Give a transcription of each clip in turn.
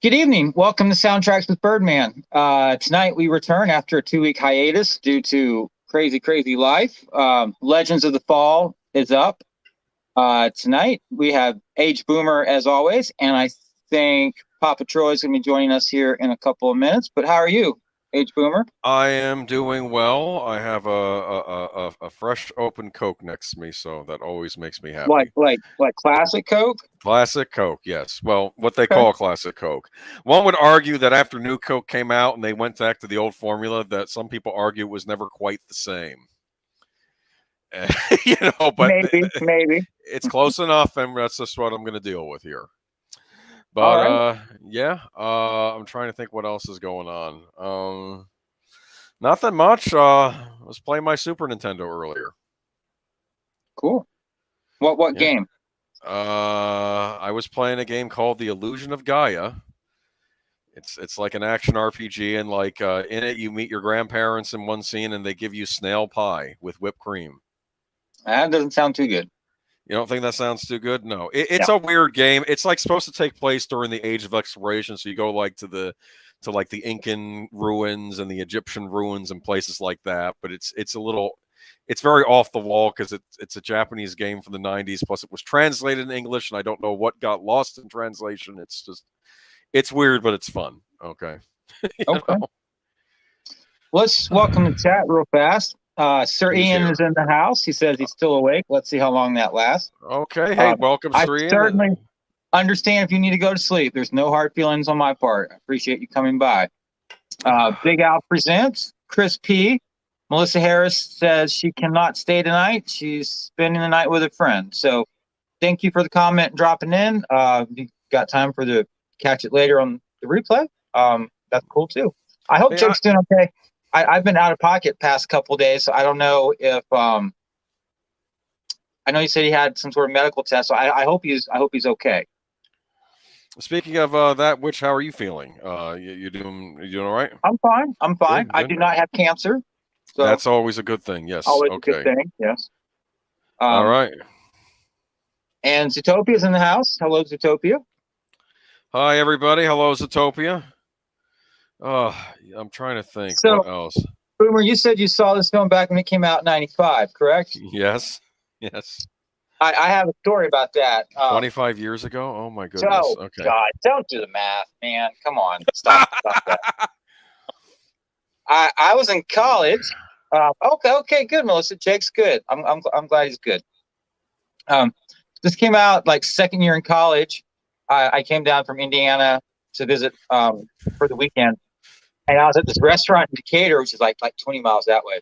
Good evening. Welcome to Soundtracks with Birdman. Tonight we return after a 2-week hiatus due to crazy, crazy life. Legends of the Fall is up. Tonight we have Age Boomer as always, and I think Papa Troy is going to be joining us here in a couple of minutes. But how are you, Age Boomer? I am doing well. I have a fresh open Coke next to me, so that always makes me Like happy. like like classic Coke? Classic Coke, yes. Well, what they Okay. call classic Coke. One would argue that after New Coke came out and they went back to the old formula, that some people argue it was never quite the same. But Maybe. it's close enough, and that's just what I'm going to deal with here. All But right. yeah, I'm trying to think what else is going on. Nothing much. I was playing my Super Nintendo earlier. Cool. What Yeah. game? I was playing a game called The Illusion of Gaia. It's like an action RPG, and like in it, you meet your grandparents in one scene, and they give you snail pie with whipped cream. That doesn't sound too good. You don't think that sounds too good? No, it's Yeah. a weird game. It's like supposed to take place during the Age of Exploration, so you go like to like the Incan ruins and the Egyptian ruins and places like that. But it's very off the wall because it's a Japanese game from the '90s. Plus, it was translated in English, and I don't know what got lost in translation. It's weird, but it's fun. Okay. you Okay. know? Let's welcome the chat real fast. Sir Who's Ian here? is in the house. He says he's still awake. Let's see how long that lasts. Okay. Hey, welcome, I Serene. certainly understand if you need to go to sleep. There's no hard feelings on my part. I appreciate you coming by. Big Al presents. Chris P. Melissa Harris says she cannot stay tonight. She's spending the night with a friend. So thank you for the comment and dropping in. You got time for the catch it later on the replay. That's cool too. I hope Hey, Jake's doing okay. I've been out of pocket past couple of days, so I don't know if I know you said he had some sort of medical test, so I hope he's okay. speaking of that, how are you feeling? You doing all right? I'm fine. I'm fine. Good, I good. do not have cancer, so That's always a good thing. Yes. always a good Okay. thing. Yes. All right. And Zootopia's in the house. Hello, Zootopia. Hi, everybody. Hello, Zootopia. I'm trying to think So, what else. Boomer, you said you saw this film back when it came out in '95, correct? Yes. Yes. I have a story about that. 25 years ago. Oh my goodness. So, Okay. God, don't do the math, man. Come on, stop that. I was in college. Okay, good, Melissa. Jake's good. I'm glad he's good. This came out like second year in college. I came down from Indiana to visit for the weekend, and I was at this restaurant in Decatur, which is like 20 miles that way.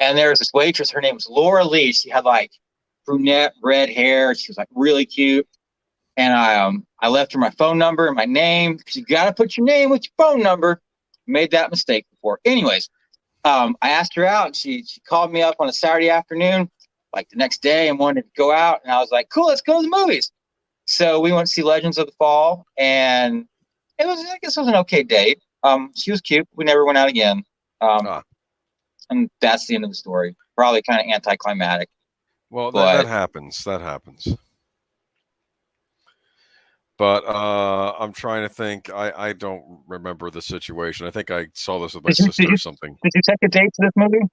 And there was this waitress. Her name was Laura Lee. She had like brunette red hair. She was like really cute. And I left her my phone number and my name because you got to put your name with your phone number. Made that mistake before. Anyways, I asked her out, and she called me up on a Saturday afternoon, like the next day, and wanted to go out. And I was like, cool, let's go to the movies. So we went to see Legends of the Fall, and I guess it was an okay date. She was cute. We never went out again. Ah, And that's the end of the story. Probably kind of anticlimactic. well, that But happens. That happens. But I'm trying to think. I don't remember the situation. I think I saw this with my did you did sister or you something. did you take a date to this movie?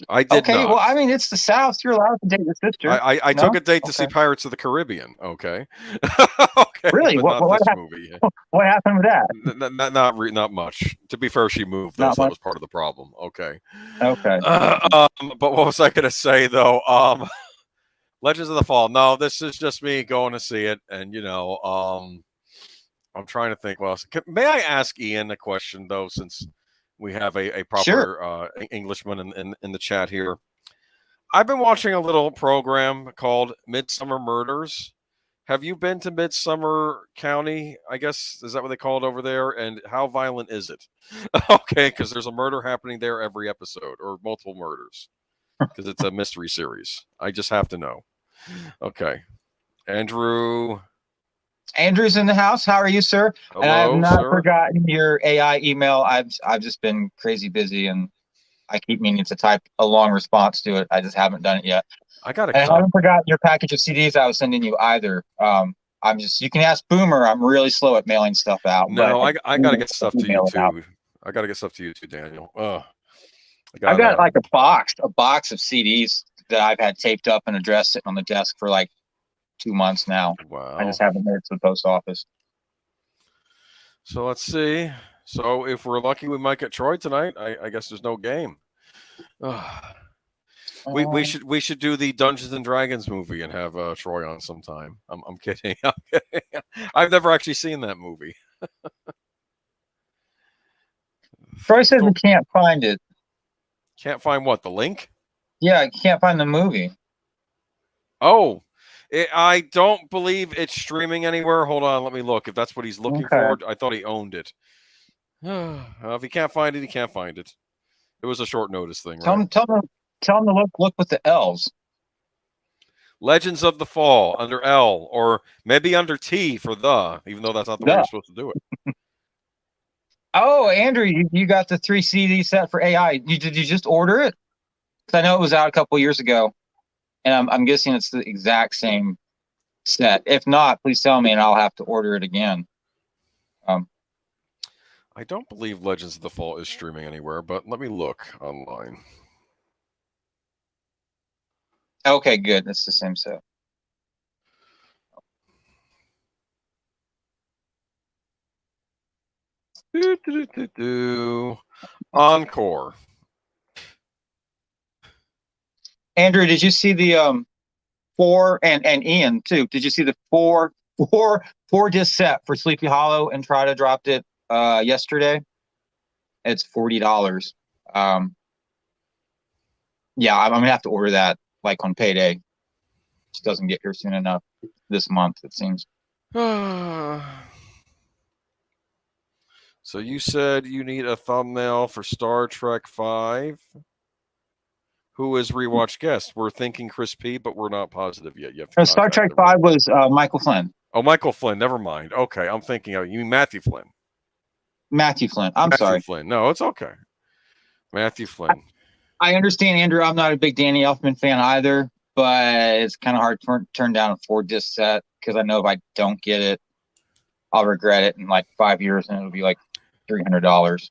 I did Okay, well, not. I mean, it's the South. You're allowed to date your sister. I took No? a date to Okay. see Pirates of the Caribbean. Okay. Okay, Really? but not this Happened? movie. What happened with that? Not much. To be fair, she moved though, Not so that much. was part of the problem. Okay. Okay. But what was I going to say though? Legends of the Fall. No, this is just me going to see it, and I'm trying to think. Well, may I ask Ian a question though, since we have a Sure. proper Englishman in the chat here? I've been watching a little program called Midsummer Murders. Have you been to Midsummer County? I guess is that what they call it over there? And how violent is it? Okay, because there's a murder happening there every episode, or multiple murders, because it's a mystery series. I just have to know. Okay, Andrew. Andrew's in the house. How are you, sir? And I have Hello, not sir. forgotten your AI email. I've just been crazy busy, and I keep meaning to type a long response to it. I just haven't done it yet. I got a And I cop. haven't forgotten your package of CDs I was sending you either. You can ask Boomer. I'm really slow at mailing stuff out. No, but I got to get stuff to you email it out. too. I got to get stuff to you too, Daniel. I've got like a box of CDs that I've had taped up and addressed sitting on the desk for like 2 months now. Wow. I just haven't made it to the post office. So let's see. So if we're lucky, we might get Troy tonight. I guess there's no game. We should do the Dungeons and Dragons movie and have Troy on sometime. I'm kidding. I'm kidding. I've never actually seen that movie. Troy says we can't find it. Can't find what? The link? Yeah, I can't find the movie. Oh, I don't believe it's streaming anywhere. Hold on, let me look. If that's what he's looking for, I thought he owned it. If he can't find it, he can't find it. It was a short notice thing, right? Tell him to look with the L's. Legends of the Fall under L, or maybe under T for the, even though that's not the way you're supposed to do it. Oh, Andrew, you got the 3 CD set for AI. Did you just order it? Because I know it was out a couple years ago, and I'm guessing it's the exact same set. If not, please tell me, and I'll have to order it again. I don't believe Legends of the Fall is streaming anywhere, but let me look online. Okay, good. It's the same set. Encore. Andrew, did you see the 4 and Ian too? Did you see the four disc set for Sleepy Hollow and Trotta dropped it yesterday? It's $40. Yeah, I'm gonna have to order that like on payday. It doesn't get here soon enough this month, it seems. So you said you need a thumbnail for Star Trek 5. Who is rewatch guest? We're thinking Chris P, but we're not positive yet. You have to Star Trek 5 was Michael Flynn. Oh, Michael Flynn. Never mind. Okay, I'm thinking of you mean Matthew Flynn. Matthew Flynn. I'm sorry. Matthew Flynn. No, it's okay. Matthew Flynn. I understand, Andrew. I'm not a big Danny Elfman fan either, but it's kind of hard to turn down a 4 disc set because I know if I don't get it, I'll regret it in like 5 years, and it'll be like $300.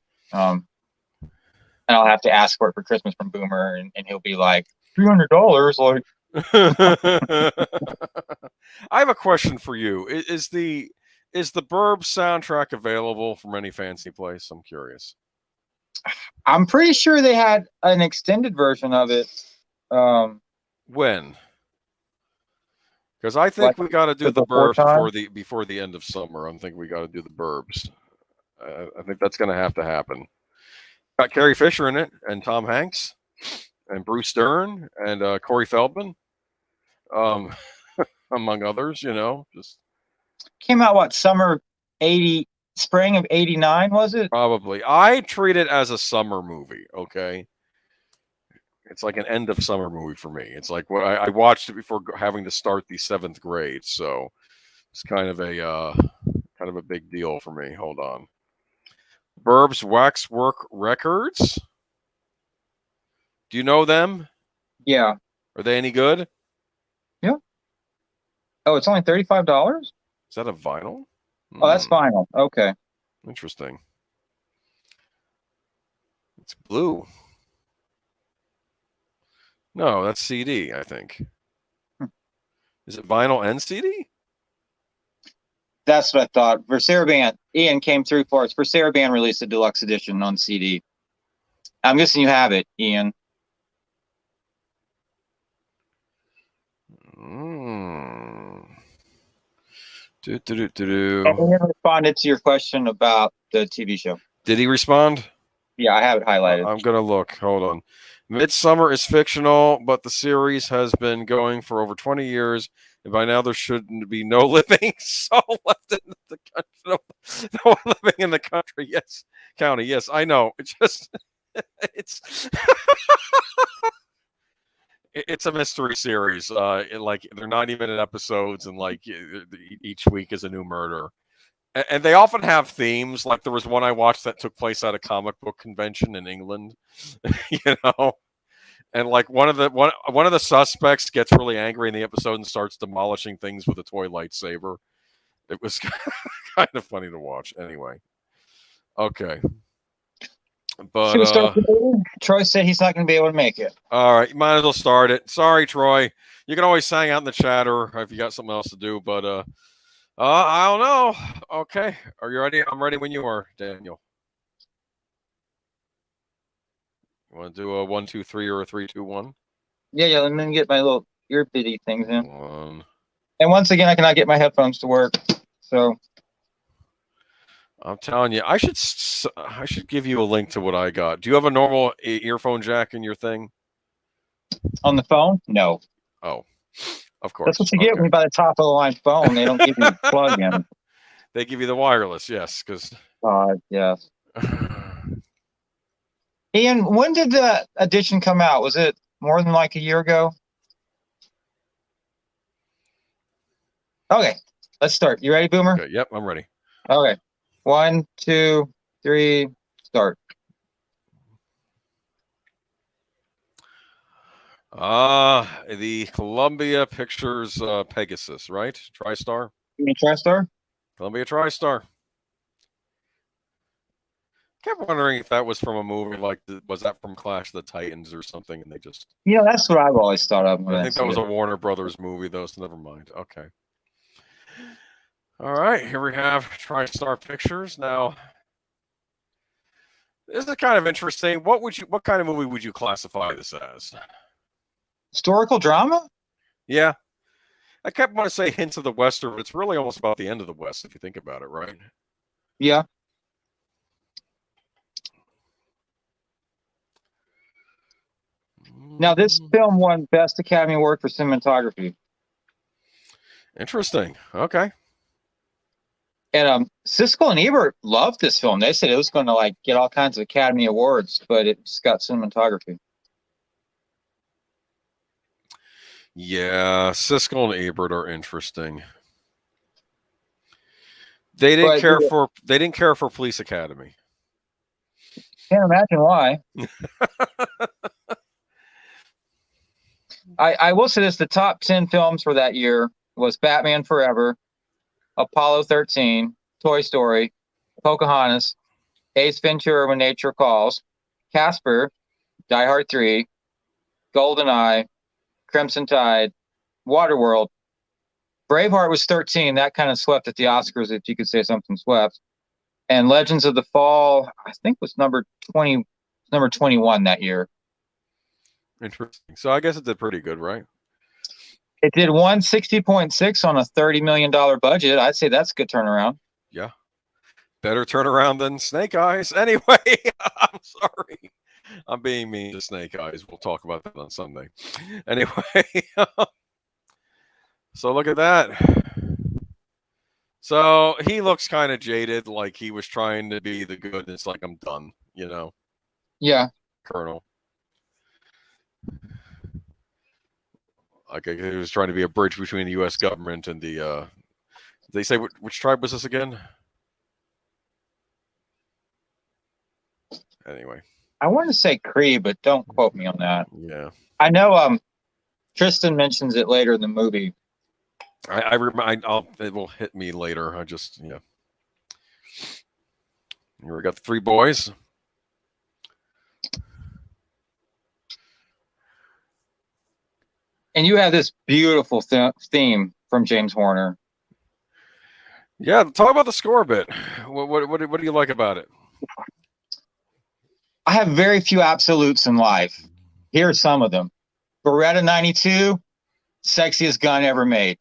And I'll have to ask for it for Christmas from Boomer, and he'll be like, $300. Like, I have a question for you. Is the Burbs soundtrack available from any fancy place? I'm curious. I'm pretty sure they had an extended version of it. When? Because I think we got to do the Burbs before the end of summer. I think we got to do the Burbs. I think that's going to happen. Got Carrie Fisher in it, and Tom Hanks, and Bruce Dern, and Corey Feldman, among others. You know, just came out spring of '89, was it? Probably. I treat it as a summer movie. Okay, it's like an end of summer movie for me. It's like what I watched it before having to start the 7th grade, so it's kind of a big deal for me. Hold on. Burbs Waxwork Records. Do you know them? Yeah. Are they any good? Yeah. Oh, it's only $35? Is that a vinyl? Oh, that's vinyl. Okay. Interesting. It's blue. No, that's CD, I think. Is it vinyl and CD? That's what I thought. Versaraban, Ian came through for us. Versaraban released a deluxe edition on CD. I'm guessing you have it, Ian. Ian responded to your question about the TV show. Did he respond? Yeah, I have it highlighted. I'm going to look. Hold on. Midsummer is fictional, but the series has been going for over 20 years. And by now there shouldn't be no living soul left in the country. No one living in the country. Yes. County. Yes, I know. It's just, it's a mystery series. Like they're 90-minute episodes, and like each week is a new murder. And they often have themes. Like there was one I watched that took place at a comic book convention in England, you know. And like one of the suspects gets really angry in the episode and starts demolishing things with a toy lightsaber. It was kind of funny to watch. Anyway, okay, Should we start but the movie? Troy said he's not going to be able to make it. all right, you might as well start it. Sorry, Troy. You can always hang out in the chat or if you got something else to do. But I don't know. Okay, are you ready? I'm ready when you are, Daniel. You want to do a 1, 2, 3 or a 3, 2, 1? Yeah. Let me get my little ear bitty things in. 1. And once again, I cannot get my headphones to work. So I'm telling you, I should give you a link to what I got. Do you have a normal earphone jack in your thing? on the phone, no. Oh, of course. That's what you get when you buy the top of the line phone. They don't give you a plug in. They give you the wireless, yes, because. Yes. Ian, when did the edition come out? Was it more than like a year ago? Okay, let's start. You ready, Boomer? Okay, yep, I'm ready. Okay. 1, 2, 3, start. The Columbia Pictures Pegasus, right? TriStar? You mean TriStar? Columbia TriStar. Kept wondering if that was from a movie like was that from Clash of the Titans or something, and they just. That's what I've always thought of. I think that was a Warner Brothers movie, though. So never mind. Okay. All right, here we have TriStar Pictures. Now, this is kind of interesting. What kind of movie would you classify this as? Historical drama? Yeah. I kept wanting to say hints of the Western, but it's really almost about the end of the West, if you think about it, right? Yeah. Now, this film won Best Academy Award for Cinematography. Interesting. Okay. And Siskel and Ebert loved this film. They said it was going to get all kinds of Academy Awards, but it just got cinematography. Yeah, Siskel and Ebert are interesting. They didn't care for Police Academy. Can't imagine why. I will say this: the top 10 films for that year was Batman Forever, Apollo 13, Toy Story, Pocahontas, Ace Ventura: When Nature Calls, Casper, Die Hard 3, GoldenEye, Crimson Tide, Waterworld. Braveheart was 13. That kind of swept at the Oscars, if you could say something swept. And Legends of the Fall, I think, was number 21 that year. Interesting. So I guess it did pretty good, right? It did 160.6 on a $30 million budget. I'd say that's a good turnaround. Yeah. Better turnaround than Snake Eyes. Anyway, I'm sorry. I'm being mean to Snake Eyes. We'll talk about that on Sunday. Anyway, so look at that. So he looks kind of jaded, like he was trying to be the good. It's like, I'm done, Yeah. Colonel. Like he was trying to be a bridge between the U.S. government and the. They say which tribe was this again? Anyway, I want to say Cree, but don't quote me on that. Yeah, I know. Tristan mentions it later in the movie. It will hit me later. Here we got the three boys. And you have this beautiful theme from James Horner. Yeah, talk about the score a bit. What do you like about it? I have very few absolutes in life. Here are some of them. Beretta 92, sexiest gun ever made.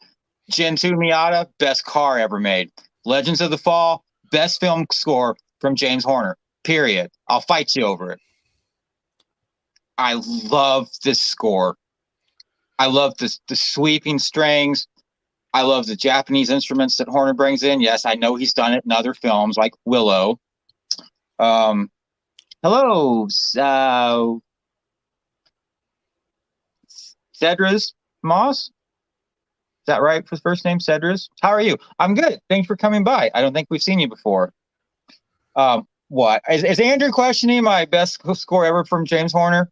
Gen 2 Miata, best car ever made. Legends of the Fall, best film score from James Horner. Period. I'll fight you over it. I love this score. I love the sweeping strings. I love the Japanese instruments that Horner brings in. Yes, I know he's done it in other films like Willow. Hello, Cedras Moss. Is that right for the first name, Cedras? How are you? I'm good. Thanks for coming by. I don't think we've seen you before. What is Andrew questioning my best score ever from James Horner?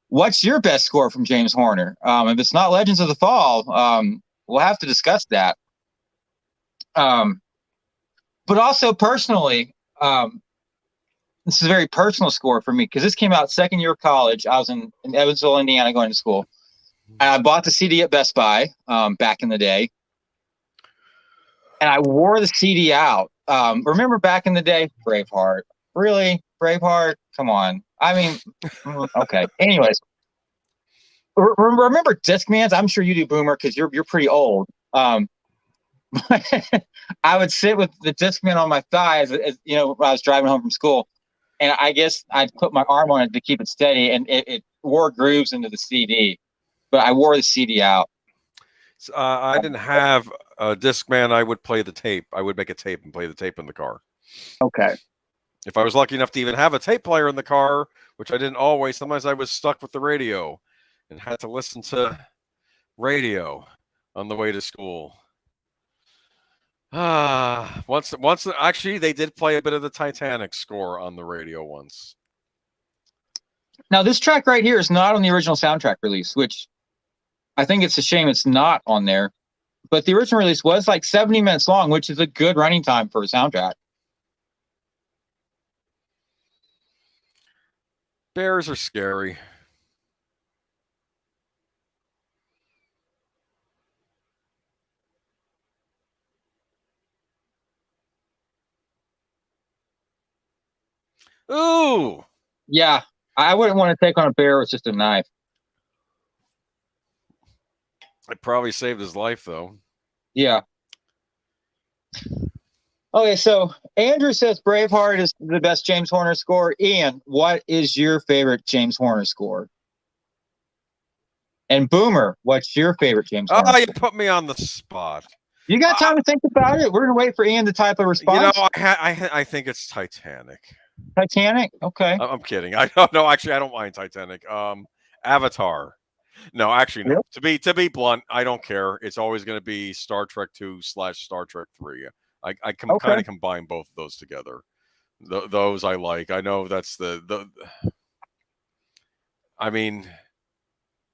What's your best score from James Horner? If it's not Legends of the Fall, we'll have to discuss that. but also personally, this is a very personal score for me because this came out second year of college. I was in Evansville, Indiana, going to school. And I bought the CD at Best Buy back in the day, and I wore the CD out. Remember back in the day, Braveheart? Really, Braveheart? Come on. I mean, okay. Anyways, remember Discmans? I'm sure you do, Boomer, because you're pretty old. I would sit with the Discman on my thighs, as you know, when I was driving home from school, and I guess I'd put my arm on it to keep it steady, and it wore grooves into the CD. But I wore the CD out. I didn't have a Discman. I would play the tape. I would make a tape and play the tape in the car. Okay. If I was lucky enough to even have a tape player in the car, which I didn't always, sometimes I was stuck with the radio and had to listen to radio on the way to school. Once actually they did play a bit of the Titanic score on the radio once. Now this track right here is not on the original soundtrack release, which I think it's a shame it's not on there. But the original release was like 70 minutes long, which is a good running time for a soundtrack. Bears are scary. Ooh. Yeah, I wouldn't want to take on a bear with just a knife. It probably saved his life, though. Yeah. Okay, so Andrew says Braveheart is the best James Horner score. Ian, what is your favorite James Horner score? And Boomer, what's your favorite James Horner? Oh, you put me on the spot. You got time to think about it? We're gonna wait for Ian to type a response. You know, I think it's Titanic. Titanic? Okay. I'm kidding. I don't know. Actually, I don't mind Titanic. Avatar. No, actually, no. Yep. To be blunt, I don't care. It's always going to be Star Trek 2 / Star Trek 3. I can kind of combine both of those together. Those I like. I know that's the. I mean,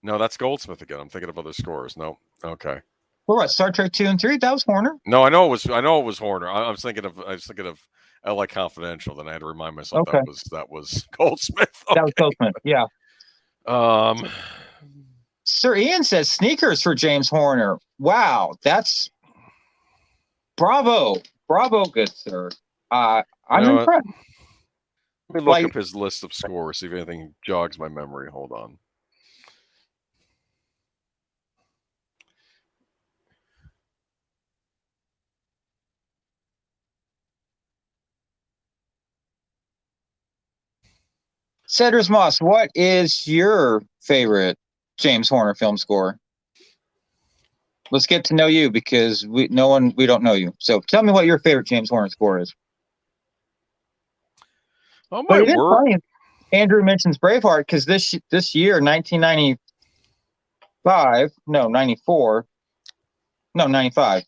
no, that's Goldsmith again. I'm thinking of other scores. No, okay. Well, what, Star Trek 2 and 3? That was Horner. No, I know it was Horner. I was thinking of LA Confidential. Then I had to remind myself that was Goldsmith. Okay. That was Goldsmith. Yeah. Sir Ian says sneakers for James Horner. Wow, that's bravo, good sir. I'm impressed. Let me look up his list of scores, see if anything jogs my memory. Hold on. Cedrus Moss, what is your favorite James Horner film score? Let's get to know you because we don't know you. So tell me what your favorite James Horner score is. Oh my word! Funny. Andrew mentions Braveheart because this year, 1995, no 94, no 95.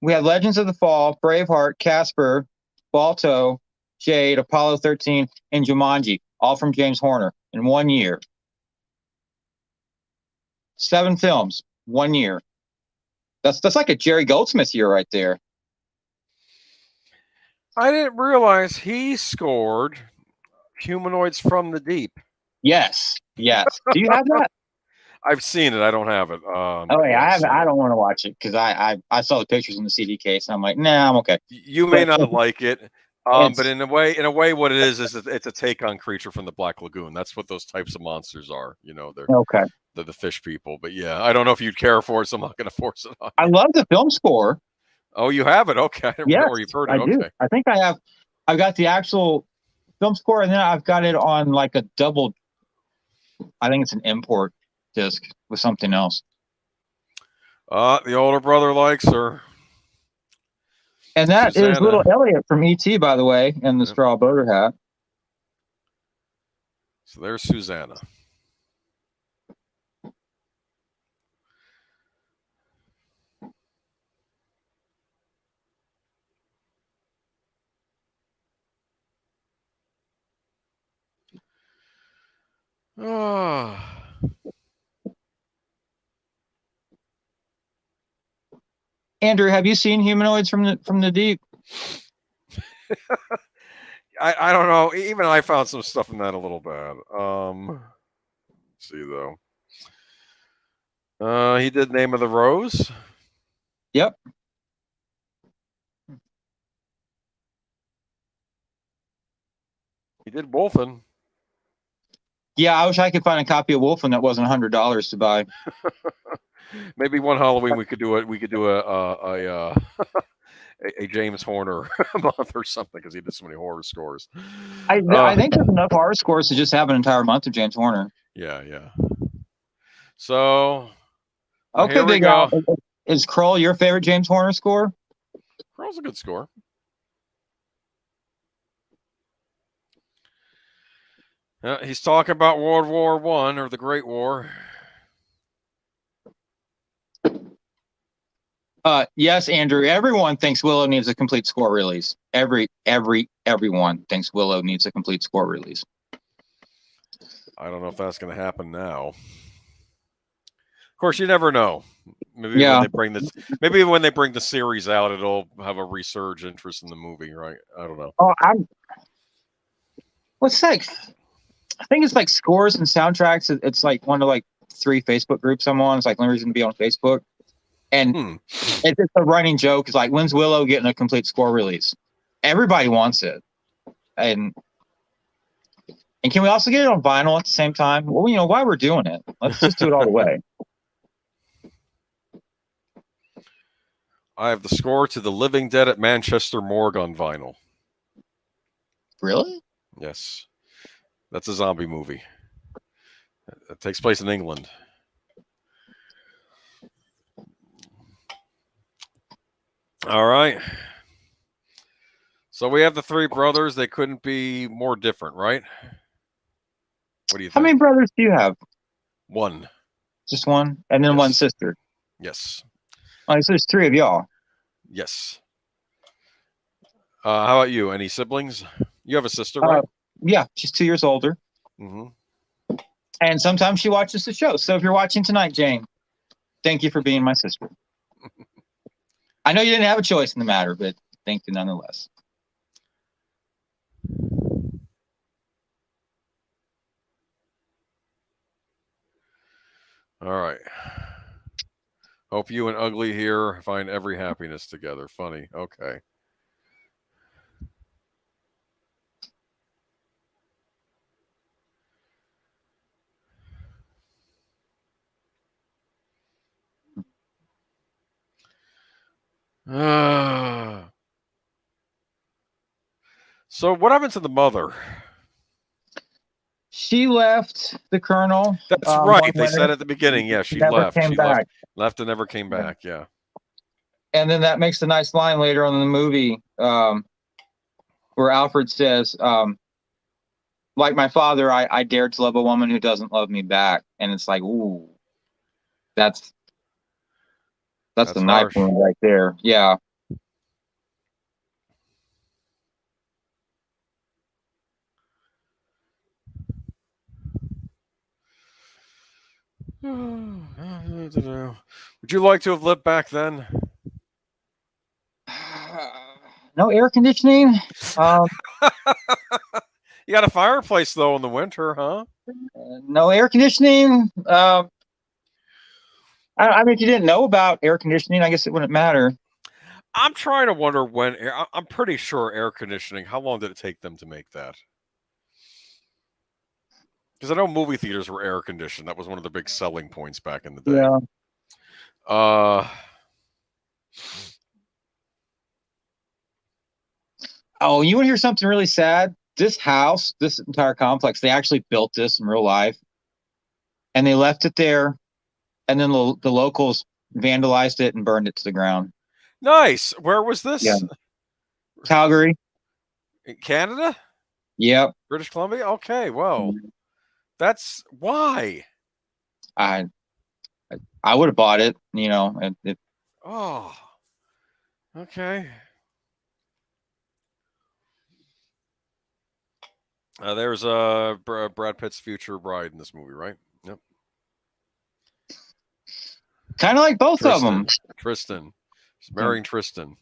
We have Legends of the Fall, Braveheart, Casper, Balto, Jade, Apollo 13, and Jumanji, all from James Horner in 1 year. 7 films, 1 year. That's like a Jerry Goldsmith year right there. I didn't realize he scored Humanoids from the Deep. Yes. Do you have that? I've seen it. I don't have it. I don't want to watch it because I saw the pictures in the CD case and I'm like, nah, I'm okay. You may not like it. But in a way, what it is it's a take on Creature from the Black Lagoon. That's what those types of monsters are. You know, they're the fish people. But yeah, I don't know if you'd care for it, so I'm not going to force it on you. I love the film score. Oh, you have it? Okay. Yes, or you've heard it. I do. Okay. I think I have. I've got the actual film score, and then I've got it on like a double. I think it's an import disc with something else. The older brother likes her. And that Susanna. Is little Elliot from E.T., by the way, in the straw boater hat. So there's Susanna. Andrew, have you seen Humanoids from the Deep? I don't know. Even I found some stuff in that a little bad. Let's see though. He did Name of the Rose. Yep. He did Wolfen. Yeah, I wish I could find a copy of Wolfen that wasn't $100 to buy. Maybe one Halloween we could do it. We could do a James Horner month or something because he did so many horror scores. I think there's enough horror scores to just have an entire month of James Horner. Yeah, yeah. So okay, here we Big go. Al, is Krull your favorite James Horner score? Krull's a good score. He's talking about World War I or the Great War. Yes, Andrew. Everyone thinks Willow needs a complete score release. Everyone thinks Willow needs a complete score release. I don't know if that's going to happen now. Of course, you never know. Maybe when they bring the series out, it'll have a resurged interest in the movie, right? I don't know. Oh, what's like? I think it's like scores and soundtracks. It's like one of like 3 Facebook groups I'm on. It's like the only reason to be on Facebook. And it's just a running joke. It's like, when's Willow getting a complete score release? Everybody wants it. And can we also get it on vinyl at the same time? Well, while we're doing it, let's just do it all the way. I have the score to The Living Dead at Manchester Morgue on vinyl. Really? Yes. That's a zombie movie. It takes place in England. All right. So we have the 3 brothers. They couldn't be more different, right? What do you think? How many brothers do you have? 1. Just 1? And then 1 sister? Yes. Oh, so there's 3 of y'all. Yes. How about you? Any siblings? You have a sister, right? Yeah, she's 2 years older. Mm-hmm. And sometimes she watches the show. So if you're watching tonight, Jane, thank you for being my sister. I know you didn't have a choice in the matter, but thank you nonetheless. All right. Hope you and Ugly here find every happiness together. Funny. Okay. So what happened to the mother? She left the Colonel. That's right. They said at the beginning, yeah, she left. She left and never came back. Yeah. And then that makes a nice line later on in the movie where Alfred says, like my father, I dared to love a woman who doesn't love me back. And it's like, ooh, that's the knife wound right there. Yeah. Would you like to have lived back then? No air conditioning. You got a fireplace though in the winter, huh? No air conditioning. I mean, if you didn't know about air conditioning, I guess it wouldn't matter. I'm trying to wonder when. I'm pretty sure air conditioning. How long did it take them to make that? Because I know movie theaters were air conditioned. That was one of the big selling points back in the day. Yeah. Oh, you want to hear something really sad? This house, this entire complex, they actually built this in real life. And they left it there. And then the locals vandalized it and burned it to the ground. Nice. Where was this? Yeah. Calgary. In Canada? Yep. British Columbia? Okay, well. That's why. I would have bought it, Oh. Okay. There's Brad Pitt's future bride in this movie, right? Yep. Kind of like both of them. Tristan. She's marrying Tristan.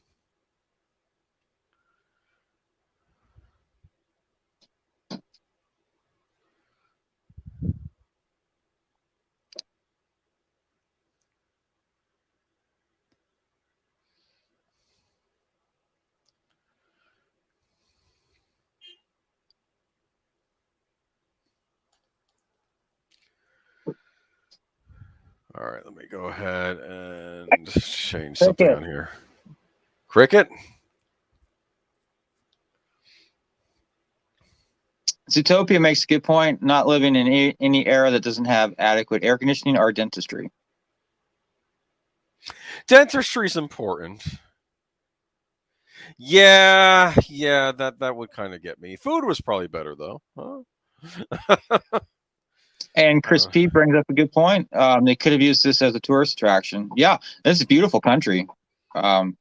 All right, let me go ahead and change something Cricket. on here. Cricket? Zootopia makes a good point. Not living in any era that doesn't have adequate air conditioning or dentistry. Dentistry's important. Yeah, that would kind of get me. Food was probably better though. Huh? And Chris P brings up a good point. They could have used this as a tourist attraction. Yeah, this is a beautiful country. Turn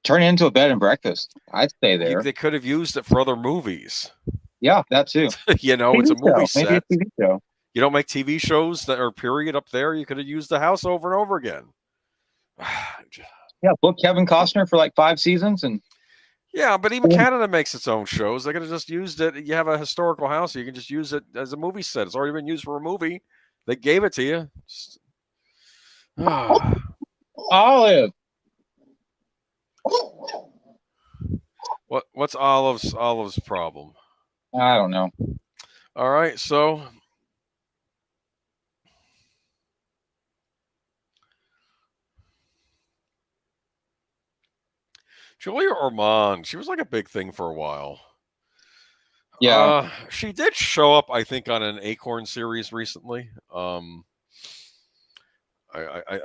it into a bed and breakfast. I'd stay there. They could have used it for other movies. Yeah, that too. It's a movie set. Maybe a TV show. You don't make TV shows that are period up there. You could have used the house over and over again. Yeah, book Kevin Costner for like 5 seasons and. Yeah, but even Canada makes its own shows. They could have just used it. You have a historical house, you can just use it as a movie set. It's already been used for a movie. They gave it to you. Olive. What's Olive's problem? I don't know. All right, so Julia Ormond, she was like a big thing for a while. Yeah. She did show up, I think, on an Acorn series recently. I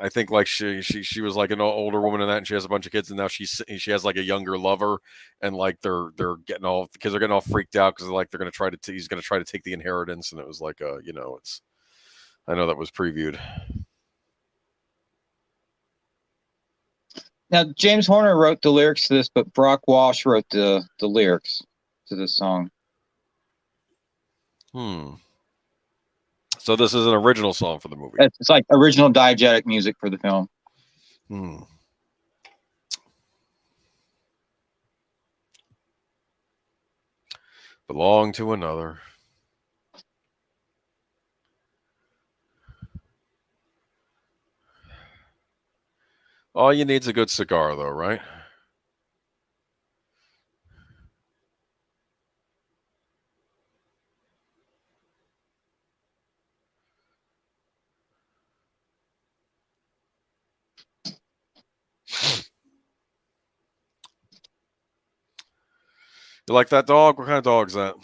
think like she was like an older woman in that, and she has a bunch of kids, and now she has like a younger lover, and like the kids are getting all freaked out because like he's gonna try to take the inheritance, and it was like I know that was previewed. Now James Horner wrote the lyrics to this, but Brock Walsh wrote the lyrics to this song. So this is an original song for the movie. It's like original diegetic music for the film. Belong to another. All you need is a good cigar, though, right? You like that dog? What kind of dog is that?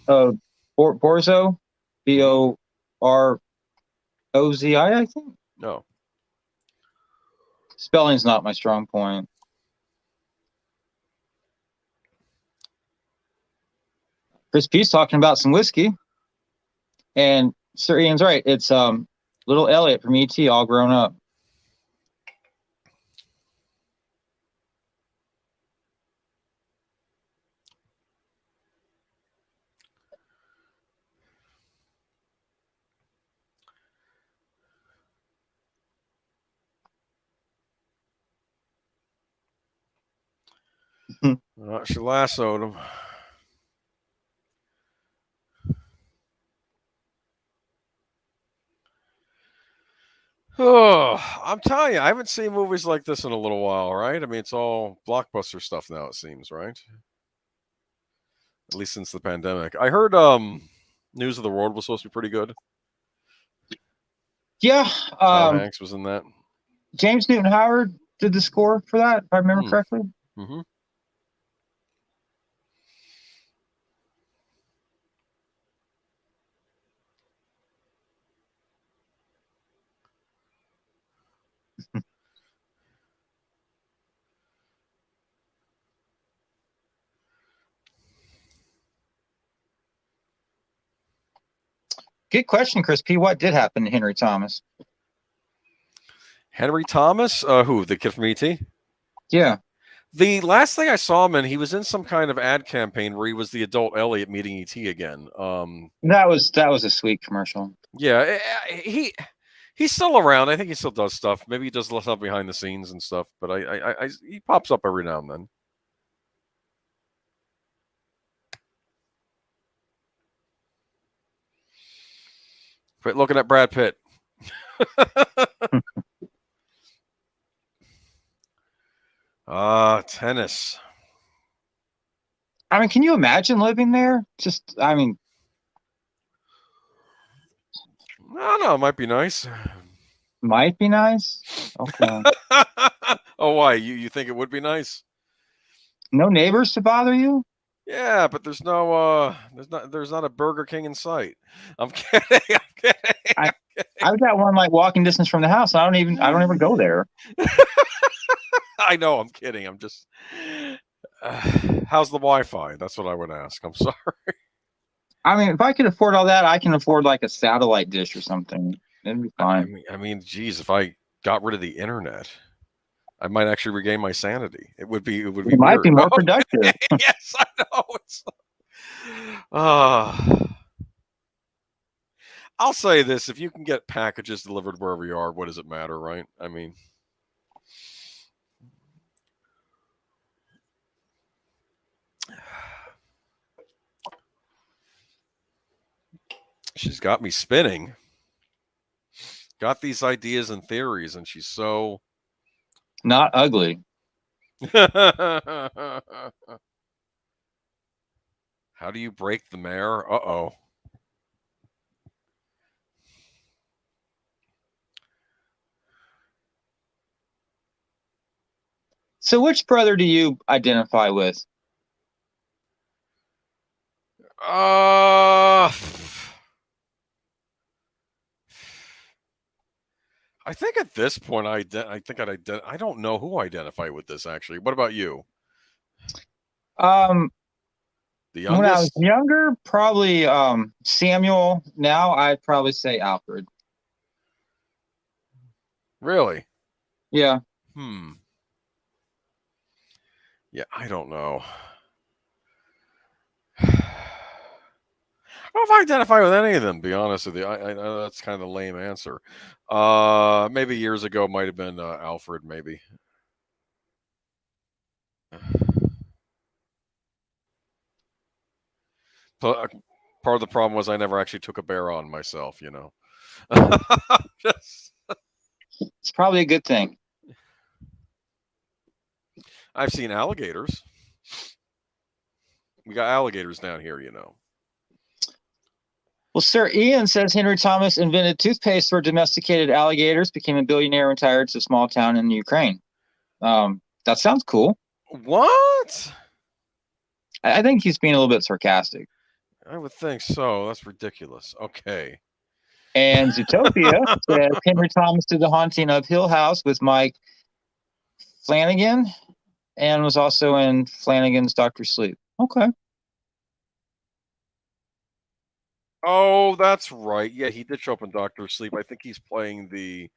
Borzo, Borrozi, I think. No. Spelling's not my strong point. Chris P's talking about some whiskey, and Sir Ian's right. It's little Elliot from E.T. all grown up. She lassoed him. Oh, I'm telling you, I haven't seen movies like this in a little while, right? I mean, it's all blockbuster stuff now, it seems, right? At least since the pandemic. I heard News of the World was supposed to be pretty good. Yeah. Tom Hanks was in that. James Newton Howard did the score for that, if I remember correctly. Mm-hmm. Good question, Chris P. What did happen to Henry Thomas? Henry Thomas? Who? The kid from E.T.? Yeah. The last thing I saw him in, he was in some kind of ad campaign where he was the adult Elliot meeting E.T. again. That was a sweet commercial. Yeah, he's still around. I think he still does stuff. Maybe he does stuff behind the scenes and stuff, but he pops up every now and then. Quit looking at Brad Pitt. Tennis. I mean, can you imagine living there? I don't know. It might be nice. Might be nice. Okay. Oh, why? You think it would be nice? No neighbors to bother you? Yeah, but there's not a Burger King in sight. I'm kidding. I'm kidding. I I've got one like walking distance from the house. I don't ever go there. I know. I'm kidding. I'm just. How's the Wi-Fi? That's what I would ask. I'm sorry. I mean, if I could afford all that, I can afford like a satellite dish or something. It'd be fine. Geez, if I got rid of the internet, I might actually regain my sanity. It would be It weird. might be more productive. Yes, I know. It's. I'll say this: if you can get packages delivered wherever you are, what does it matter, right? I mean, she's got me spinning. Got these ideas and theories, and she's so Not ugly. How do you break the mayor? Uh-oh. So, which brother do you identify with? I think at this point, I don't know who I identify with this actually. What about you? Um, The when I was youngest? younger, probably Samuel. Now I'd probably say Alfred. Really? Yeah. Yeah, I don't know. I don't know if I identify with any of them, to be honest with you. I know that's kind of a lame answer. Maybe years ago might have been Alfred, maybe. Part of the problem was I never actually took a bear on myself, you know. Just, It's probably a good thing. I've seen alligators. We got alligators down here, you know. Well, Sir Ian says Henry Thomas invented toothpaste for domesticated alligators, became a billionaire, retired to a small town in Ukraine. That sounds cool. What? I think he's being a little bit sarcastic. I would think so. That's ridiculous. Okay. And Zootopia says Henry Thomas did The Haunting of Hill House with Mike Flanagan and was also in Flanagan's Doctor Sleep. Okay. Oh, that's right. Yeah, he did show up in Doctor Sleep. I think he's playing the.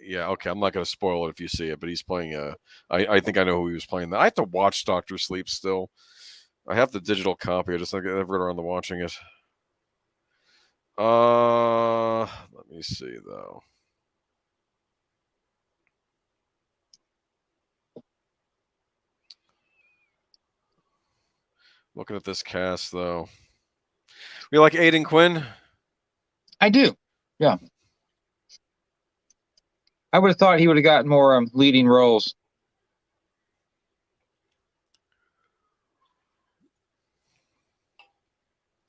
Yeah, okay. I'm not going to spoil it if you see it, but he's playing. I think I know who he was playing. I have to watch Doctor Sleep still. I have the digital copy. I just never got around to watching it. Let me see though. Looking at this cast though. You like Aidan Quinn? I do. Yeah. I would have thought he would have gotten more leading roles.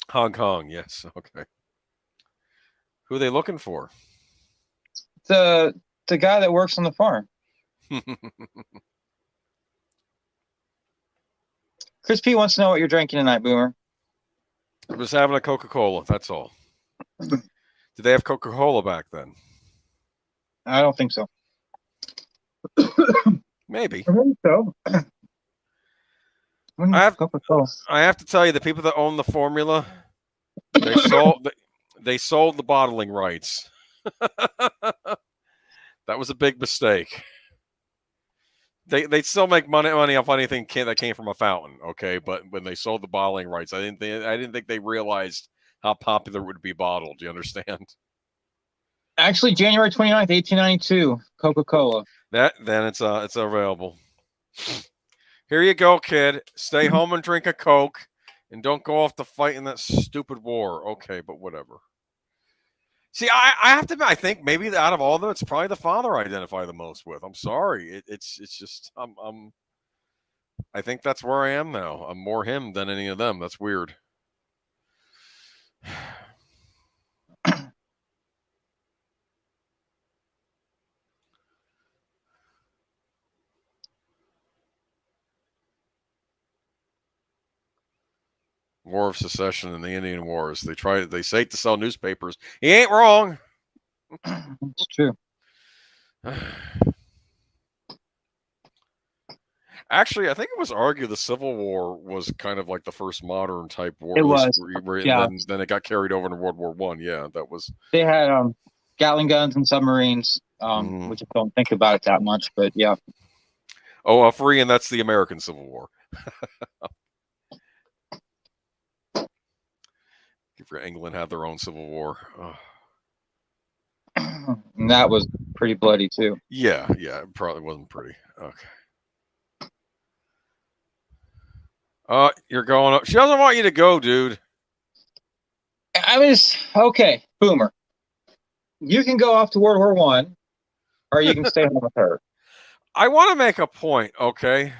Hong Kong, yes. Okay. Who are they looking for? The guy that works on the farm. Chris P wants to know what you're drinking tonight, Boomer. I'm just having a Coca-Cola. That's all. Did they have Coca-Cola back then? I don't think so. Maybe. I think so. I have to tell you, the people that own the formula, they sold the bottling rights. That was a big mistake. They still make money off anything that came from a fountain, okay? But when they sold the bottling rights, I didn't think they realized how popular it would be bottled. Do you understand? Actually, January 29th, 1892, Coca-Cola. Then it's available. Here you go, kid. Stay home and drink a Coke, and don't go off to fight in that stupid war. Okay, but whatever. See, I have to admit, I think maybe out of all of them, it's probably the father I identify the most with. I'm sorry. It's just I think that's where I am now. I'm more him than any of them. That's weird. War of Secession and the Indian Wars. They say it to sell newspapers. He ain't wrong. It's true. Actually, I think it was argued the Civil War was kind of like the first modern type war. It at least, was. and Yeah. then it got carried over into World War One. Yeah, that was. They had Gatling guns and submarines, which I don't think about it that much, but yeah. Oh, free, and that's the American Civil War. If England had their own Civil War. And that was pretty bloody too. Yeah, it probably wasn't pretty. Okay. You're going up. She doesn't want you to go, dude. I mean, okay, Boomer. You can go off to World War One, or you can stay home with her. I want to make a point, okay?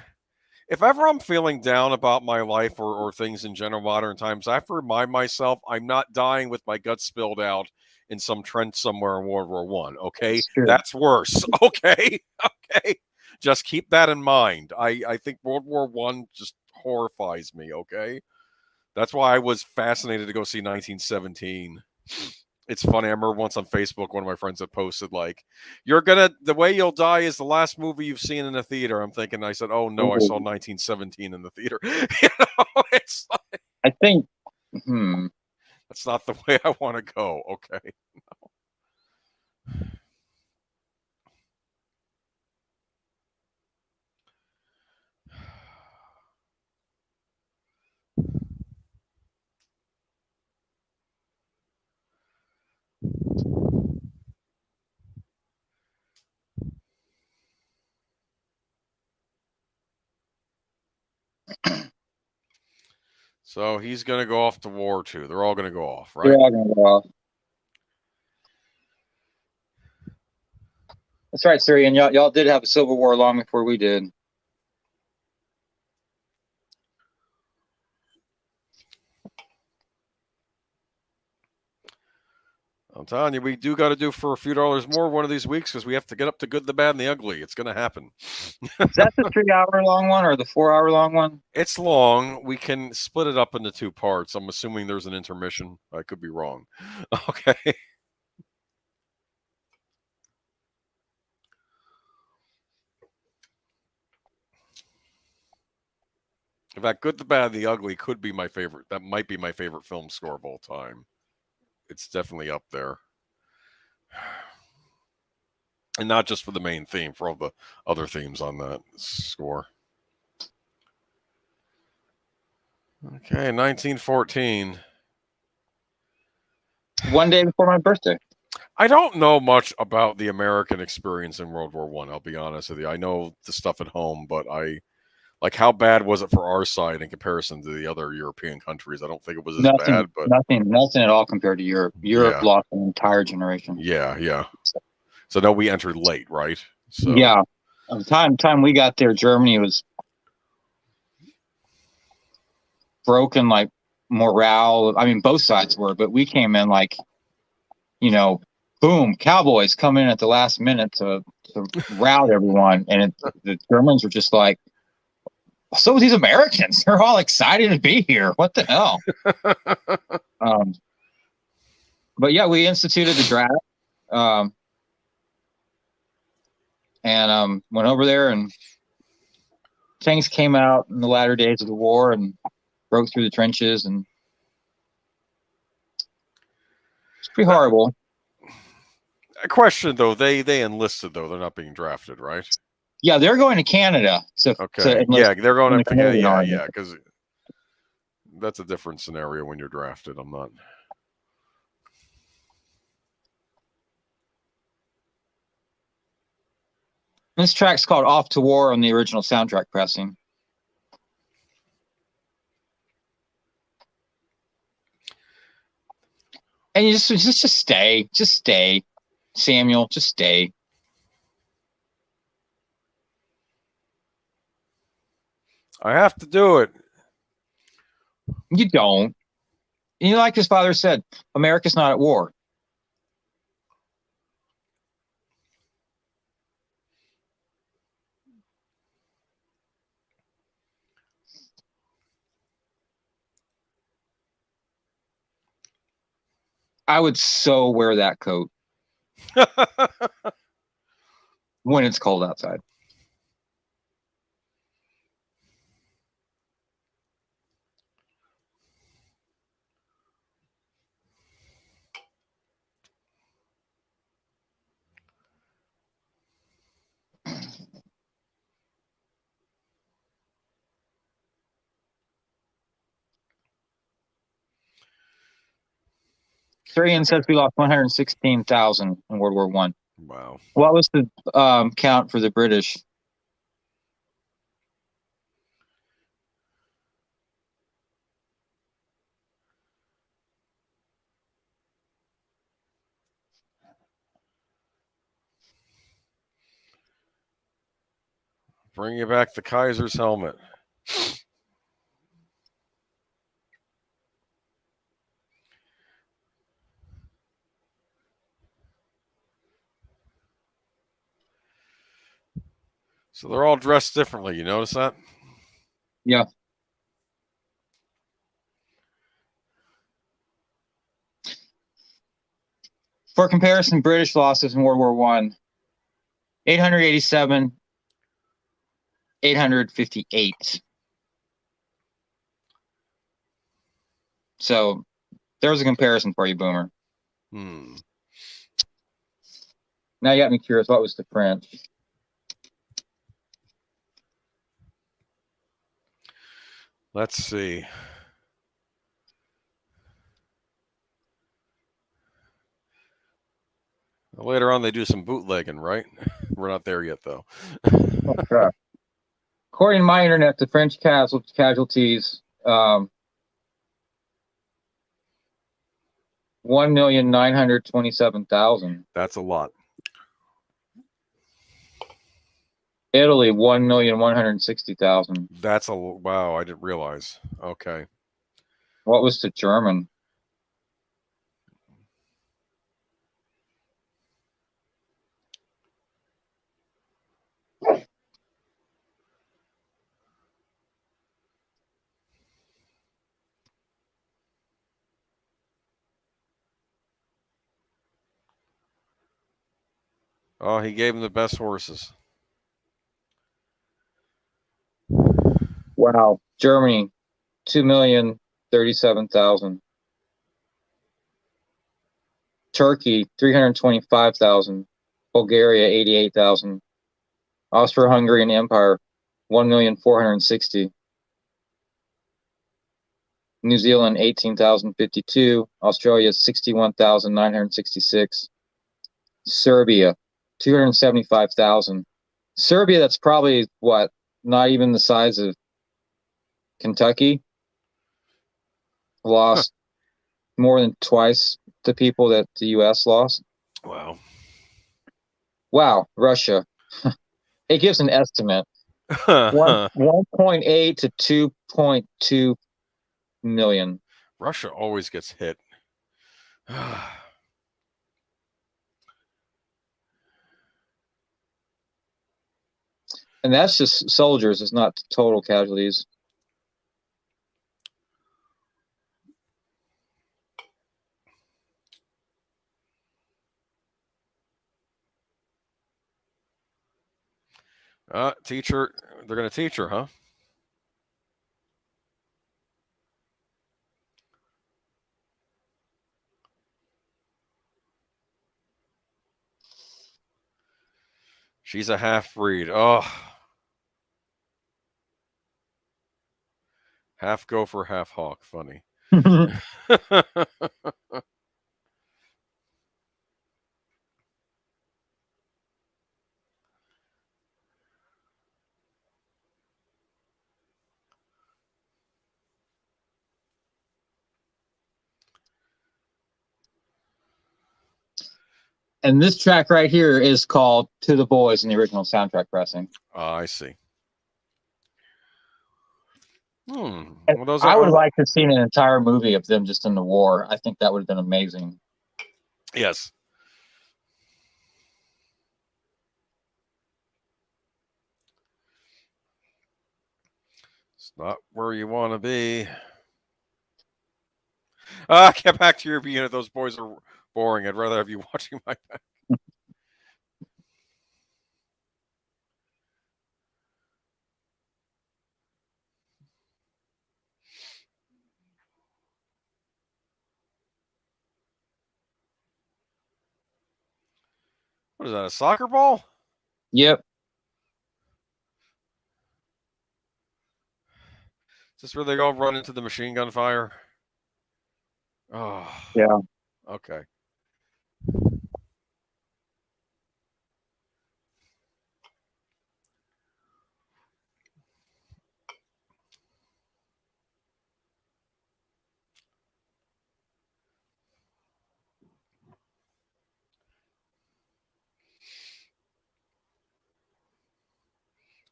If ever I'm feeling down about my life or things in general modern times, I have to remind myself I'm not dying with my guts spilled out in some trench somewhere in World War One. Okay, that's worse. Okay, okay. Just keep that in mind. I think World War One just horrifies me. Okay, that's why I was fascinated to go see 1917. It's funny. I remember once on Facebook, one of my friends had posted like, the way you'll die is the last movie you've seen in the theater. I'm thinking, I said, oh no, I saw 1917 in the theater. It's like, I think, that's not the way I want to go. Okay. No. So he's going to go off to war too. They're all going to go off, right? They're all going to go off. That's right, Siri. And y'all did have a Civil War long before we did. I'm telling you, we do got to do for a few dollars more one of these weeks because we have to get up to Good, the Bad, and the Ugly. It's going to happen. Is that the 3-hour long one or the 4-hour long one? It's long. We can split it up into 2 parts. I'm assuming there's an intermission. I could be wrong. Okay. In fact, Good, the Bad, the Ugly could be my favorite. That might be my favorite film score of all time. It's definitely up there. And not just for the main theme, for all the other themes on that score. Okay, 1914. One day before my birthday. I don't know much about the American experience in World War One. I'll be honest with you. I know the stuff at home, but how bad was it for our side in comparison to the other European countries? I don't think it was as bad, but nothing at all compared to Europe. Europe lost an entire generation. Yeah. So no, we entered late, right? So yeah, by the time we got there, Germany was broken, like morale. I mean, both sides were, but we came in like, boom, Cowboys come in at the last minute to rout everyone, and the Germans were just like, so these Americans, they're all excited to be here. What the hell? But yeah, we instituted the draft. And went over there, and tanks came out in the latter days of the war and broke through the trenches, and it's pretty horrible. A question though, they enlisted though; they're not being drafted, right? Yeah, they're going to Canada. Okay, yeah, they're going to Canada. Yeah, because that's a different scenario when you're drafted. I'm not. This track's called "Off to War" on the original soundtrack pressing. And you just stay, Samuel, just stay. I have to do it. You don't. Like his father said, America's not at war. I would so wear that coat when it's cold outside. Syrian says we lost 116,000 in World War One. Wow. What was the count for the British? Bring you back the Kaiser's helmet. So they're all dressed differently. You notice that? Yeah. For comparison, British losses in World War One: 887, 858. So there's a comparison for you, Boomer. Now you got me curious. What was the French? Let's see. Later on, they do some bootlegging, right? We're not there yet, though. Okay. According to my internet, the French casualties 1,927,000. That's a lot. Italy 1,160,000. That's a wow. I didn't realize. Okay. What was the German? Oh, he gave him the best horses. Wow. Germany 2,037,000. Turkey 325,000. Bulgaria 88,000. Austro-Hungarian Empire 1,460,000. New Zealand 18,052. Australia 61,966. Serbia 275,000. Serbia, that's probably what, not even the size of Kentucky, lost more than twice the people that the U.S. lost. Wow. Wow, Russia. It gives an estimate. 1.8 to 2.2 million. Russia always gets hit. And that's just soldiers, it's not total casualties. Teacher, they're going to teach her, huh? She's a half-breed. Oh. Half gopher, half hawk. Funny. And this track right here is called To the Boys in the original soundtrack pressing. I see. Well, I would like to see an entire movie of them just in the war. I think that would have been amazing. Yes. It's not where you want to be. Get back to your unit. Those boys are boring. I'd rather have you watching my back. What is that, a soccer ball? Yep. Is this where they all run into the machine gun fire? Oh. Yeah. Okay.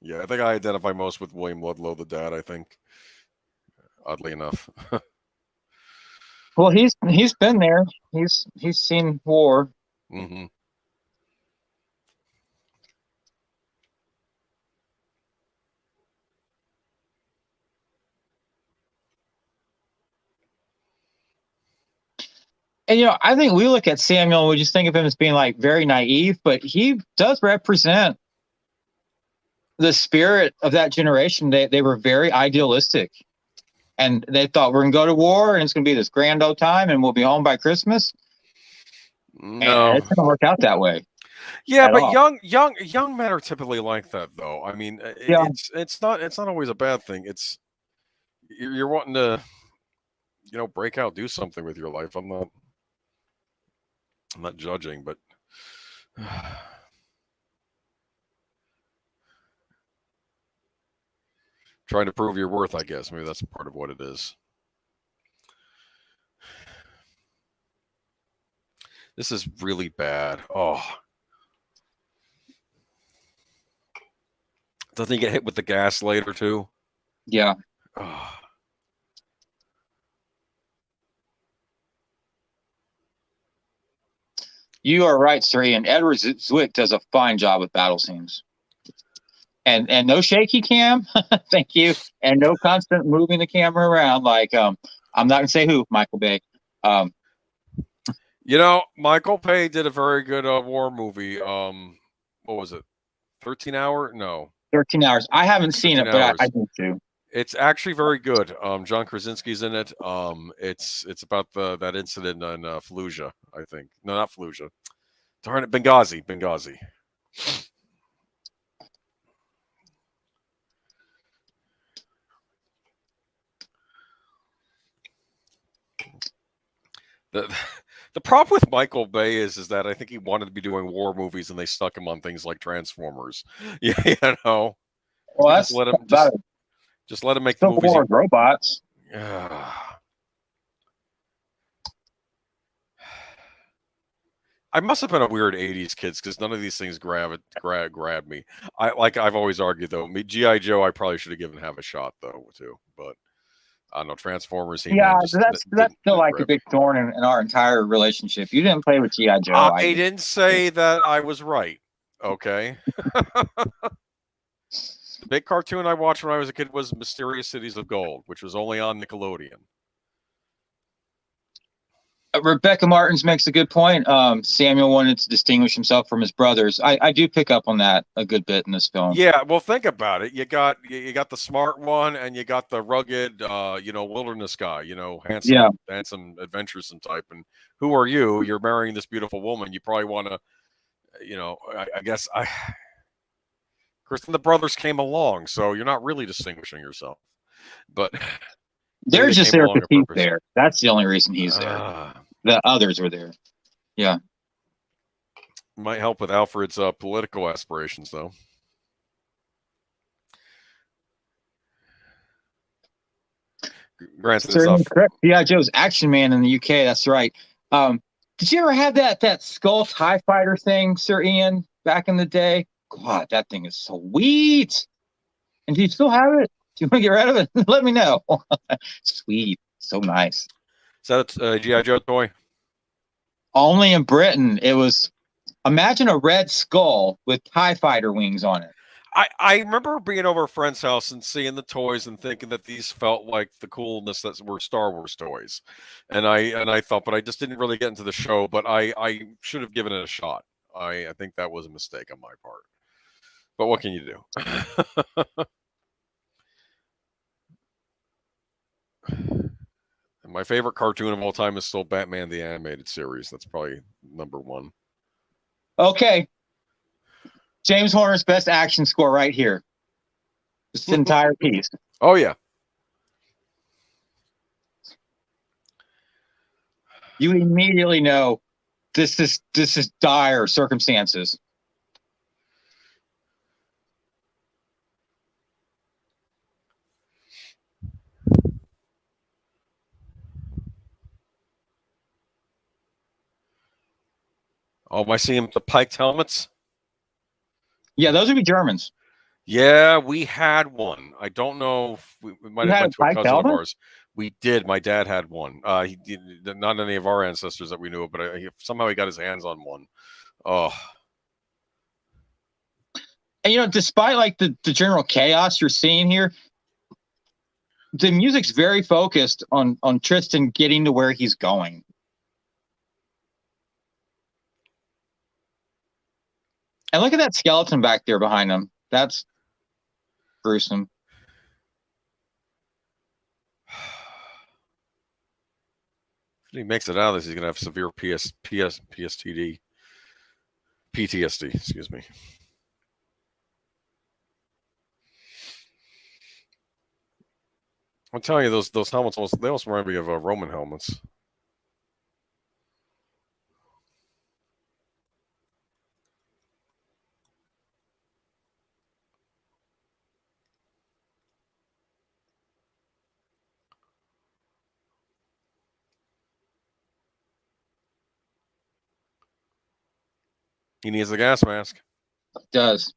Yeah, I think I identify most with William Ludlow, the dad, I think. Oddly enough. Well, he's been there. He's seen war. Mm-hmm. And I think we look at Samuel and we just think of him as being like very naive, but he does represent the spirit of that generation. They were very idealistic, and they thought we're gonna go to war and it's gonna be this grand old time and we'll be home by Christmas. No, And it's gonna work out that way. yeah, At but all. young men are typically like that, though. I mean, Yeah. it's not always a bad thing. It's you're wanting to, break out, do something with your life. I'm not judging, but trying to prove your worth, I guess. Maybe that's part of what it is. This is really bad. Oh. Doesn't he get hit with the gas later, too? Yeah. Oh. You are right, Sir Ian. Edward Zwick does a fine job with battle scenes. And no shaky cam, thank you, and no constant moving the camera around. Like I'm not gonna say who, Michael Bay. Michael Bay did a very good war movie. What was it? 13 Hour? No. 13 Hours. I haven't seen it, but I do too. It's actually very good. John Krasinski's in it. It's about that incident in Fallujah, I think. No, not Fallujah. Darn it, Benghazi. The problem with Michael Bay is that I think he wanted to be doing war movies and they stuck him on things like Transformers. Yeah, Well, that's just let him make the the movies. War of robots. I must have been a weird '80s kids because none of these things grab me. I've always argued though. G.I. Joe, I probably should have given half a shot though too, but I don't know. Transformers, Yeah, that's still like a big thorn in our entire relationship. You didn't play with G.I. Joe. I didn't say that I was right. Okay. The big cartoon I watched when I was a kid was Mysterious Cities of Gold, which was only on Nickelodeon. Rebecca Martins makes a good point. Samuel wanted to distinguish himself from his brothers. I do pick up on that a good bit in this film. Yeah, well, think about it. You got the smart one, and you got the rugged, wilderness guy. Handsome, adventuresome type. And who are you? You're marrying this beautiful woman. You probably want to, I guess Kristen, the brothers came along, so you're not really distinguishing yourself. But they're just there because he's there. That's the only reason he's there. The others were there. Yeah. Might help with Alfred's political aspirations, though. Granted, it's correct. G.I. Joe's Action Man in the UK. That's right. Did you ever have that Skull TIE Fighter thing, Sir Ian, back in the day? God, that thing is sweet. And do you still have it? Do you want to get rid of it? Let me know. Sweet. So nice. Is that a G.I. Joe toy? Only in Britain. It was, imagine a red skull with TIE Fighter wings on it. I remember being over a friend's house and seeing the toys and thinking that these felt like the coolness that were Star Wars toys, and I thought, but I just didn't really get into the show. But I should have given it a shot. I think that was a mistake on my part. But what can you do? My favorite cartoon of all time is still Batman the Animated Series. That's probably number one. Okay, James Horner's best action score right here. This entire piece. Oh yeah. You immediately know this is dire circumstances. Oh, am I seeing the piked helmets? Yeah, those would be Germans. Yeah, we had one. I don't know if we might You have had went a to a piked cousin of helmet? ours. We did. My dad had one. He did, not any of our ancestors that we knew, but somehow he got his hands on one. Oh, And despite like the general chaos you're seeing here, the music's very focused on Tristan getting to where he's going. And look at that skeleton back there behind him. That's gruesome. if he makes it out of this, he's gonna have severe PTSD. Excuse me. I'm telling you, those helmets almost remind me of Roman helmets. He needs a gas mask. It does.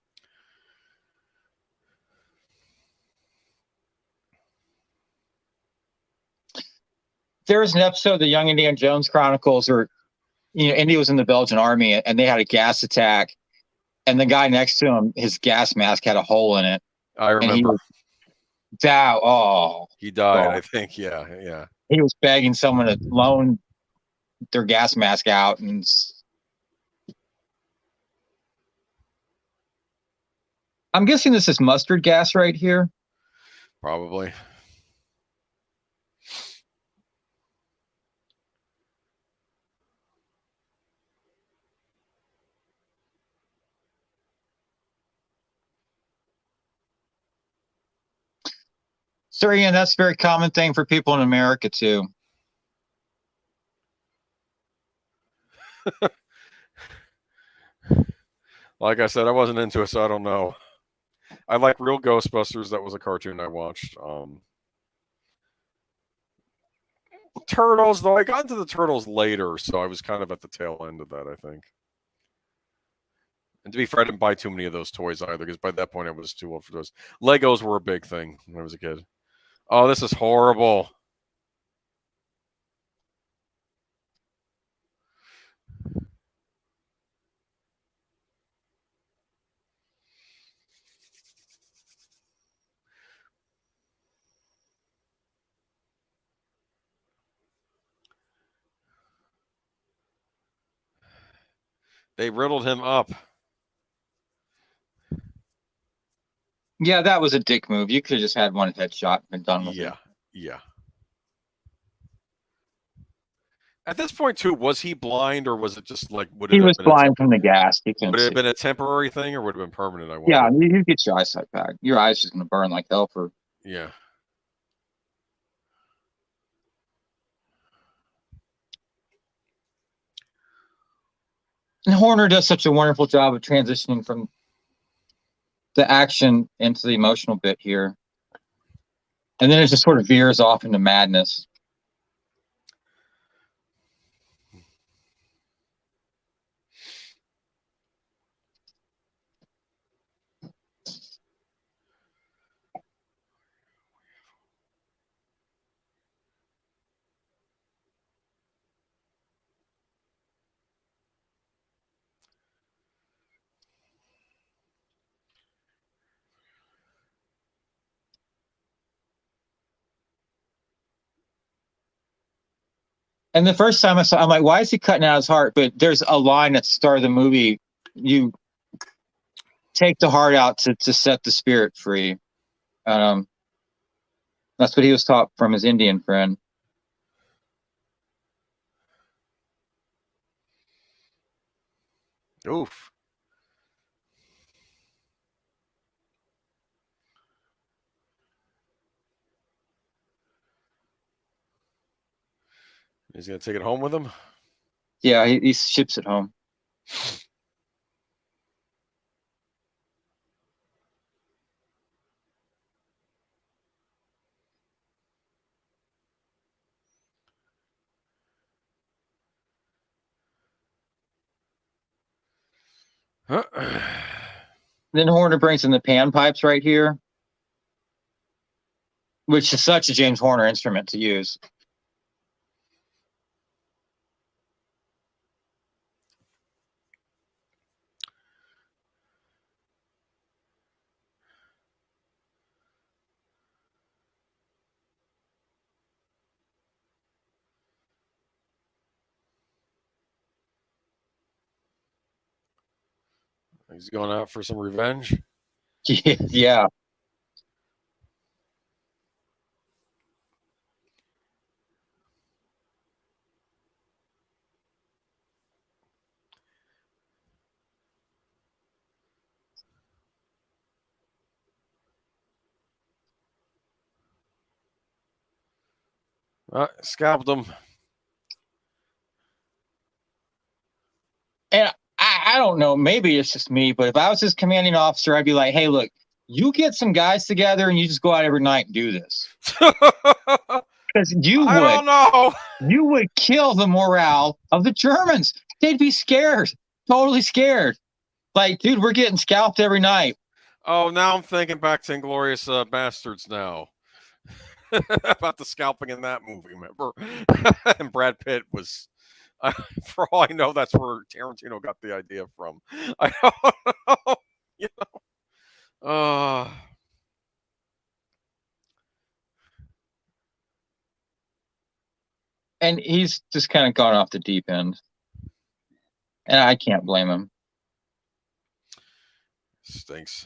There was an episode of the Young Indiana Jones Chronicles where Indy was in the Belgian army and they had a gas attack, and the guy next to him, his gas mask had a hole in it. I And he remember. was down. Oh, He died, God. I think. Yeah. He was begging someone to loan their gas mask out, and I'm guessing this is mustard gas right here. Probably. So Ian, that's a very common thing for people in America too. Like I said, I wasn't into it, so I don't know. I like Real Ghostbusters. That was a cartoon I watched. Turtles, though, I got into the Turtles later, so I was kind of at the tail end of that, I think. And to be fair, I didn't buy too many of those toys either, because by that point I was too old for those. Legos were a big thing when I was a kid. Oh, this is horrible. They riddled him up. Yeah, that was a dick move. You could have just had one headshot and been done with it. Yeah. At this point, too, was he blind, or was it just like He was blind from the gas. He couldn't would it see. have been a temporary thing, or would it have been permanent? I wonder. Yeah, you get your eyesight back. Your eyes just gonna burn like hell for. Yeah. And Horner does such a wonderful job of transitioning from the action into the emotional bit here. And then it just sort of veers off into madness. And the first time I saw, I'm like, why is he cutting out his heart? But there's a line at the start of the movie: you take the heart out to set the spirit free. Um, that's what he was taught from his Indian friend. Oof. He's gonna take it home with him. Yeah, he ships it home. Huh? Then Horner brings in the panpipes right here, which is such a James Horner instrument to use. He's going out for some revenge. Yeah. Scalped him. And I don't know, maybe it's just me, but if I was his commanding officer, I'd be like, hey, look, you get some guys together and you just go out every night and do this. Because you would kill the morale of the Germans. They'd be scared, totally scared. Like, dude, we're getting scalped every night. Oh, now I'm thinking back to Inglorious Bastards now. About the scalping in that movie, remember? And Brad Pitt was, for all I know, that's where Tarantino got the idea from. I don't know. You know? And he's just kind of gone off the deep end. And I can't blame him. Stinks.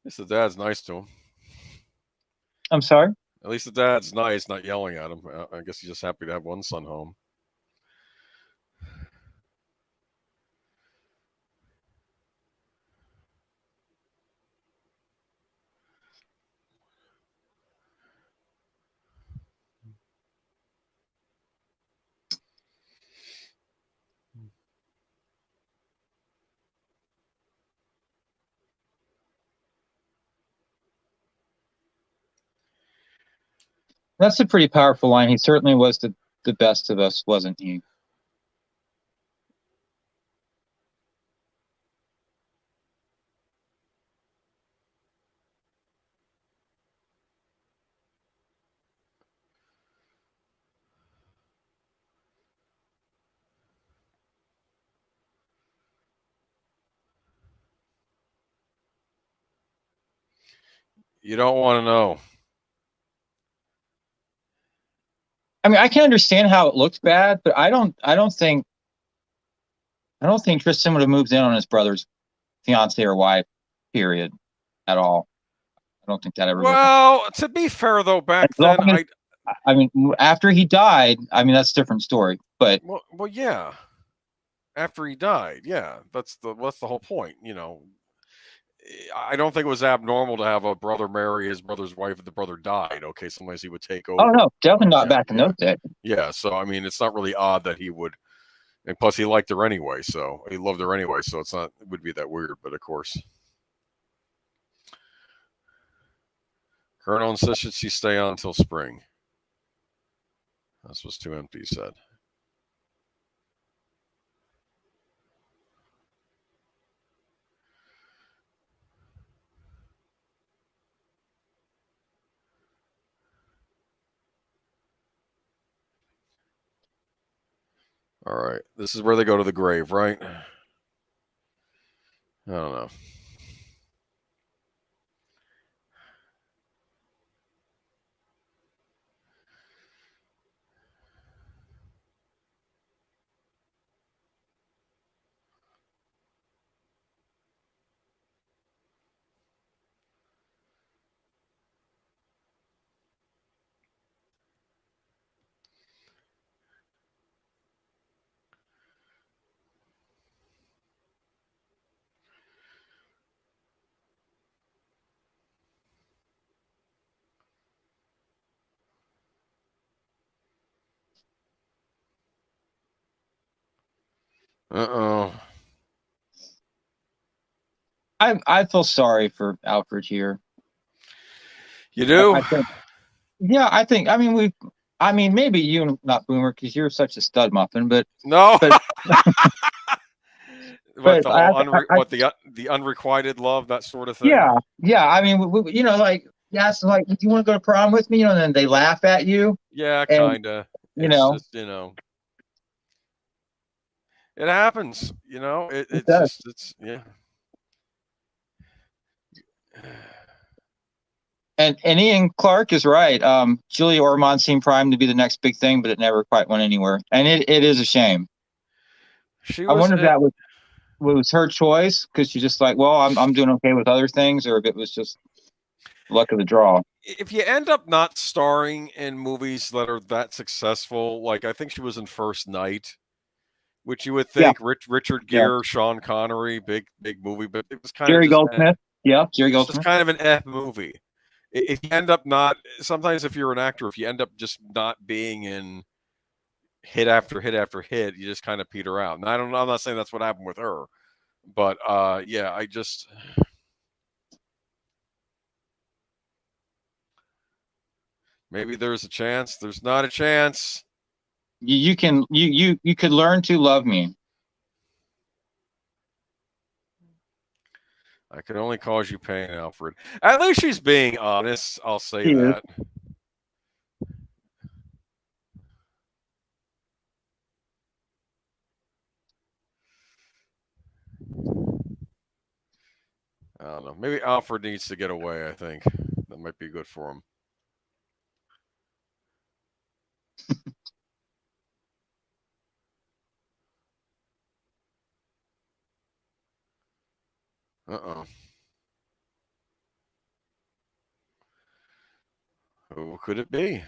At least the dad's nice to him. I'm sorry? At least the dad's nice, not yelling at him. I guess he's just happy to have one son home. That's a pretty powerful line. He certainly was the best of us, wasn't he? You don't want to know. I mean, I can understand how it looked bad, but I don't think Tristan would have moved in on his brother's fiance or wife, period, at all. I don't think that ever would have. Well, to be fair though, back then, I mean, after he died, I mean, that's a different story. But well, yeah. After he died, yeah, that's the whole point. You know, I don't think it was abnormal to have a brother marry his brother's wife if the brother died. Okay, sometimes he would take over. Oh no, definitely not back in those days. Yeah, so I mean, it's not really odd that he would. And plus, he liked her anyway, so he loved her anyway. So it would be that weird. But of course, Colonel insisted she stay on until spring. This was too empty, he said. All right. This is where they go to the grave, right? I don't know. Uh-oh. I feel sorry for Alfred here. You do? I think, yeah, I mean, I mean, maybe you not Boomer because you're such a stud muffin, No. but, What but the whole the unrequited love, that sort of thing? yeah, yeah. I mean, you know, like, yeah, so like, do you want to go to prom with me? You know, and then they laugh at you, Yeah, and kind of. you It's know, just, it happens, it it's does. just, it's, yeah. And Ian Clark is right. Julia Ormond seemed primed to be the next big thing, but it never quite went anywhere, and it is a shame. She I was, wonder if that was her choice because she's just like, well, I'm doing okay with other things, or if it was just luck of the draw. if you end up not starring in movies that are that successful, like I think she was in First Night, which you would Yeah, think Richard yeah. Gere, Sean Connery, big movie, but it was kind of Jerry just Goldsmith. Yeah, Jerry it's just Goldsmith. kind of an F movie. If you end up not, sometimes if you're an actor, if you end up just not being in hit after hit after hit, you just kind of peter out. And I don't know, I'm not saying that's what happened with her, but yeah, I just maybe there's a chance. There's not a chance. You could learn to love me. I can only cause you pain, Alfred. At least she's being honest. I'll say She is. that. I don't know. Maybe Alfred needs to get away. I think that might be good for him. Uh-oh. Who could it be?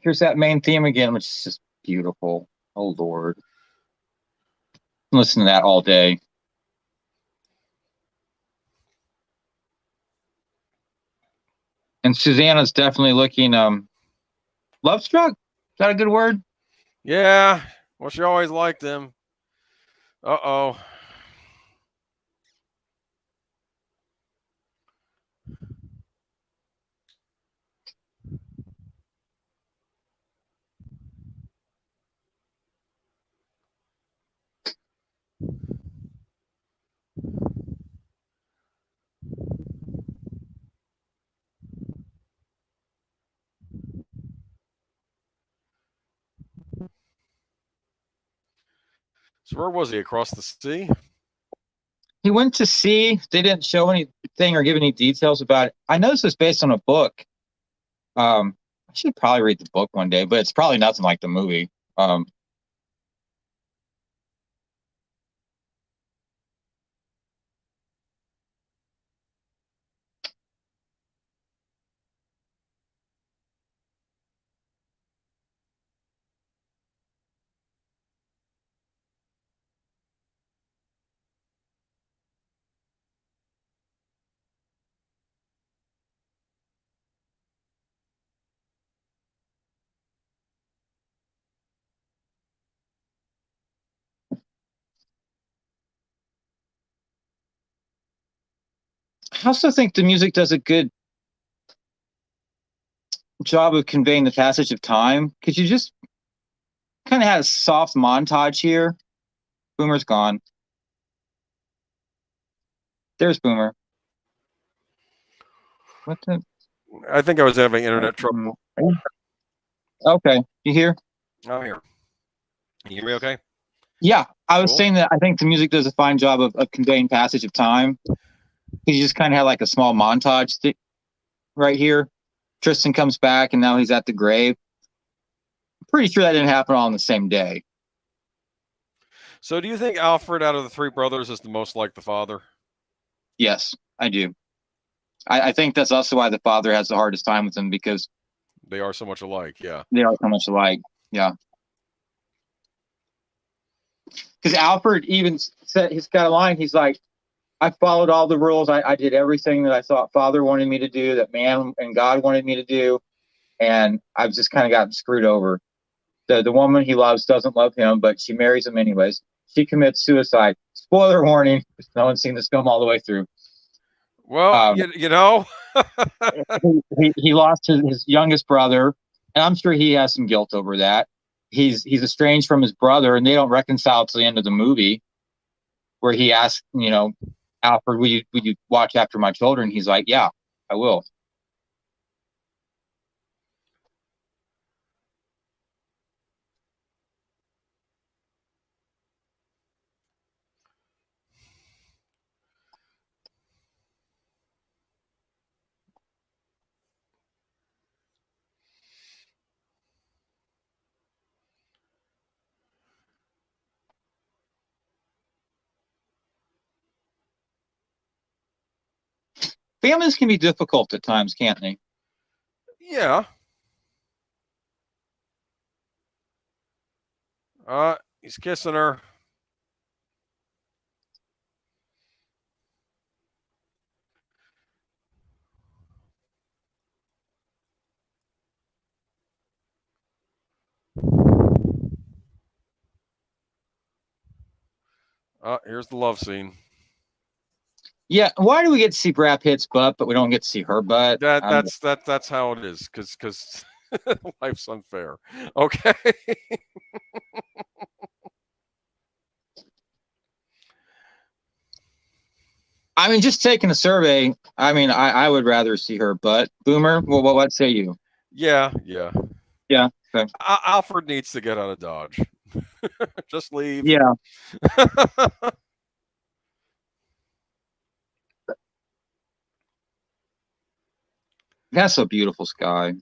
Here's that main theme again, which is just beautiful. Oh Lord, listen to that all day. And Susanna's definitely looking love struck. Is that a good word? Yeah. Well, she always liked him. Uh-oh. So where was he? Across the sea? He went to sea. They didn't show anything or give any details about it. I know this is based on a book. I should probably read the book one day, but it's probably nothing like the movie. Um, I also think the music does a good job of conveying the passage of time, because you just kind of had a soft montage here. Boomer's gone. There's Boomer. What the? I think I was having internet trouble. Okay, you hear? I'm here. Can you hear me okay? Yeah, I was Cool. saying that I think the music does a fine job of conveying passage of time. He just kind of had like a small montage right here. Tristan comes back, and now he's at the grave. I'm pretty sure that didn't happen all on the same day. So do you think Alfred, out of the three brothers, is the most like the father? Yes, I do. I think that's also why the father has the hardest time with him, because they are so much alike. Yeah, they are so much alike. Yeah. Because Alfred even said, he's got a line. He's like, I followed all the rules. I did everything that I thought Father wanted me to do, that man and God wanted me to do, and I've just kind of gotten screwed over. The woman he loves doesn't love him, but she marries him anyways. She commits suicide. Spoiler warning: no one's seen this film all the way through. Well, you know, he lost his youngest brother, and I'm sure he has some guilt over that. He's estranged from his brother, and they don't reconcile till the end of the movie, where he asks, Alfred, will you watch after my children? He's like, yeah, I will. Families can be difficult at times, can't they? Yeah. He's kissing her. Here's the love scene. Yeah. Why do we get to see Brad Pitt's butt, but we don't get to see her butt? That's how it is, because life's unfair. Okay. I mean, just taking a survey. I mean, I would rather see her butt. Boomer, what say you? Yeah. Yeah. Okay. Alfred needs to get out of Dodge. Just leave. Yeah. That's a beautiful sky.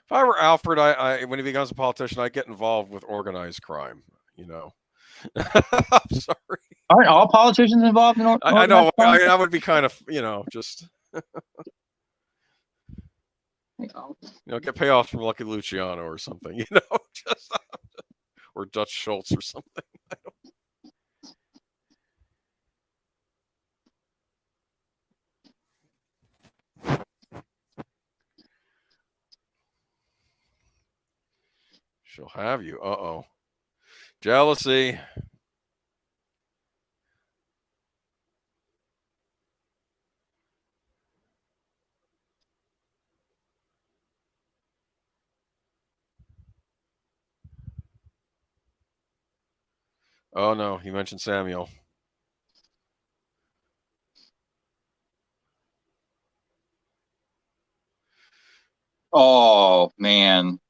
If I were Alfred, I when he becomes a politician, I get involved with organized crime. I'm sorry. Aren't all politicians involved in I know. I would be kind of, just get payoffs from Lucky Luciano or something, just or Dutch Schultz or something. She'll have you. Uh-oh. Jealousy. Oh no, he mentioned Samuel. Oh man.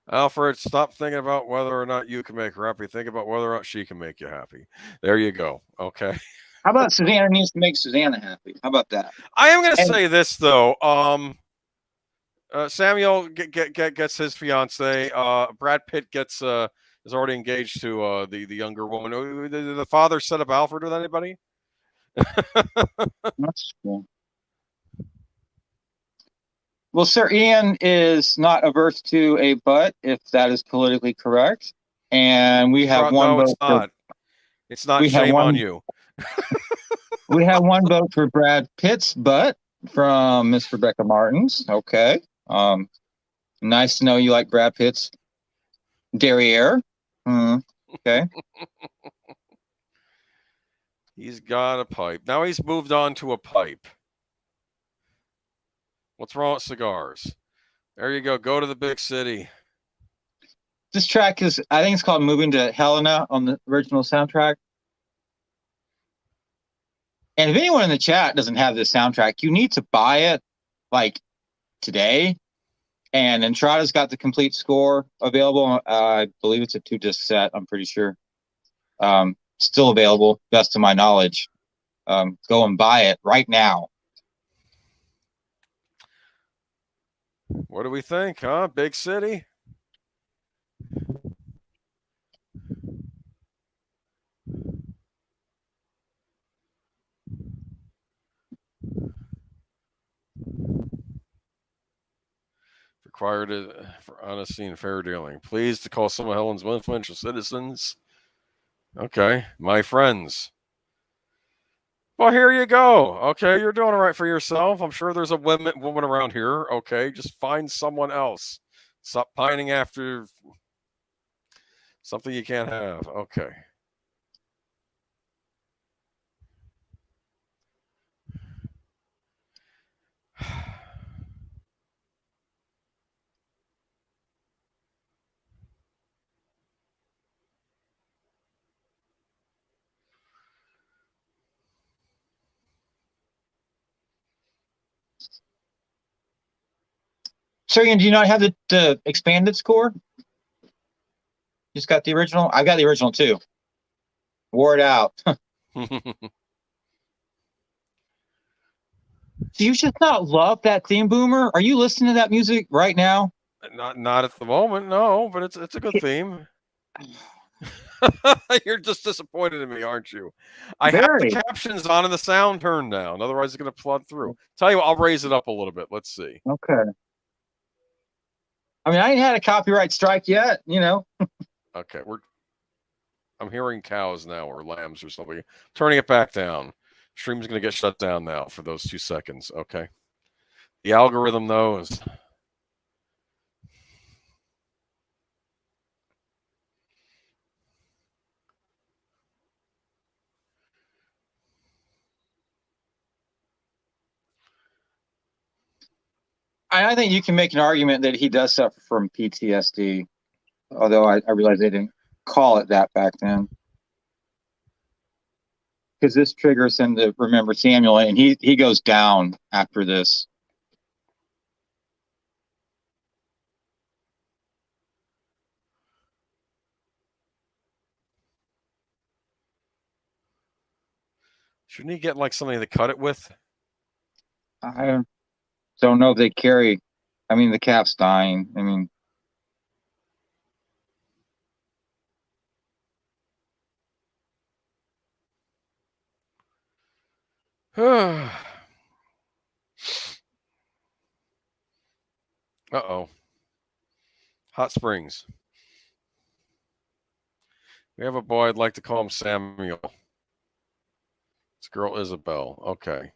Alfred, stop thinking about whether or not you can make her happy. Think about whether or not she can make you happy. There you go. Okay. How about Susanna needs to make Susanna happy? How about that? I am going to say this though. Samuel gets his fiance. Brad Pitt is already engaged to the younger woman. Did the father set up Alfred with anybody? That's cool. Well, Sir Ian is not averse to a butt, if that is politically correct. And we have one No, it's vote for not. It's not. we have Shame on one you. we have one vote for Brad Pitt's butt from Miss Rebecca Martins. Okay. Nice to know you like Brad Pitt's derriere. Okay. He's got a pipe. Now he's moved on to a pipe. What's wrong with cigars? There you go. Go to the big city. This track is, I think it's called Moving to Helena on the original soundtrack. And if anyone in the chat doesn't have this soundtrack, you need to buy it like today. And Entrada's got the complete score available. I believe it's a 2-disc set, I'm pretty sure. Still available, best of my knowledge. Go and buy it right now. What do we think, huh? Big city? Required for honesty and fair dealing. Pleased to call some of Helen's most influential citizens. Okay, my friends. Well, here you go. Okay, you're doing all right for yourself. I'm sure there's a woman around here. Okay, just find someone else. Stop pining after something you can't have. Okay. So, Ian, do you not have the expanded score? Just got the original? I got the original too. Wore it out. Do you just not love that theme, Boomer? Are you listening to that music right now? Not at the moment, no, but it's a good theme. You're just disappointed in me, aren't you? I have the captions on and the sound turned down. Otherwise, it's going to flood through. Tell you what, I'll raise it up a little bit. Let's see. Okay. I mean, I ain't had a copyright strike yet, you know. Okay, I'm hearing cows now or lambs or something. Turning it back down. Stream's going to get shut down now for those 2 seconds. Okay. The algorithm knows. I think you can make an argument that he does suffer from PTSD, although I realize they didn't call it that back then. Because this triggers him to remember Samuel, and he goes down after this. Shouldn't he get like something to cut it with? I don't know if they carry. I mean, the calf's dying. I mean, Uh-oh. Hot Springs. We have a boy. I'd like to call him Samuel. This girl Isabel. Okay.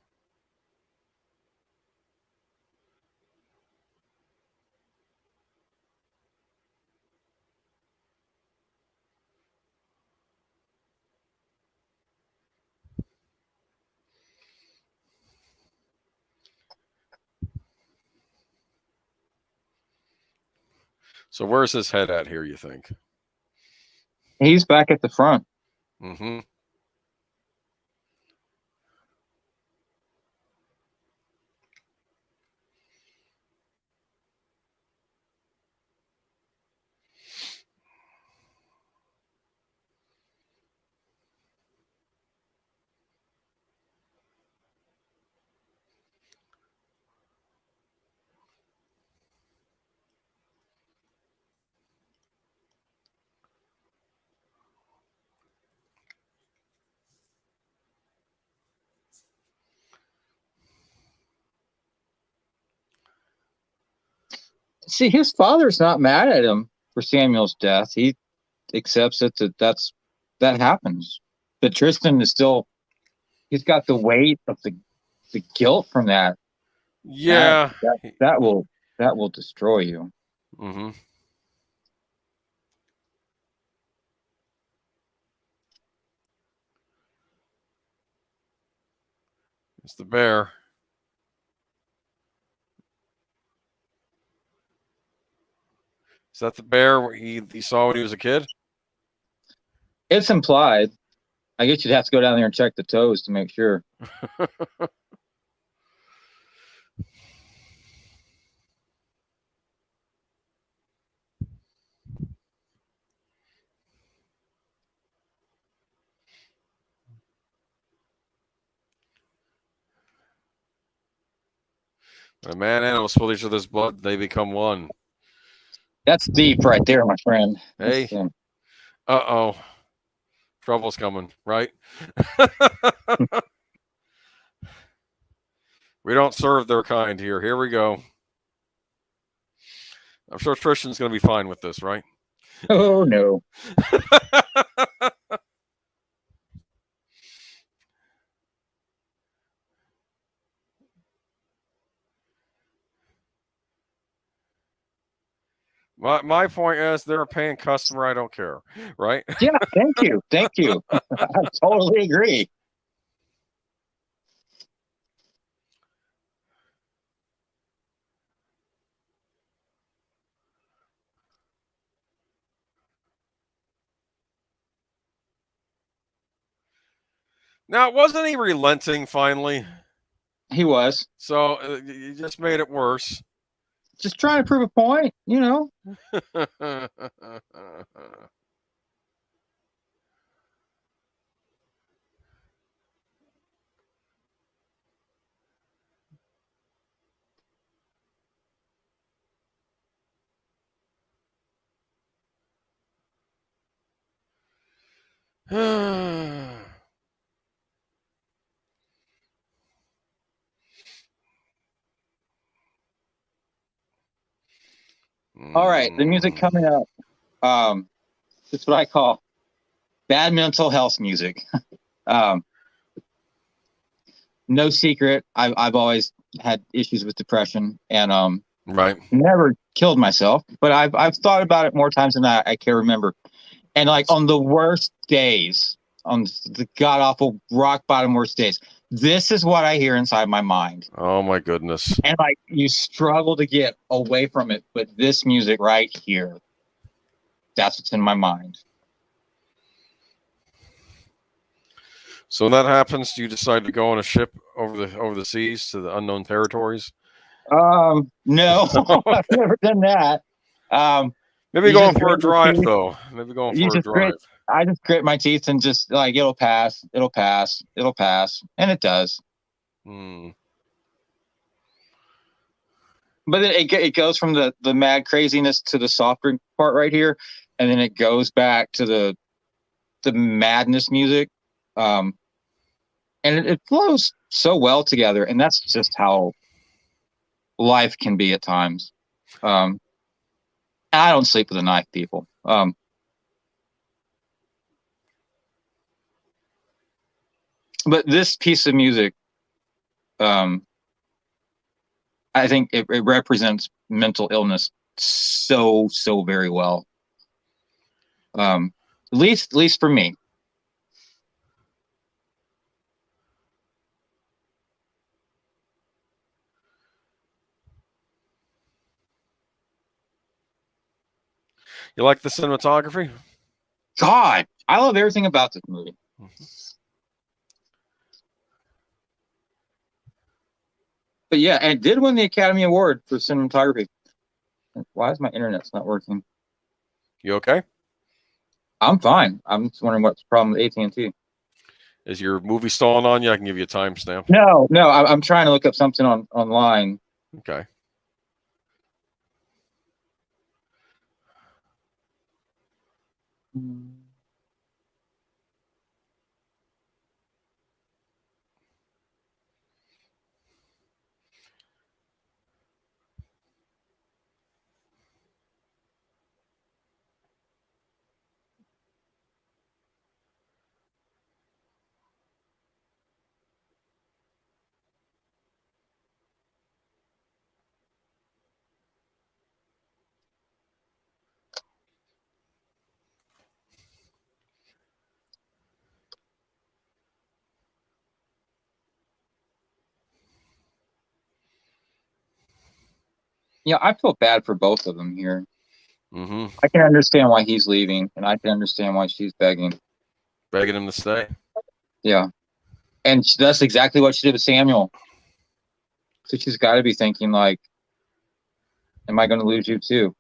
So where's his head at here, you think? he's back at the front. Mm-hmm. See, his father's not mad at him for Samuel's death. He accepts it that happens. But Tristan is still, he's got the weight of the guilt from that. Yeah. That will destroy you. Mm-hmm. It's the bear. Is that the bear he saw when he was a kid? It's implied. I guess you'd have to go down there and check the toes to make sure. When a man and animal spill each other's blood, they become one. That's deep right there, my friend. Hey. Uh-oh. Trouble's coming, right? We don't serve their kind here. Here we go. I'm sure Tristan's going to be fine with this, right? Oh, no. My point is, they're a paying customer. I don't care, right? Yeah, thank you. Thank you. I totally agree. Now, wasn't he relenting finally? He was. So you just made it worse. Just trying to prove a point, you know. All right, the music coming up. It's what I call bad mental health music. No secret, I've always had issues with depression, and right. never killed myself, but I've thought about it more times than I can remember. And like on the worst days, on the god awful rock bottom worst days, this is what I hear inside my mind. Oh my goodness. And like you struggle to get away from it, but this music right here, that's what's in my mind. So when that happens, do you decide to go on a ship over the seas to the unknown territories? No, I've never done that. Maybe going for a drive though. Maybe going for a drive. I just grit my teeth and just like it'll pass, and it does. But then it goes from the mad craziness to the softer part right here, and then it goes back to the madness music, and it flows so well together. And that's just how life can be at times. I don't sleep with a knife, people. But this piece of music, I think it represents mental illness so very well. At least for me. You like the cinematography? God, I love everything about this movie. But yeah, and it did win the Academy Award for cinematography. Why is my internet's not working? You okay? I'm fine. I'm just wondering what's the problem with AT&T. Is your movie stalling on you? I can give you a timestamp. No, I'm trying to look up something online. Okay. Yeah, I feel bad for both of them here. Mm-hmm. I can understand why he's leaving, and I can understand why she's begging. Begging him to stay. Yeah, and that's exactly what she did with Samuel. So she's got to be thinking like, "Am I going to lose you too?"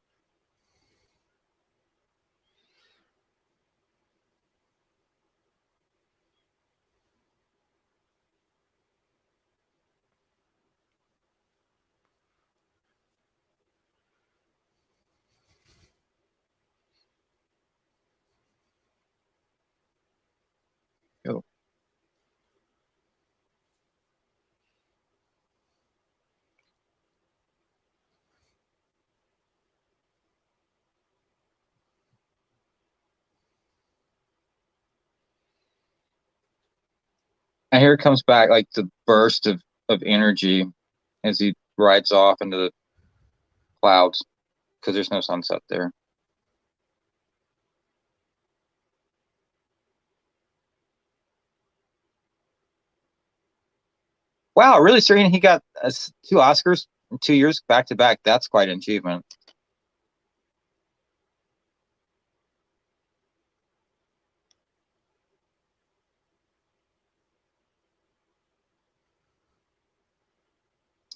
Oh. And here it comes back like the burst of energy as he rides off into the clouds because there's no sunset there. Wow, really, Serena? He got two Oscars in 2 years back to back. That's quite an achievement.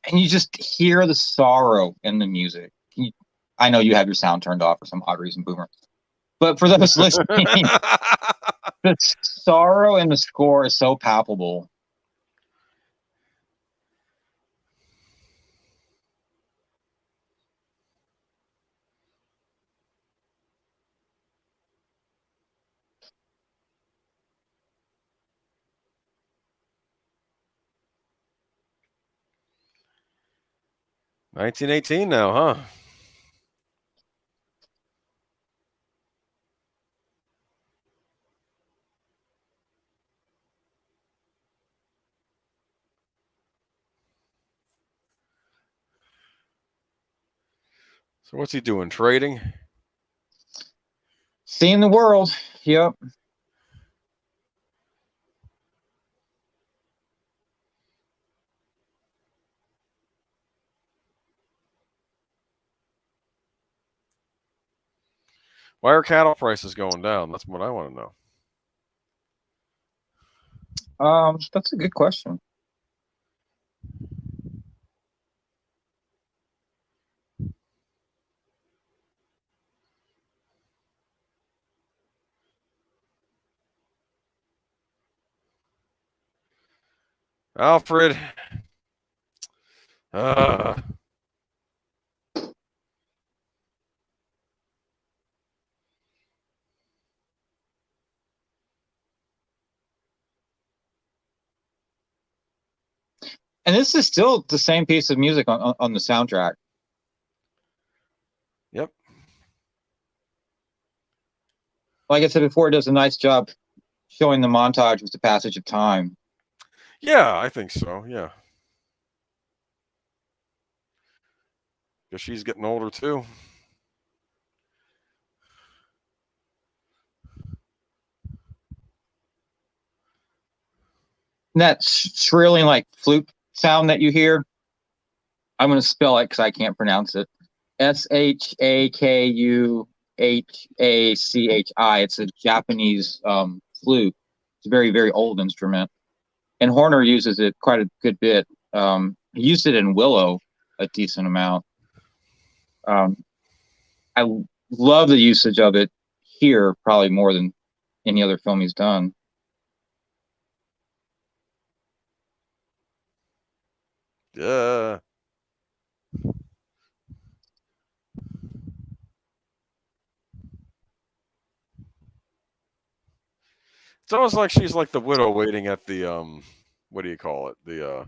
And you just hear the sorrow in the music. I know you have your sound turned off for some odd reason, Boomer. But for those listening, the sorrow in the score is so palpable. $19.18 now, huh? So what's he doing? Trading? Seeing the world. Yep. Why are cattle prices going down? That's what I want to know. That's a good question. Alfred. Uh, And this is still the same piece of music on the soundtrack. yep. Like I said before, it does a nice job showing the montage with the passage of time. Yeah, I think so. Yeah. Because she's getting older too. And that shrilling like flute sound that you hear, I'm going to spell it because I can't pronounce it. Shakuhachi. It's a Japanese flute. It's a very, very old instrument. And Horner uses it quite a good bit. He used it in Willow a decent amount. Um, I love the usage of it here, probably more than any other film he's done. Yeah. It's almost like she's like the widow waiting at the what do you call it? The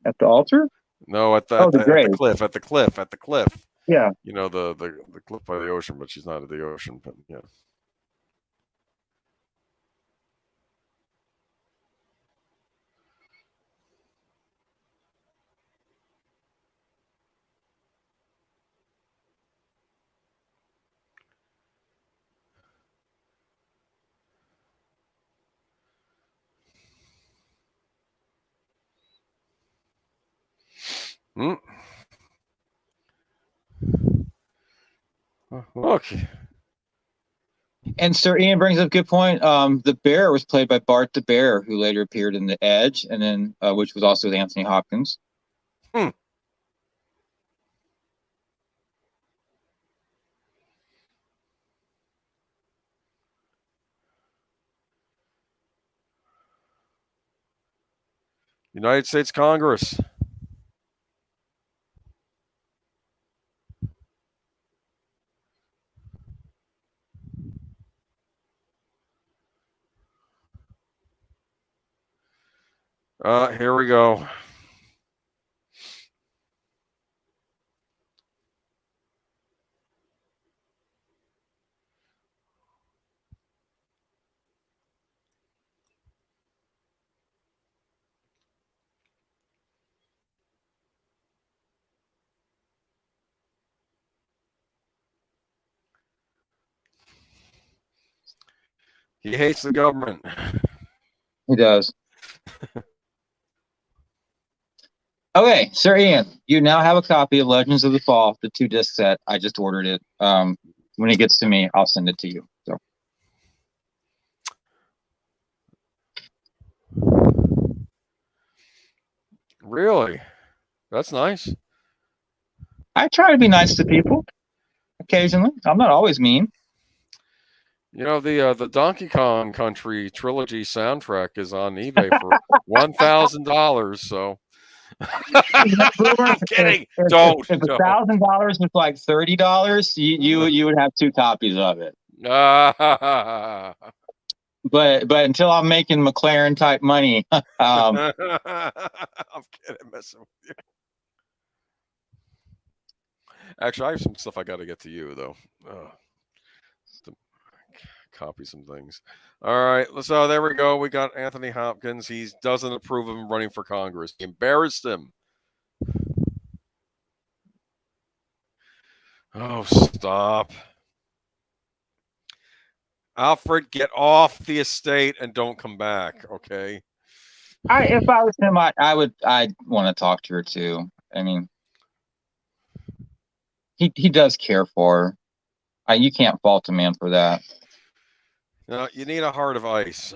At the altar? no, at the Oh, at the the, at the grave. cliff, at the cliff, at the cliff. Yeah. You know, the cliff by the ocean, but she's not at the ocean. But yeah. Mm. Look. And Sir Ian brings up a good point. The bear was played by Bart the Bear, who later appeared in The Edge, and then which was also with Anthony Hopkins. Hmm. United States Congress. Here we go. He hates the government. He does. Okay, Sir Ian, you now have a copy of Legends of the Fall, the 2-disc set. I just ordered it. When it gets to me, I'll send it to you. So. Really? That's nice. I try to be nice to people occasionally. I'm not always mean. You know, the Donkey Kong Country trilogy soundtrack is on eBay for $1,000. So I'm kidding. Don't. If $1,000 was like $30, you would have 2 copies of it. But until I'm making McLaren type money, I'm kidding, messing with you. Actually, I have some stuff I got to get to you though. To copy some things. All right, so there we go. We got Anthony Hopkins. He doesn't approve of him running for Congress. He embarrassed him. Oh, stop. Alfred, get off the estate and don't come back, okay? If I was him, I'd want to talk to her too. I mean, he does care for her. You can't fault a man for that. No, you need a heart of ice.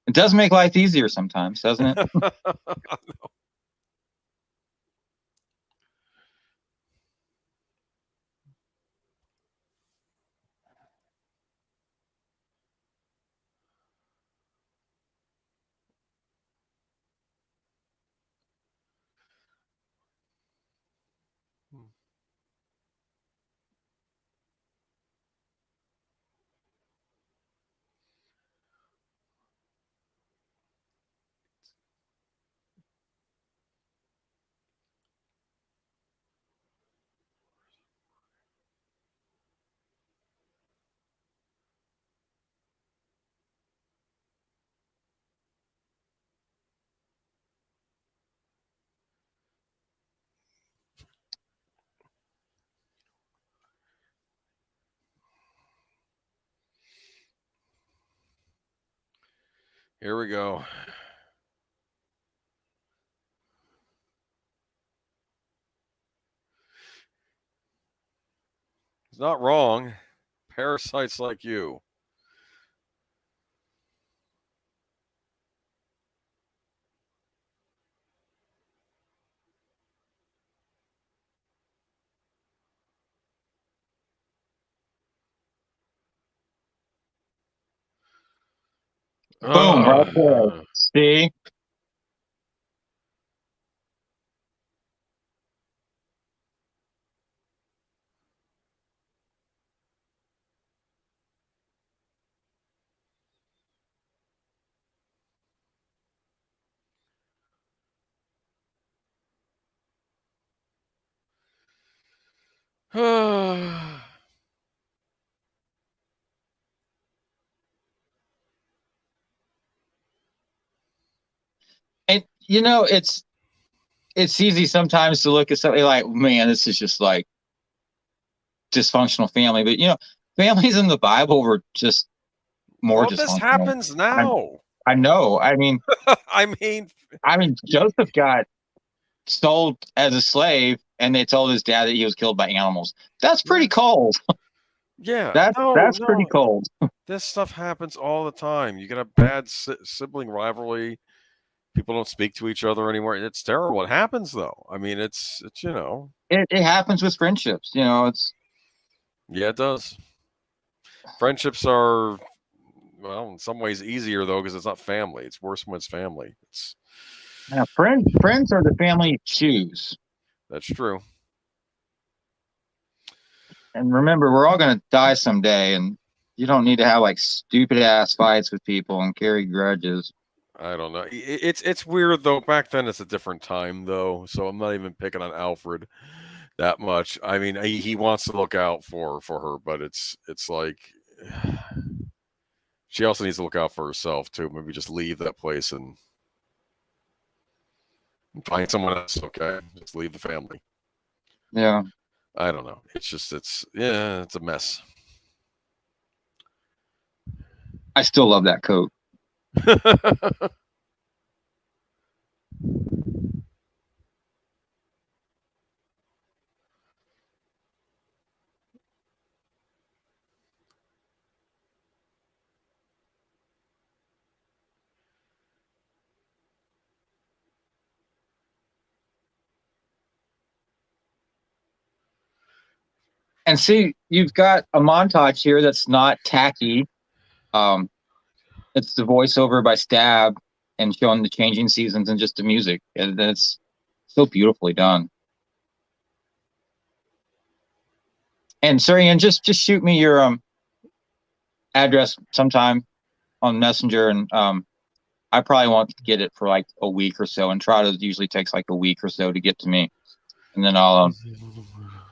It does make life easier sometimes, doesn't it? Here we go. He's not wrong. Parasites like you. Boom, right there. See? And it's easy sometimes to look at something like, man, this is just like dysfunctional family. But families in the Bible were just more dysfunctional. This happens now. I know. I mean, I mean, Joseph got sold as a slave, and they told his dad that he was killed by animals. That's yeah, pretty cold. yeah. That's No, that's pretty no. cold. This stuff happens all the time. You get a bad sibling rivalry. People don't speak to each other anymore. It's terrible. It happens though. I mean, it's It happens with friendships. It's yeah, it does. Friendships are, well, in some ways easier though because it's not family. It's worse when it's family. It's friends are the family you choose. That's true. And remember, we're all gonna die someday, and you don't need to have like stupid ass fights with people and carry grudges. I don't know. It's weird though. Back then, it's a different time though. So I'm not even picking on Alfred that much. I mean, he wants to look out for her, but it's like she also needs to look out for herself too. Maybe just leave that place and find someone else. Okay, just leave the family. Yeah, I don't know. It's a mess. I still love that coat. And see, you've got a montage here that's not tacky. Um, it's the voiceover by Stab and showing the changing seasons and just the music. And it's so beautifully done. And Surian, just shoot me your address sometime on Messenger, and I probably won't get it for like a week or so. And Trotta usually takes like a week or so to get to me, and then I'll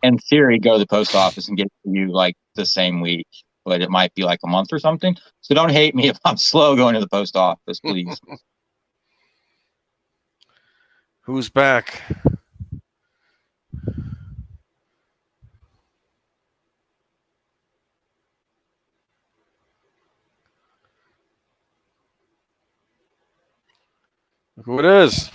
in theory go to the post office and get it to you like the same week, but it might be like a month or something. So don't hate me if I'm slow going to the post office, please. Who's back? Look who it is.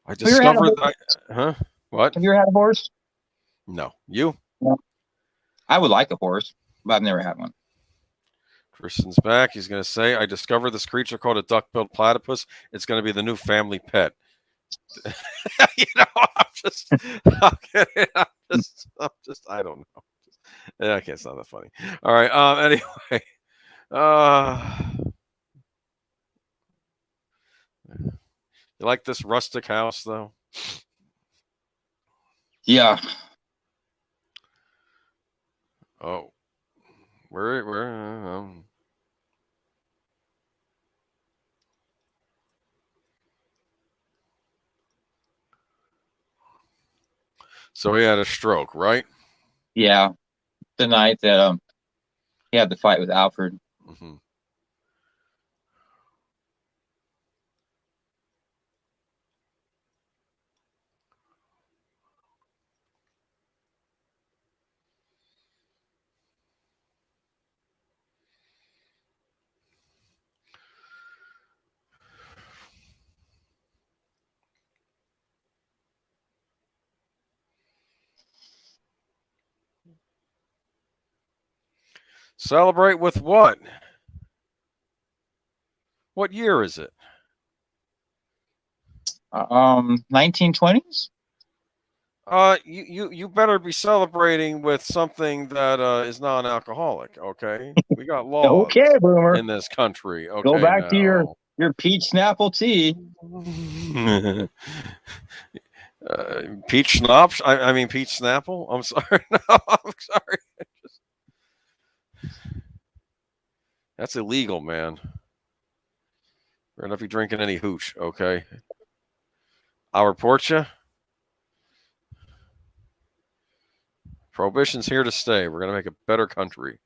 I Have you ever had discovered that. Huh? What? Have you ever had a horse? No. You? No. I would like a horse, but I've never had one. Tristan's back. He's going to say, I discovered this creature called a duck-billed platypus. It's going to be the new family pet. I'm just, I'm kidding. I don't know. Okay, it's not that funny. All right. Anyway, you like this rustic house, though? Yeah. Oh, where? So he had a stroke, right? Yeah. The night that he had the fight with Alfred. Mm-hmm. Celebrate with what? What year is it? 1920s. You better be celebrating with something that is non-alcoholic. Okay, we got laws Okay, Boomer. in this country. Go Okay, back to now. your peach Snapple tea. Peach schnapps. I mean peach snapple. I'm sorry. No, I'm sorry. That's illegal, man. Better not be drinking any hooch. Okay, I'll report you. Prohibition's here to stay. We're going to make a better country.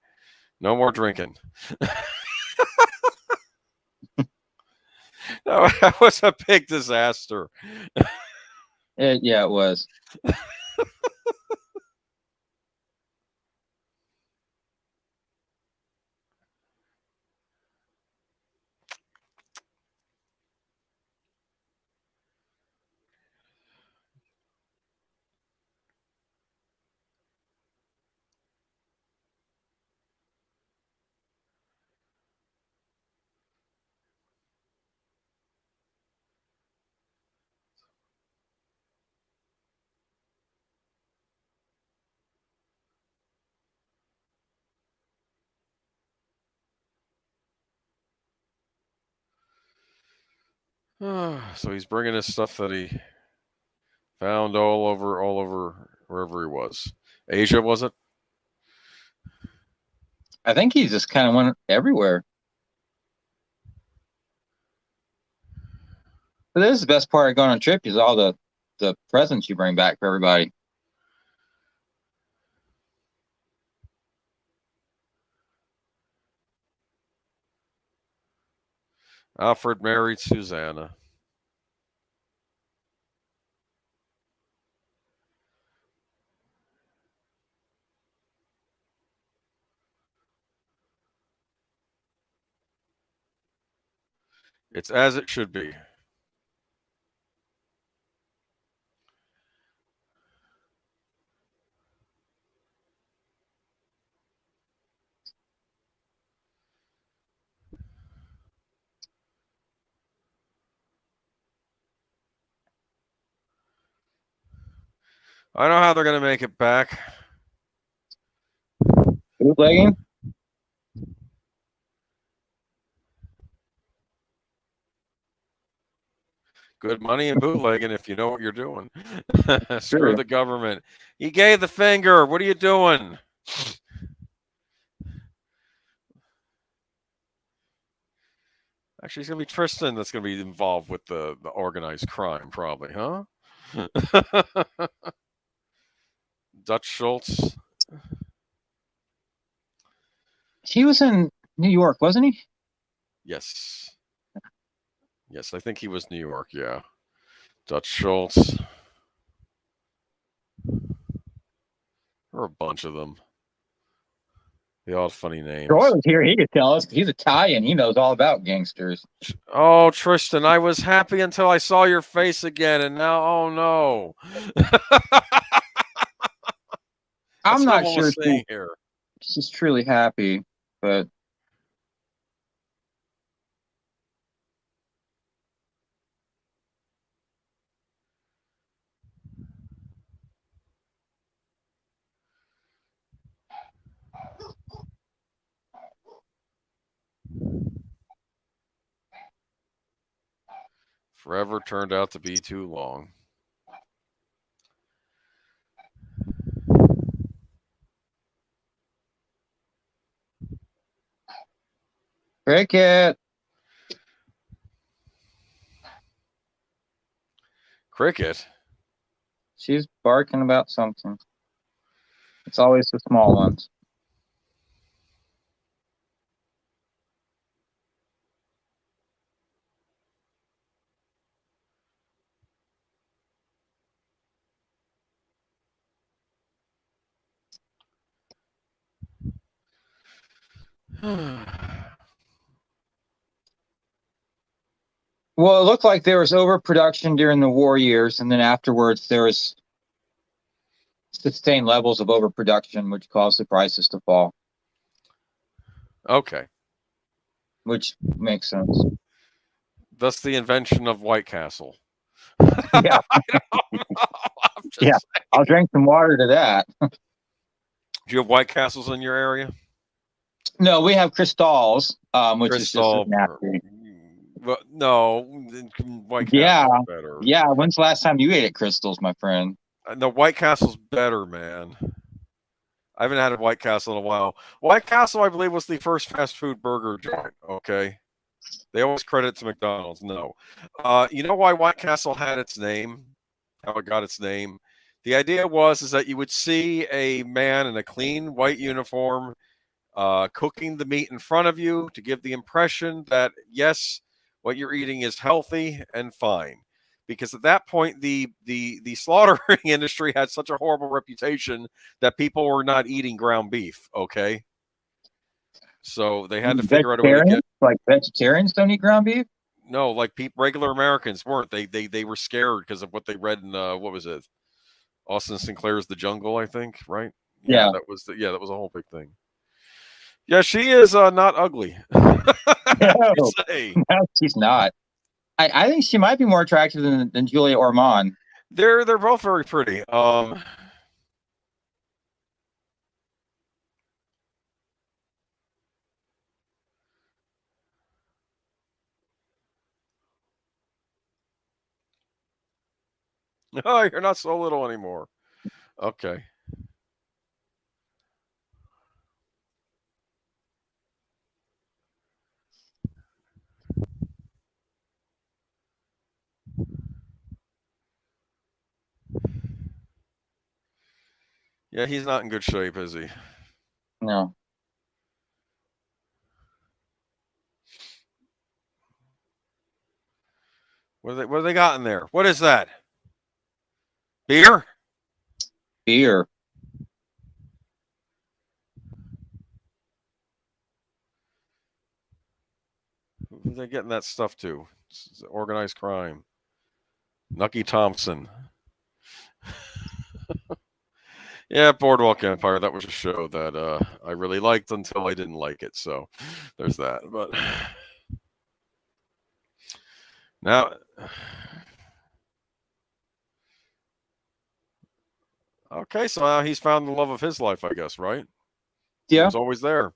No more drinking. No, that was a big disaster. Yeah, it was. So he's bringing us stuff that he found all over wherever he was. Asia, was it? I think he just kind of went everywhere. But this is the best part of going on a trip is all the presents you bring back for everybody. Alfred married Susanna. It's as it should be. I know how they're going to make it back. Bootlegging? Good money in bootlegging if you know what you're doing. Screw Sure. the government. He gave the finger. What are you doing? Actually, it's going to be Tristan that's going to be involved with the organized crime, probably, huh? Dutch Schultz. He was in New York, wasn't he? Yes. Yes, I think he was New York, yeah. Dutch Schultz. There are a bunch of them. They all have funny names. Troy was here. He could tell us. He's Italian. He knows all about gangsters. Oh, Tristan, I was happy until I saw your face again, and now, oh no. I'm not sure she's truly happy, but forever turned out to be too long. Cricket. Cricket? She's barking about something. It's always the small ones. Well, it looked like there was overproduction during the war years, and then afterwards there was sustained levels of overproduction, which caused the prices to fall. Okay. Which makes sense. Thus the invention of White Castle. Yeah. I don't know. Yeah. Saying. I'll drink some water to that. Do you have White Castles in your area? No, we have Crystals, which Crystal, is just nasty. Well, no, White Castle's better. Yeah. When's the last time you ate at Crystals, my friend? No, White Castle's better, man. I haven't had a White Castle in a while. White Castle, I believe, was the first fast food burger joint. Okay, they always credit it to McDonald's. No, you know why White Castle had its name? How it got its name? The idea was is that you would see a man in a clean white uniform cooking the meat in front of you to give the impression that, yes, what you're eating is healthy and fine. Because at that point, the slaughtering industry had such a horrible reputation that people were not eating ground beef. Okay, so they had to figure out a way to Vegetarians? get. Like vegetarians don't eat ground beef? No, like regular Americans weren't. They were scared because of what they read in what was it? Austin Sinclair's The Jungle, I think. Right? Yeah, Yeah. that was a whole big thing. Yeah, she is not ugly. I have to No, say. no, she's not. I think she might be more attractive than Julia Ormond. They're both very pretty. Oh, you're not so little anymore. Okay. Yeah, he's not in good shape, is he? No. What have they got in there? What is that? Beer? Beer. Who are they getting that stuff to? It's organized crime. Nucky Thompson. Yeah, Boardwalk Empire. That was a show that I really liked until I didn't like it. So there's that. But now, okay, so now he's found the love of his life, I guess, right? He Yeah. was always there.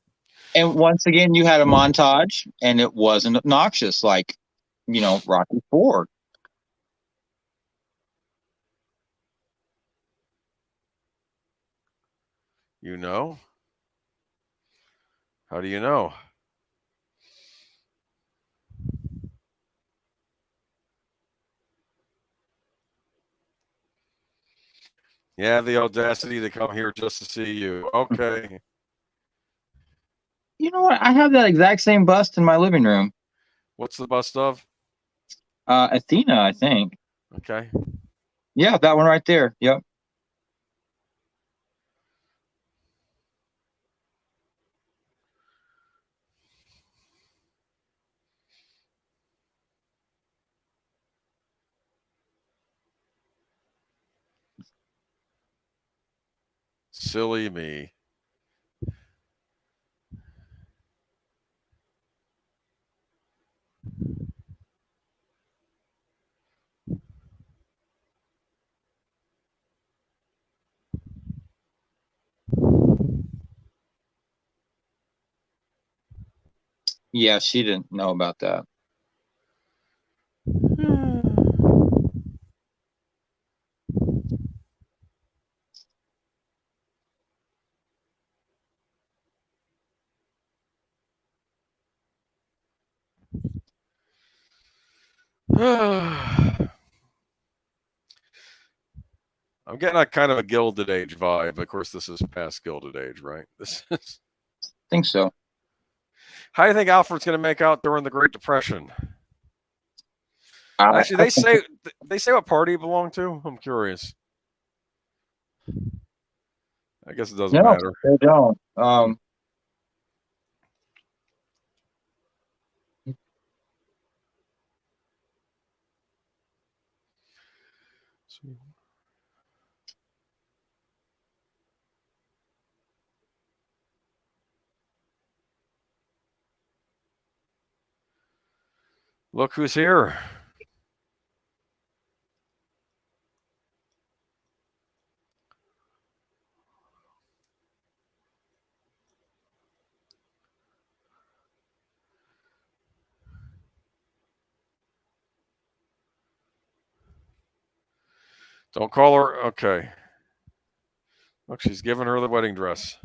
And once again, you had a montage, and it wasn't obnoxious like, Rocky Ford. You know? How do you know? Yeah, the audacity to come here just to see you. Okay. You know what? I have that exact same bust in my living room. What's the bust of? Athena, I think. Okay. Yeah, that one right there. Yep. Silly me. Yeah, she didn't know about that. I'm getting a kind of a Gilded Age vibe. Of course, this is past Gilded Age, right? This is. Think so. How do you think Alfred's going to make out during the Great Depression? I, Actually, I they say what party he belonged to. I'm curious. I guess it doesn't no, matter. they don't. Look who's here. Don't call her. Okay. Look, she's giving her the wedding dress.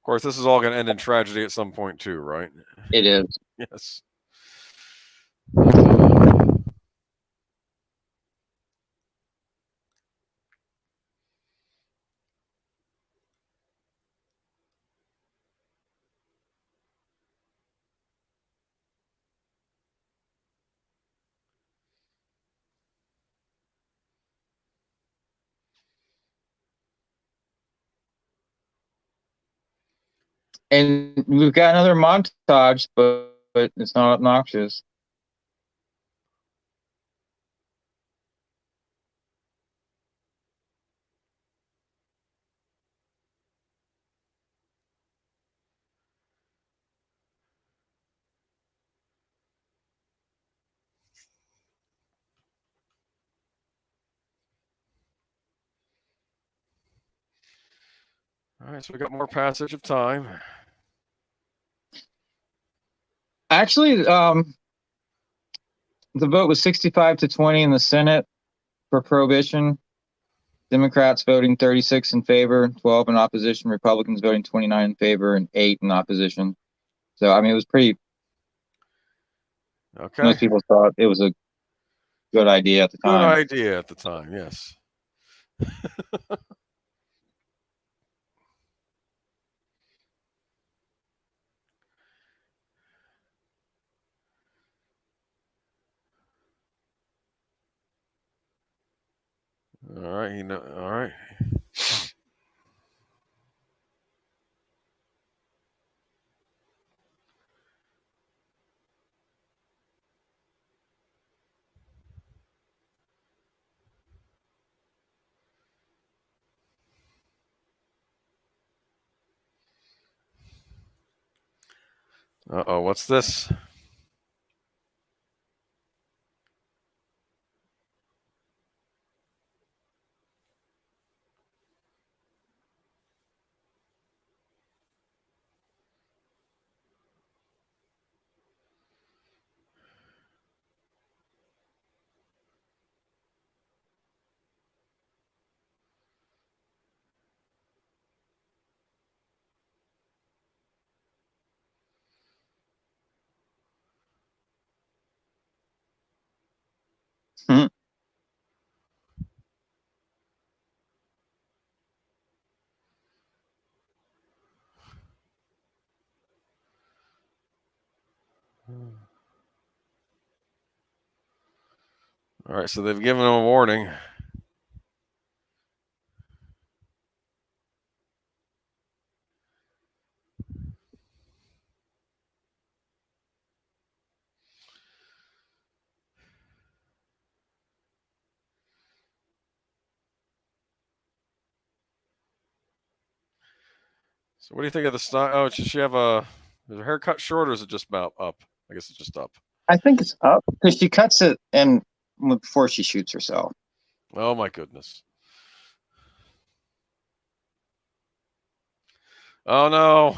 course, this is all going to end in tragedy at some point too, right? It is. Yes. And we've got another montage, but it's not obnoxious. All right, so we got more passage of time. Actually, the vote was 65-20 in the Senate for prohibition. Democrats voting 36 in favor, 12 in opposition. Republicans voting 29 in favor and 8 in opposition. So, I mean, it was pretty. Okay. Most people thought it was a good idea at the Good time. idea at the time, yes. All right, all right. Uh-oh, what's this? Mhm. All right, so they've given him a warning. So what do you think of the style? Oh, does she have is her hair cut short or is it just about up? I guess it's just up. I think it's up because she cuts it and before she shoots herself. Oh my goodness. Oh no.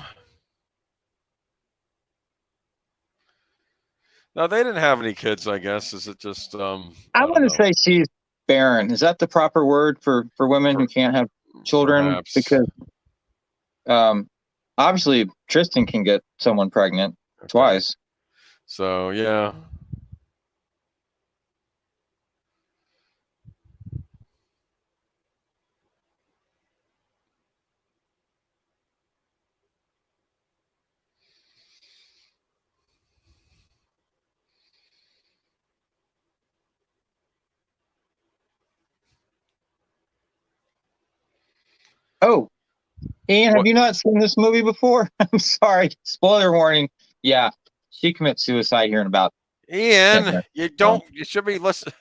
No, they didn't have any kids, I guess. Is it just I I don't want to know. say she's barren. Is that the proper word for women who can't have children? Perhaps. Because obviously Tristan can get someone pregnant twice. So yeah. Oh, Ian, have What? you not seen this movie before? I'm sorry. Spoiler warning. Yeah, she commits suicide here in about 10 Ian, minutes. you don't. You should be listening.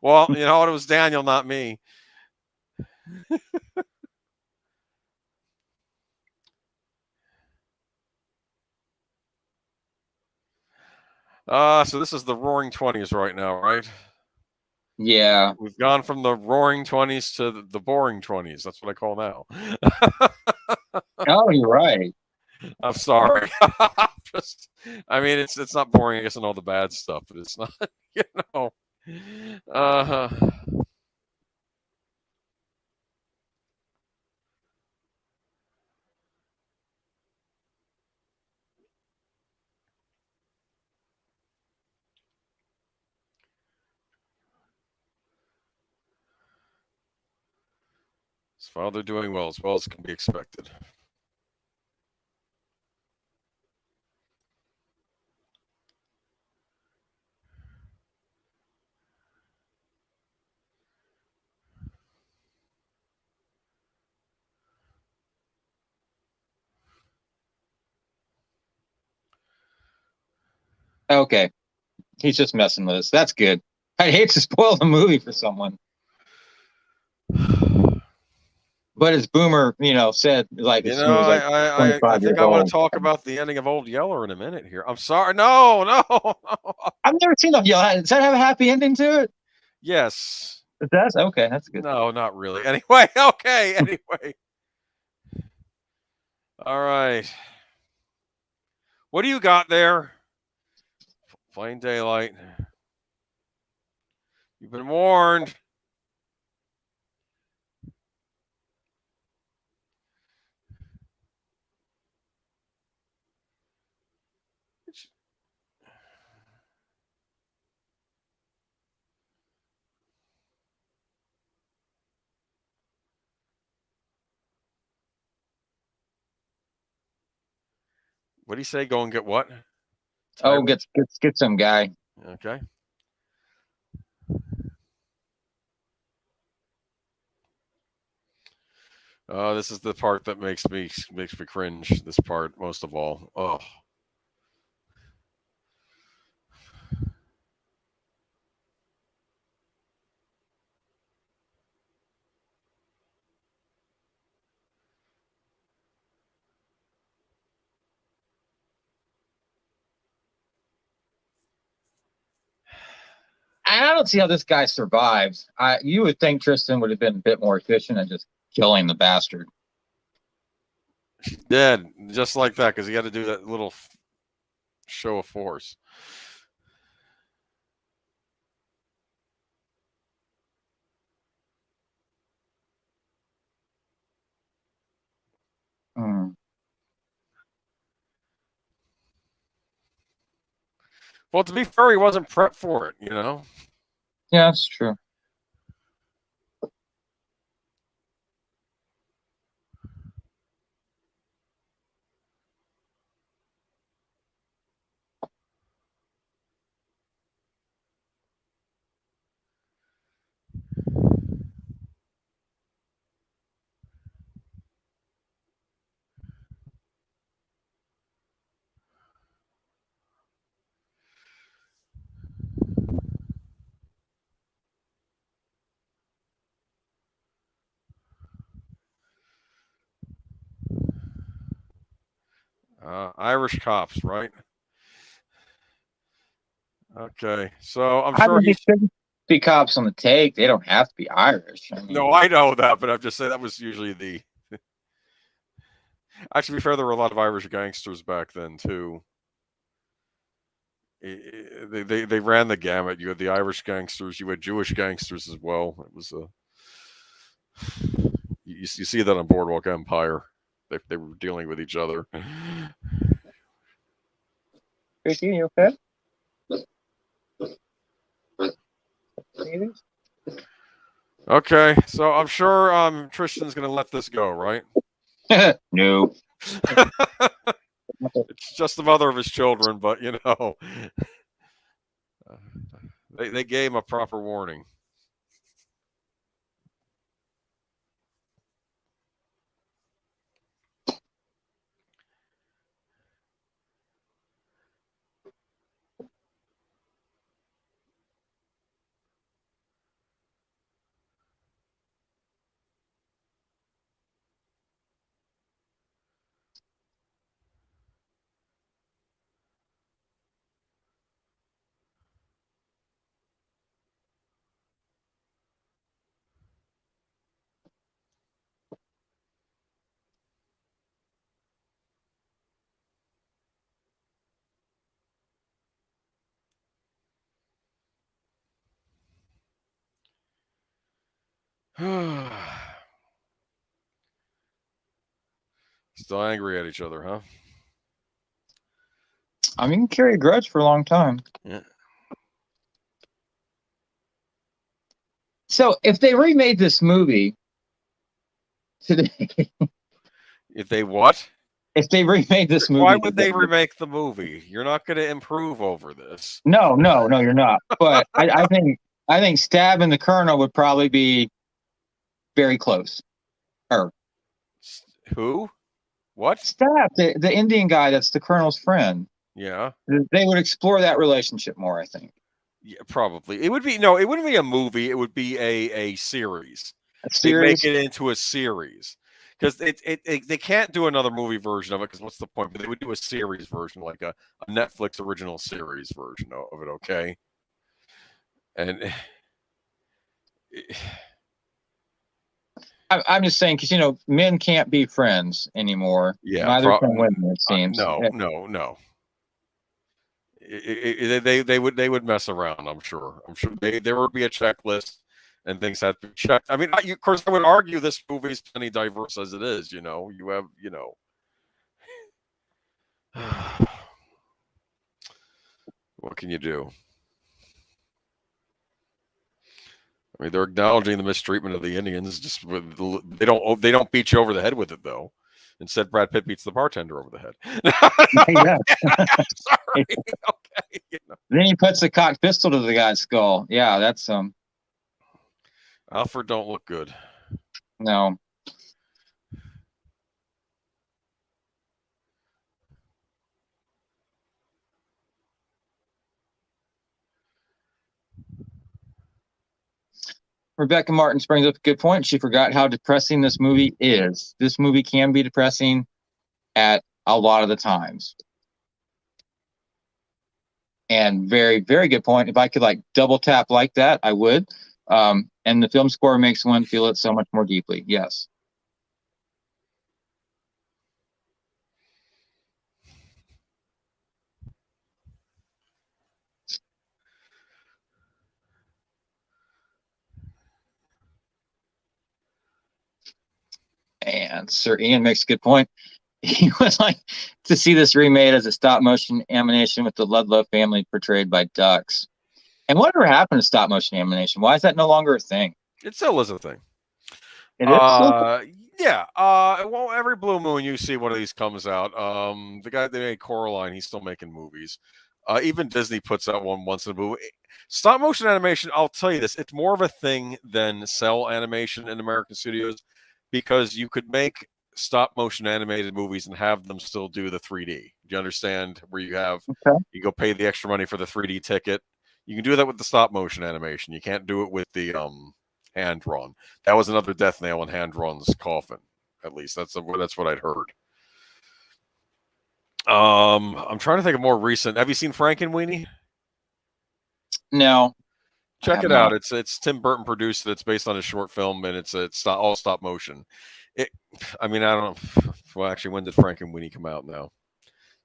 Well, you know it was Daniel, not me. So this is the Roaring Twenties right now, right? Yeah. We've gone from the Roaring Twenties to the Boring 20s. That's what I call now. Oh, you're right. I'm sorry. Just, I mean, it's not boring, I guess, and all the bad stuff, but it's not, you know. Uh, His father doing well as can be expected. Okay, he's just messing with us. That's good. I'd hate to spoil the movie for someone. But as Boomer, said, like as soon as like I 25 think years I want old. to talk about the ending of Old Yeller in a minute here. I'm sorry. No, no. I've never seen Old Yeller. Does that have a happy ending to it? Yes. It does? Okay, that's good. No, not really. Anyway, okay. Anyway. All right. What do you got there? Plain daylight. You've been warned. What do you say? Go and get what? Oh, get some guy. Okay. This is the part that makes me cringe. This part most of all. Oh. I don't see how this guy survives. You would think Tristan would have been a bit more efficient at just killing the bastard. Dead, just like that, because he had to do that little show of force. Hmm. Well, to be fair, he wasn't prepped for it, Yeah, that's true. Irish cops, right? Okay, so I'm I sure mean, they he's. couldn't be cops on the take. They don't have to be Irish. I mean, No, I know that, but I'm just saying that was usually the. Actually, to be fair, there were a lot of Irish gangsters back then too. They ran the gamut. You had the Irish gangsters, you had Jewish gangsters as well. It was a. You see that on Boardwalk Empire. They were dealing with each other. Tracy, you okay? Okay, so I'm sure Tristan's gonna let this go, right? No. It's just the mother of his children, but they gave him a proper warning. Still angry at each other, huh? I mean, you can carry a grudge for a long time. Yeah. So if they remade this movie, today. If they what? If they remade this movie, Why would they remake the movie? You're not going to improve over this. No, you're not. But I think Stab and the Colonel would probably be very close. Or who? What? Stab, the Indian guy that's the Colonel's friend. Yeah. They would explore that relationship more, I think. Yeah, probably. It would be no. It wouldn't be a movie. It would be a series. A They series. make it into a series because they can't do another movie version of it because what's the point? But they would do a series version, like a Netflix original series version of it. Okay. And I'm just saying because men can't be friends anymore. yeah, Neither can women. It seems. No. They would mess around. I'm sure. There would be a checklist and things have to be checked. I mean, of course, I would argue this movie is plenty diverse as it is. You have. What can you do? I mean, they're acknowledging the mistreatment of the Indians. Just they don't beat you over the head with it though. Instead, Brad Pitt beats the bartender over the head. Yeah. Sorry. Okay. Then he puts the cocked pistol to the guy's skull. Yeah, that's Alfred don't look good. No. Rebecca Martins brings up a good point. She forgot how depressing this movie is. This movie can be depressing at a lot of the times. And very, very good point. If I could double tap like that, I would. And the film score makes one feel it so much more deeply. Yes. And Sir Ian makes a good point. He would like to see this remade as a stop motion animation with the Ludlow family portrayed by ducks. And whatever happened to stop motion animation? Why is that no longer a thing? It still is a thing. It is. Yeah. Well, every blue moon you see one of these comes out. The guy that made Coraline, he's still making movies. Even Disney puts out one once in a movie. Stop motion animation, I'll tell you this, it's more of a thing than cell animation in American studios because you could make stop motion animated movies and have them still do the 3D. Do you understand? Where you go pay the extra money for the 3D ticket. You can do that with the stop motion animation. You can't do it with the hand drawn. That was another death nail in hand drawn's coffin. At least that's what I'd heard. I'm trying to think of more recent. Have you seen Frankenweenie? No. Check it out. It's Tim Burton produced it. It's based on a short film, and it's all stop motion. I don't know. Well, actually, when did Frankenweenie come out now?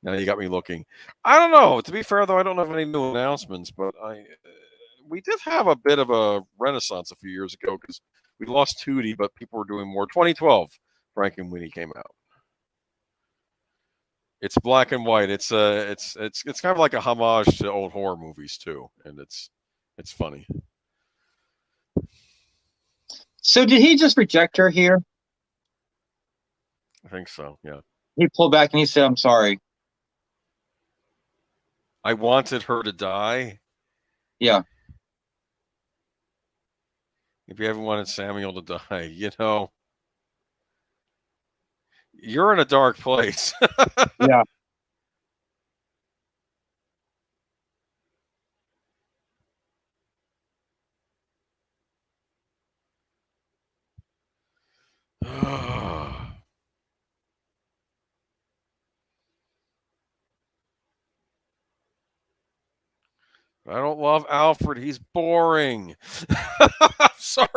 Now you got me looking. I don't know. To be fair, though, I don't have any new announcements, but we did have a bit of a renaissance a few years ago because we lost Tootie, but people were doing more. 2012, Frankenweenie came out. It's black and white. It's kind of like a homage to old horror movies too, and it's funny. So did he just reject her here? I think so. Yeah. He pulled back and he said, "I'm sorry." I wanted her to die. Yeah. If you ever wanted Samuel to die, you're in a dark place. Yeah. I don't love Alfred. He's boring. Sorry.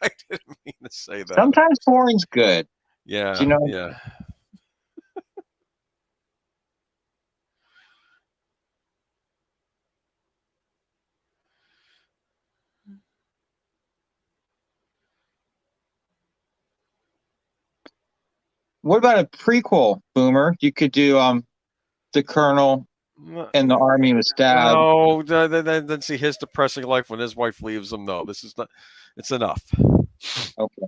I didn't mean to say that. Sometimes boring's good. Yeah. Yeah. What about a prequel, Boomer? You could do the Colonel and the army was stabbed. No, then see his depressing life when his wife leaves him. No, this is not. It's enough. Okay.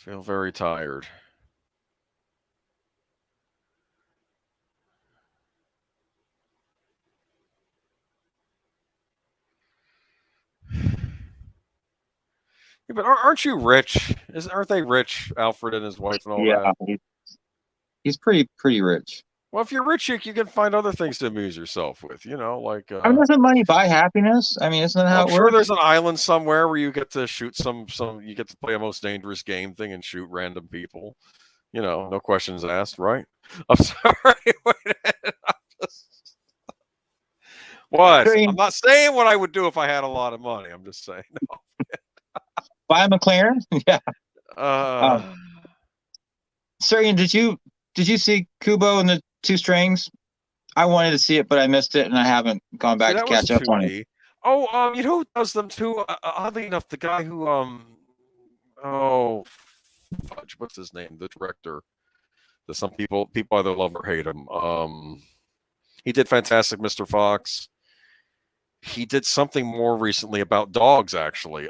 Feel very tired. Yeah, but aren't you rich? Aren't they rich, Alfred and his wife and all Yeah, that? he's pretty rich. Well, if you're rich, you can find other things to amuse yourself with. Like I mean, doesn't money buy happiness? I mean, isn't that well, how I'm it sure works? there's an island somewhere where you get to shoot some. You get to play a most dangerous game thing and shoot random people. No questions asked, right? I'm sorry. Wait a minute. What? Sir, I'm not saying what I would do if I had a lot of money. I'm just saying. buy a McLaren? Yeah. Um, Uh, Sir, did you see Kubo and the Two Strings? I wanted to see it, but I missed it, and I haven't gone see, back to that was catch up on it. 2D. Oh, you know who does them too? Oddly enough, the guy who oh, fudge, what's his name? The director. That some people either love or hate him. He did Fantastic Mr. Fox. He did something more recently about dogs, actually.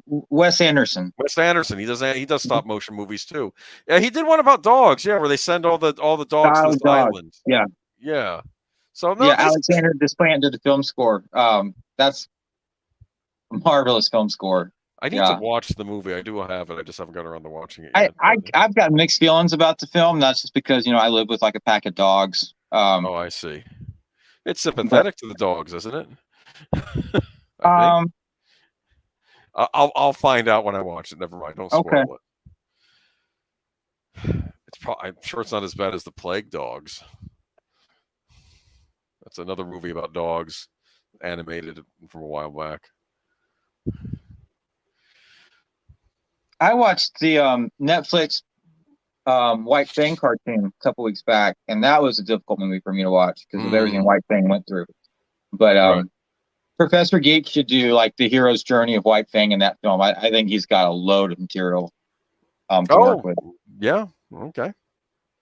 Wes Anderson. Wes Anderson. He does stop motion movies too. Yeah, he did one about dogs. Yeah, where they send all the dogs to this Dialogue Dog. island. Yeah, Yeah. So no, yeah. this Alexander Desplat did the film score. That's a marvelous film score. I need to Yeah. watch the movie. I do have it. I just haven't got around to watching it I, yet. I I've got mixed feelings about the film. That's just because I live with like a pack of dogs. Oh, I see. It's But sympathetic to the dogs, isn't it? I think. um, I'll find out when I watch it. Never mind. Don't okay. spoil it. I'm sure it's not as bad as the Plague Dogs. That's another movie about dogs, animated from a while back. I watched the Netflix White Fang cartoon a couple weeks back, and that was a difficult movie for me to watch because of everything White Fang went through. But Right. Professor Geek should do like the hero's journey of White Fang in that film. I think he's got a load of material to work with. Yeah. Okay.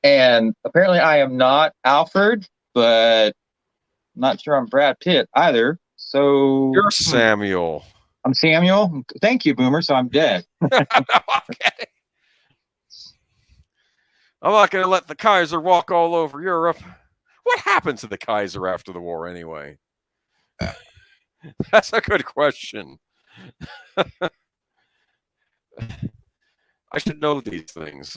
And apparently, I am not Alfred, but I'm not sure I'm Brad Pitt either. So You're Samuel. I'm Samuel. Thank you, Boomer. So I'm dead. Okay. I'm not going to let the Kaiser walk all over Europe. What happened to the Kaiser after the war, anyway? That's a good question. I should know these things.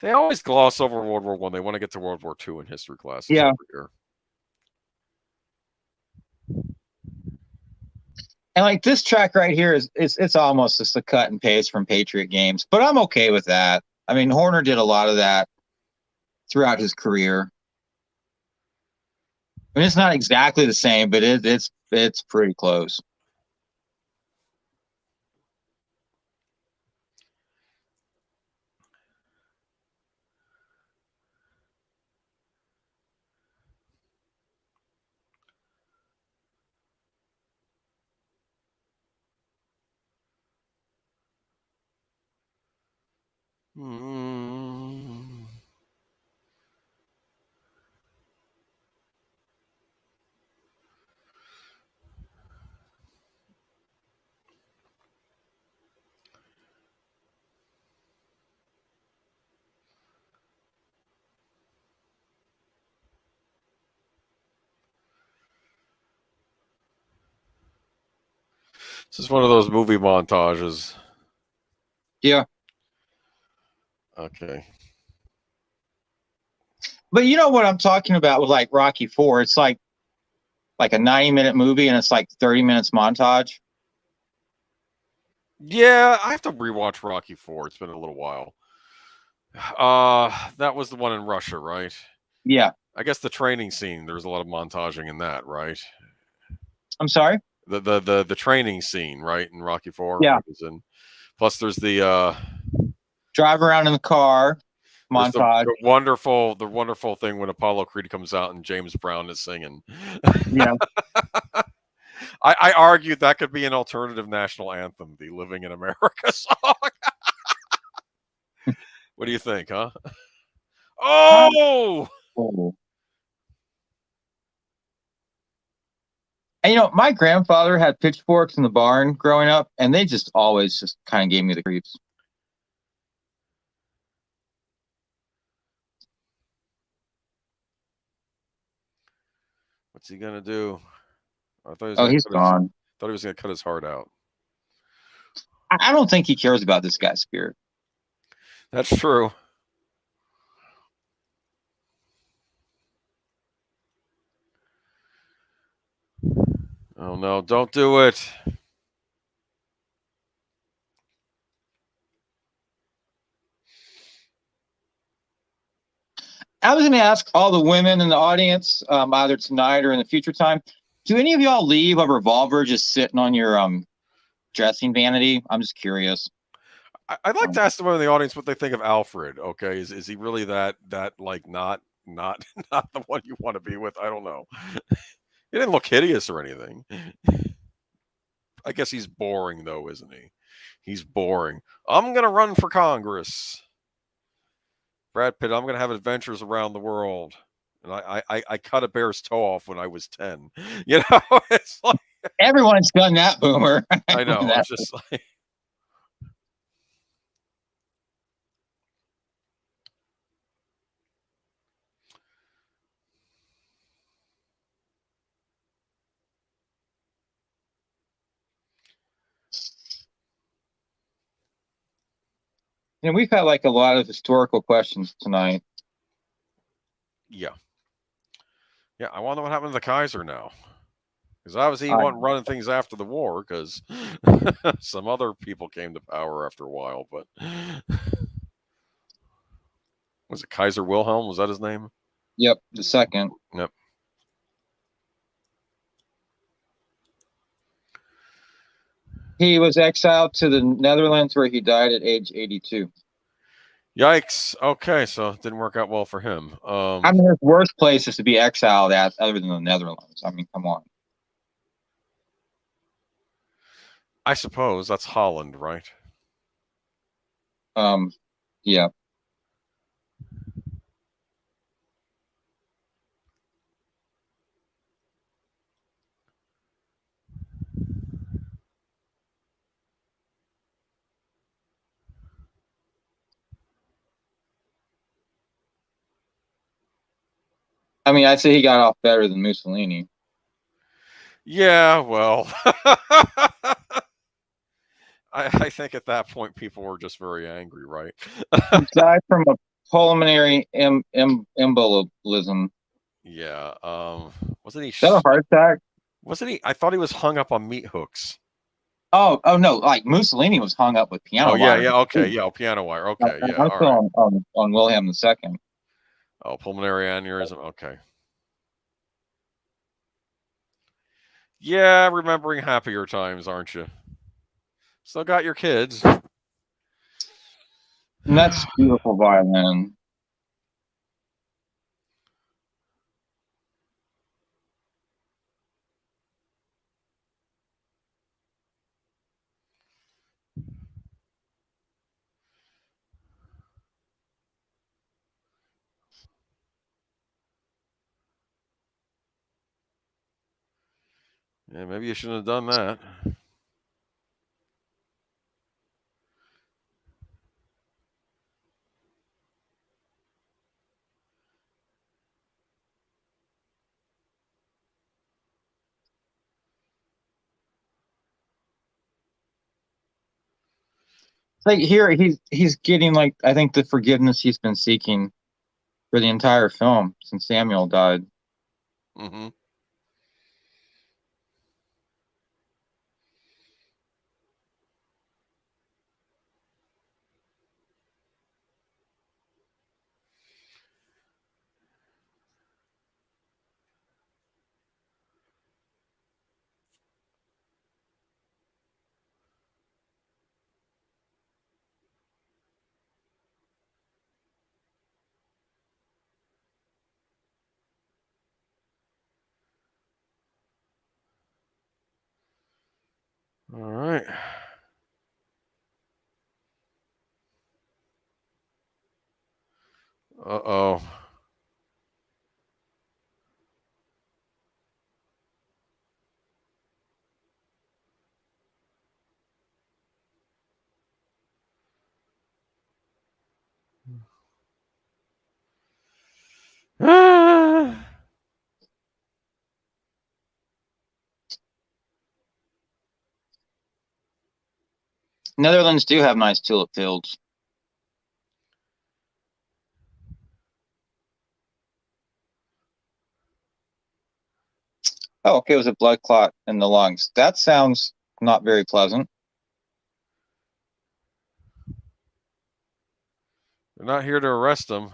They always gloss over World War One. They want to get to World War II in history classes Yeah. every year. And like this track right here it's almost just a cut and paste from Patriot Games, but I'm okay with that. I mean, Horner did a lot of that throughout his career. I mean, it's not exactly the same, but it's pretty close. This is one of those movie montages. Yeah. Okay. But you know what I'm talking about with like Rocky 4? It's like a 90-minute movie and it's like 30 minutes montage. Yeah, I have to rewatch Rocky 4. It's been a little while. That was the one in Russia, right? Yeah. I guess the training scene, there was a lot of montaging in that, right? I'm sorry? The training scene, right, in Rocky 4. Yeah. Plus there's the drive around in the car montage. The wonderful thing when Apollo Creed comes out and James Brown is singing. Yeah. I argued that could be an alternative national anthem, the Living in America song. What do you think, huh? Oh! And my grandfather had pitchforks in the barn growing up, and they just always just kind of gave me the creeps. What's he gonna do? I thought he was Oh, gonna he's gone. thought he was gonna cut his heart out. I don't think he cares about this guy's spirit. That's true. Oh no, don't do it. I was going to ask all the women in the audience, either tonight or in the future time, do any of y'all leave a revolver just sitting on your dressing vanity? I'm just curious. I'd like Um, to ask the women in the audience what they think of Alfred. Okay, is he really that like not not the one you want to be with? I don't know. He didn't look hideous or anything. I guess he's boring though, isn't he? He's boring. I'm gonna run for Congress. Brad Pitt. I'm gonna have adventures around the world. And I cut a bear's toe off when I was 10. You know, it's like Everyone's done that, Boomer. I know. It's just like We've had like a lot of historical questions tonight. yeah. Yeah, I wonder what happened to the Kaiser now. Because obviously he I, wasn't running things after the war because some other people came to power after a while. But was it Kaiser Wilhelm? Was that his name? yep, the second. Yep. He was exiled to the Netherlands where he died at age 82. Yikes. Okay, so it didn't work out well for him. I mean, there's worse places to be exiled at other than the Netherlands. I mean, come on. I suppose that's Holland, right? Um, yeah. I mean, I'd say he got off better than Mussolini. Yeah, well, I think at that point people were just very angry, right? He died from a pulmonary embolism. Is Yeah. Wasn't he? that a heart attack? Wasn't he? I thought he was hung up on meat hooks. Oh no! Like Mussolini was hung up with Oh piano yeah, wire. yeah, okay, yeah, oh, piano wire. Okay, yeah, I'm all still right. on William II. Oh, pulmonary aneurysm. Okay. Yeah, remembering happier times, aren't you? Still got your kids. And that's beautiful violin. Yeah, maybe you shouldn't have done that. Like here, he's getting like I think the forgiveness he's been seeking for the entire film since Samuel died. Mm-hmm. All right. Uh-oh. Netherlands do have nice tulip fields. Oh, okay, it was a blood clot in the lungs. That sounds not very pleasant. They're not here to arrest him.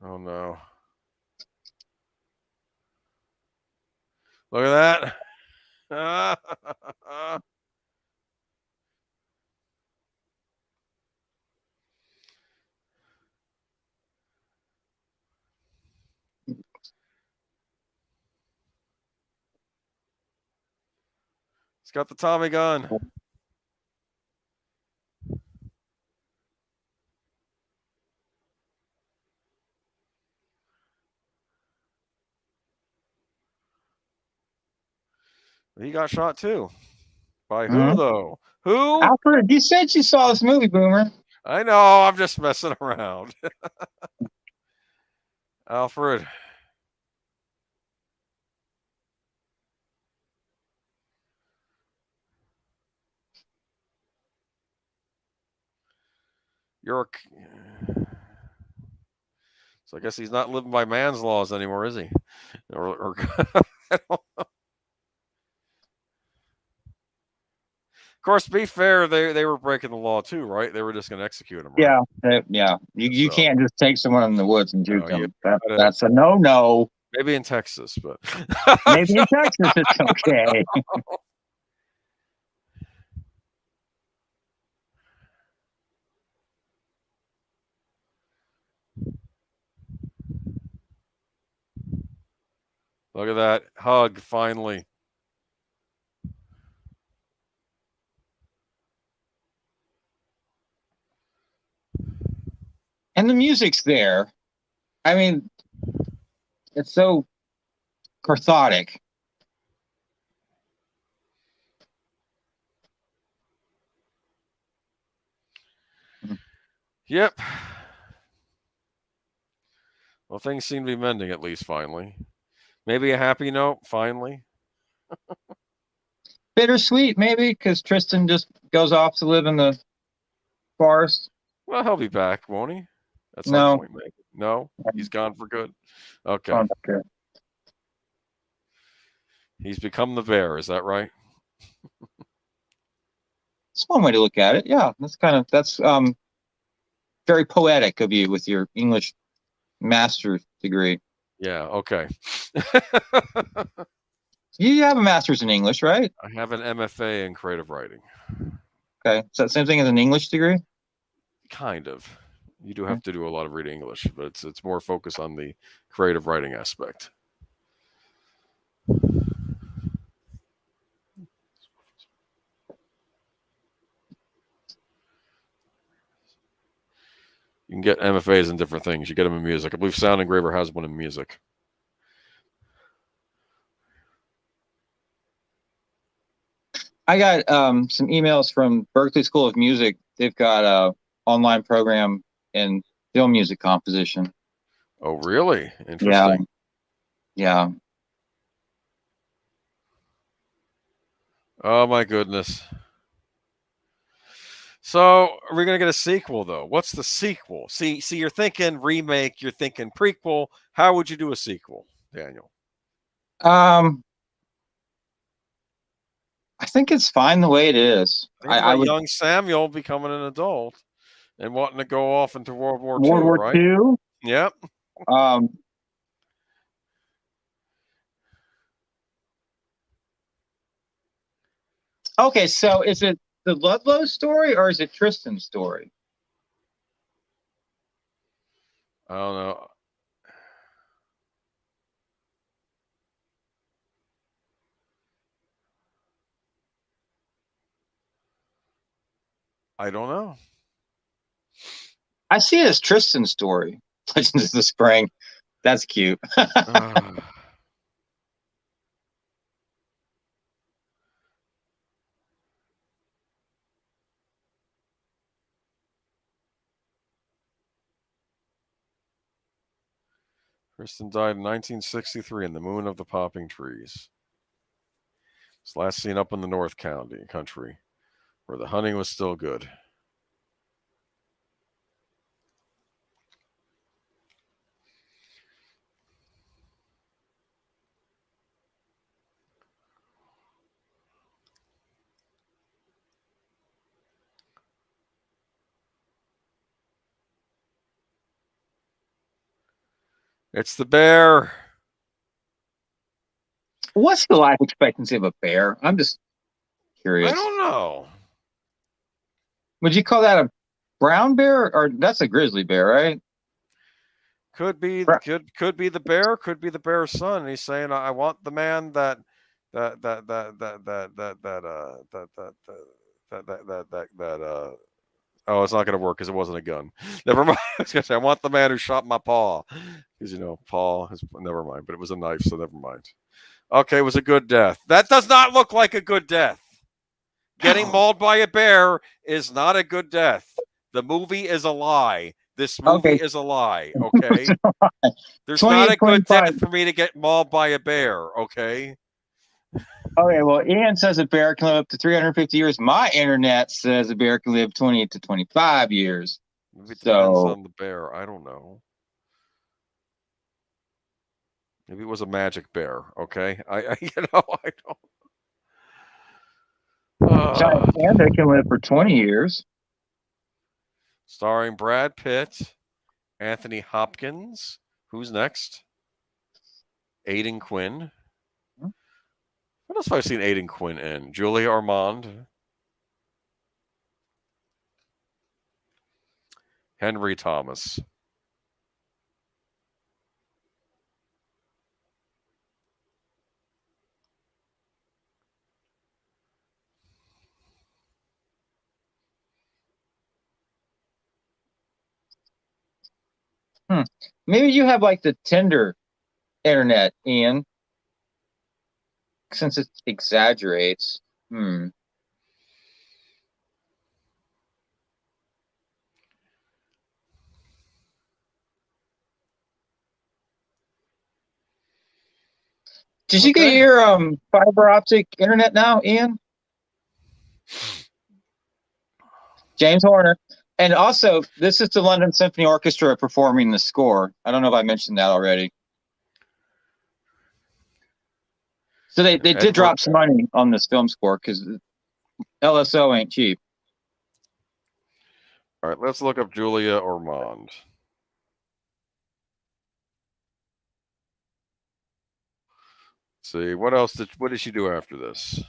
Oh no. Look at that. He's got the Tommy gun. He got shot too. By who though? Who? Alfred, you said you saw this movie, Boomer. I know. I'm just messing around. Alfred. You're. So I guess he's not living by man's laws anymore, is he? Or Of course, to be fair, they were breaking the law too, right? They were just going to execute him, right? Yeah. You can't just take someone in the woods and shoot them. That's a no. Maybe in Texas, but maybe in Texas it's okay. Look at that hug, finally. And the music's there. I mean, it's so cathartic. Yep. Well, things seem to be mending at least finally. Maybe a happy note, finally. Bittersweet, maybe, because Tristan just goes off to live in the forest. Well, he'll be back, won't he? At some point, maybe. No, he's gone for good. Okay. He's become the bear. Is that right? It's one way to look at it. Yeah, that's very poetic of you with your English master's degree. Yeah. Okay. You have a master's in English, right? I have an MFA in creative writing. Okay. So same thing as an English degree? Kind of. You do have to do a lot of reading English, but it's more focused on the creative writing aspect. You can get MFAs in different things. You get them in music. I believe Sound Engraver has one in music. I got some emails from Berklee School of Music. They've got a online program in film music composition. Oh, really? Interesting. Yeah. Oh my goodness. So are we gonna get a sequel though? What's the sequel? See, you're thinking remake, you're thinking prequel. How would you do a sequel, Daniel? I think it's fine the way it is. I would young Samuel becoming an adult and wanting to go off into World War II, right? II? Yep. Okay, so is it the Ludlow story or is it Tristan's story? I don't know. I don't know. I see it as Tristan's story. Legends of the Spring. That's cute. Kristen died in 1963 in the Moon of the Popping Trees. It's last seen up in the North Country, where the hunting was still good. It's the bear. What's the life expectancy of a bear? I'm just curious. I don't know. Would you call that a brown bear, or that's a grizzly bear, right? Could be the bear, could be the bear's son. He's saying, I want the man that oh, it's not going to work because it wasn't a gun. Never mind. I was going to say, I want the man who shot my paw. Because, paw is, never mind. But it was a knife, so never mind. Okay, it was a good death. That does not look like a good death. Getting mauled by a bear is not a good death. The movie is a lie. This movie is a lie, okay? There's not a good death for me to get mauled by a bear, okay? Okay, well, Ian says a bear can live up to 350 years. My internet says a bear can live 20 to 25 years. Maybe it depends on the bear. I don't know. Maybe it was a magic bear, okay? I don't. Giant panda can live for 20 years. Starring Brad Pitt, Anthony Hopkins. Who's next? Aidan Quinn. What else have I seen Aidan Quinn in? Julia Ormond. Henry Thomas. Maybe you have like the Tinder internet, Ian, since it exaggerates. Did you get your fiber optic internet now, Ian? James Horner. And also, this is the London Symphony Orchestra performing the score. I don't know if I mentioned that already. So they did drop some money on this film score because LSO ain't cheap. All right, let's look up Julia Ormond. See, what else what did she do after this?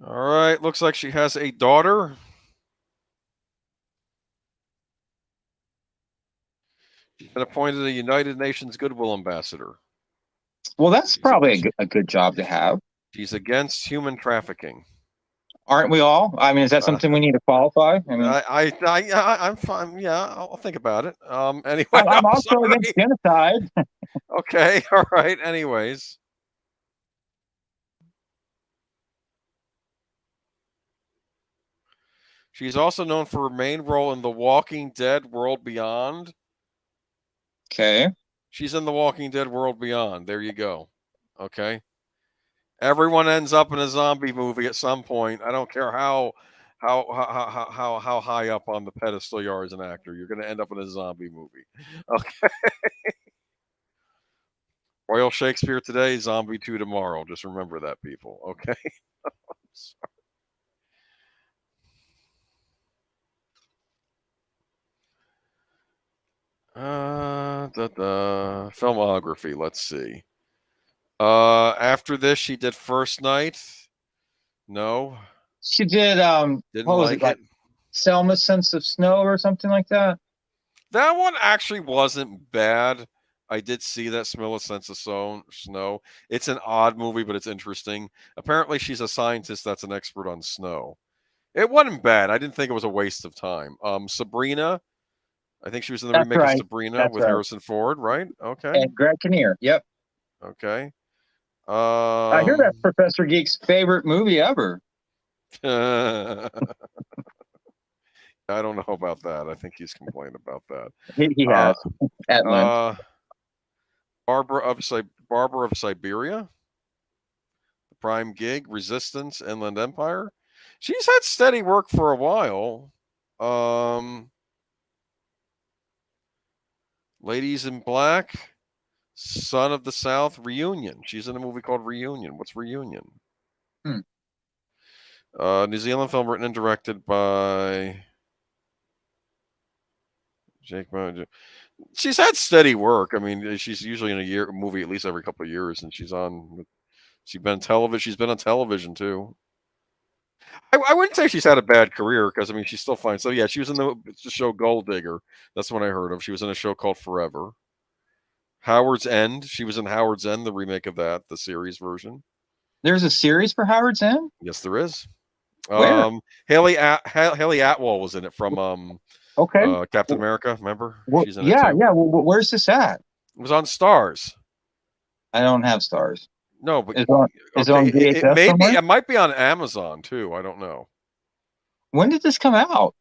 All right, looks like she has a daughter. She's been appointed a United Nations Goodwill Ambassador. Well, that's probably a good job to have. She's against human trafficking. Aren't we all? I mean, is that something we need to qualify? I mean, I'm fine. Yeah, I'll think about it. Anyway, I'm also against genocide. Okay, all right. Anyways. She's also known for her main role in The Walking Dead World Beyond. Okay. She's in The Walking Dead World Beyond. There you go. Okay. Everyone ends up in a zombie movie at some point. I don't care how high up on the pedestal you are as an actor. You're going to end up in a zombie movie. Okay. Royal Shakespeare today, Zombie 2 tomorrow. Just remember that, people. Okay. Filmography. Let's see. After this, she did First Night. No. She did. What was it like? Selma's Sense of Snow or something like that. That one actually wasn't bad. I did see that. Smell a Sense of Snow. It's an odd movie, but it's interesting. Apparently, she's a scientist that's an expert on snow. It wasn't bad. I didn't think it was a waste of time. Sabrina. I think she was in the That's remake of right. Sabrina That's with right. Harrison Ford, right? Okay. And Greg Kinnear. Yep. Okay. I hear that's Professor Geek's favorite movie ever. I don't know about that. I think he's complaining about that. He has at length. Barbara of Siberia, The Prime Gig, Resistance, Inland Empire. She's had steady work for a while. Ladies in Black, Son of the South, Reunion. She's in a movie called Reunion. What's Reunion? New Zealand film written and directed by Jake. She's had steady work. I mean, she's usually in a movie at least every couple of years, and she's on. She's been television. She's been on television too. I wouldn't say she's had a bad career because I mean she's still fine. So yeah, she was in the show Gold Digger. That's the one I heard of. She was in a show called Forever. Howard's End. She was in Howard's End, the remake of that, the series version. There's a series for Howard's End? Yes, there is. Where? Haley Atwell was in it from Captain America. Remember? She's in it too. Yeah. Well, where's this at? It was on Stars. I don't have Stars. No, but is it on VHS somewhere? It might be on Amazon too. I don't know. When did this come out?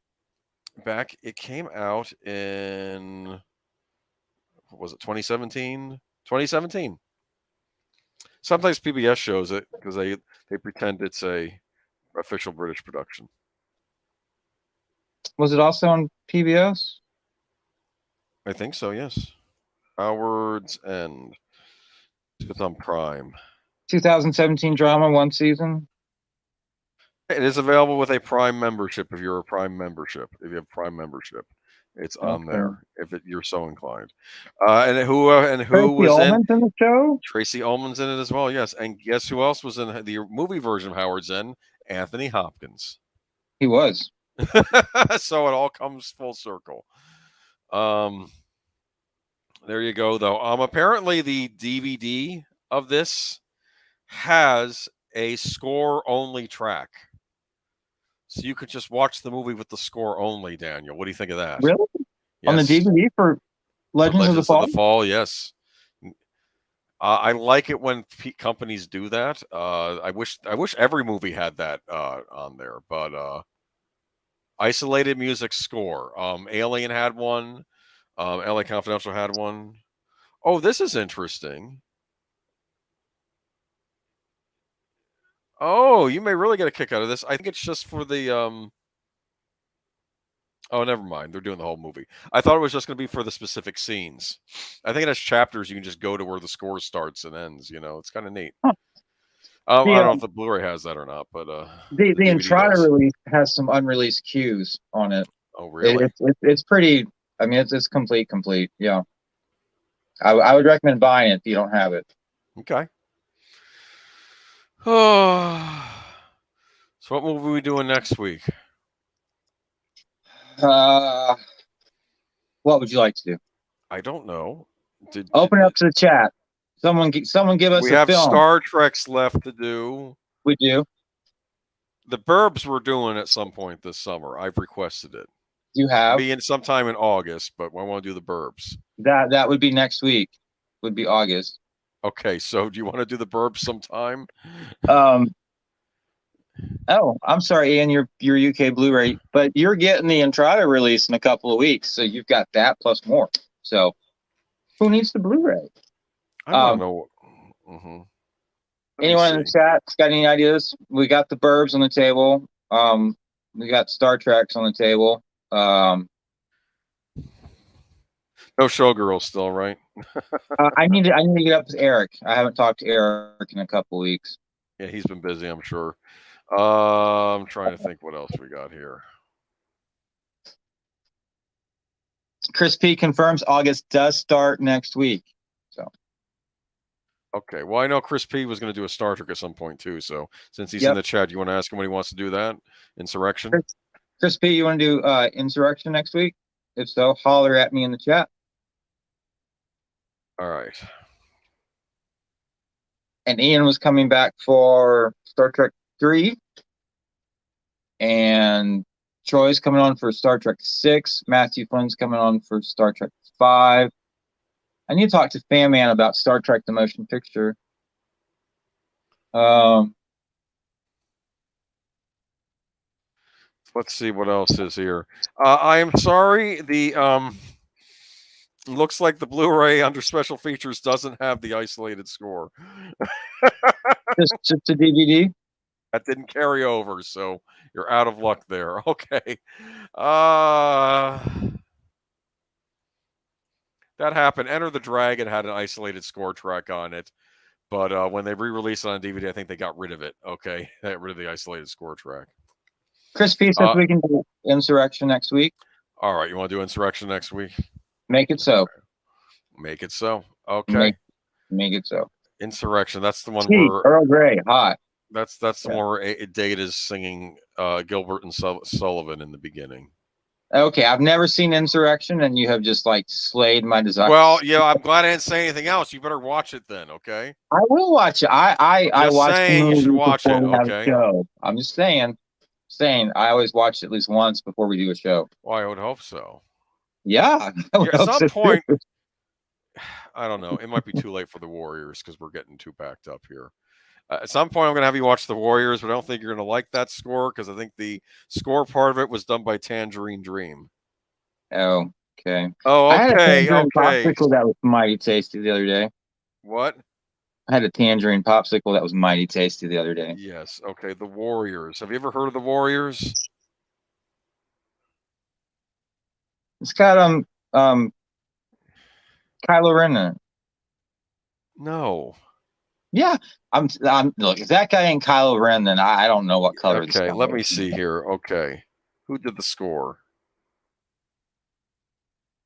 It came out in, what was it, 2017? 2017. Sometimes PBS shows it because they pretend it's a official British production. Was it also on PBS? I think so, yes. Howard's End. It's on Prime. 2017 drama, one season. It is available with a Prime membership if you're a Prime membership. If you have Prime membership, it's on there if you're so inclined. And who was in the show? Tracy Ullman's in it as well. Yes, and guess who else was in the movie version of Howard's End? Anthony Hopkins. He was. So it all comes full circle. There you go, though. Apparently the DVD of this has a score-only track. So you could just watch the movie with the score only, Daniel. What do you think of that? Really? Yes. On the DVD for Legends of the Fall? Yes. I like it when companies do that. I wish every movie had that on there, but isolated music score. Alien had one. LA Confidential had one. Oh, this is interesting. Oh, you may really get a kick out of this. I think it's just for the Oh, never mind. They're doing the whole movie. I thought it was just going to be for the specific scenes. I think it has chapters you can just go to where the score starts and ends. You know, it's kind of neat. Huh. I don't know if the Blu-ray has that or not, but the Entrada release has some unreleased cues on it. Oh, really? It's pretty. I mean, it's complete. Yeah. I would recommend buying it if you don't have it. Okay. So what movie are we doing next week? What would you like to do? I don't know. Open it up to the chat. Someone give us a film. We have Star Treks left to do. We do. The Burbs we're doing at some point this summer. I've requested it. You have? Be in sometime in August, but I want to do the Burbs. That would be next week. Would be August. Okay, so do you want to do the Burbs sometime? Oh, I'm sorry, Ian, your UK Blu-ray, but you're getting the Entrada release in a couple of weeks, so you've got that plus more. So who needs the Blu-ray? I don't know. Mm-hmm. Anyone in the chat got any ideas? We got the Burbs on the table. We got Star Treks on the table. No Showgirls still, right? I need to get up with Eric. I haven't talked to Eric in a couple of weeks. Yeah, he's been busy, I'm sure. I'm trying to think what else we got here. Chris P confirms August does start next week. So. Okay. Well, I know Chris P was going to do a Star Trek at some point too. So since he's in the chat, you want to ask him when he wants to do that? Insurrection. Chris P, you want to do Insurrection next week? If so, holler at me in the chat. All right. And Ian was coming back for Star Trek 3. And Troy's coming on for Star Trek 6. Matthew Flynn's coming on for Star Trek 5. I need to talk to Fan Man about Star Trek the Motion Picture. Let's see what else is here. I am sorry. The looks like the Blu-ray under special features doesn't have the isolated score. just a DVD. That didn't carry over, so you're out of luck there. Okay. That happened. Enter the Dragon had an isolated score track on it, but when they re-released it on DVD, I think they got rid of it. Okay, they got rid of the isolated score track. Chris P says we can do Insurrection next week. All right, you want to do Insurrection next week? Make it so. Make it so. Okay. Make it so. Insurrection. That's the one where Earl Grey hot. That's the one where Data's singing Gilbert and Sullivan in the beginning. Okay, I've never seen Insurrection, and you have just like slayed my desire. Well, yeah, I'm glad I didn't say anything else. You better watch it then, okay? I will watch it. I watch saying you should watch it. Okay. Show. I'm just saying I always watch it at least once before we do a show. Well, I would hope so. Yeah. At some point, I don't know. It might be too late for the Warriors because we're getting too backed up here. At some point, I'm going to have you watch the Warriors, but I don't think you're going to like that score because I think the score part of it was done by Tangerine Dream. Oh, okay. Oh, okay. I had a tangerine popsicle that was mighty tasty the other day. What? I had a tangerine popsicle that was mighty tasty the other day. Yes. Okay. The Warriors. Have you ever heard of the Warriors? It's got Kylo Ren in it. No. Yeah, I'm look, if that guy ain't Kylo Ren, then I don't know what color. Okay, let me see here. Okay, who did the score?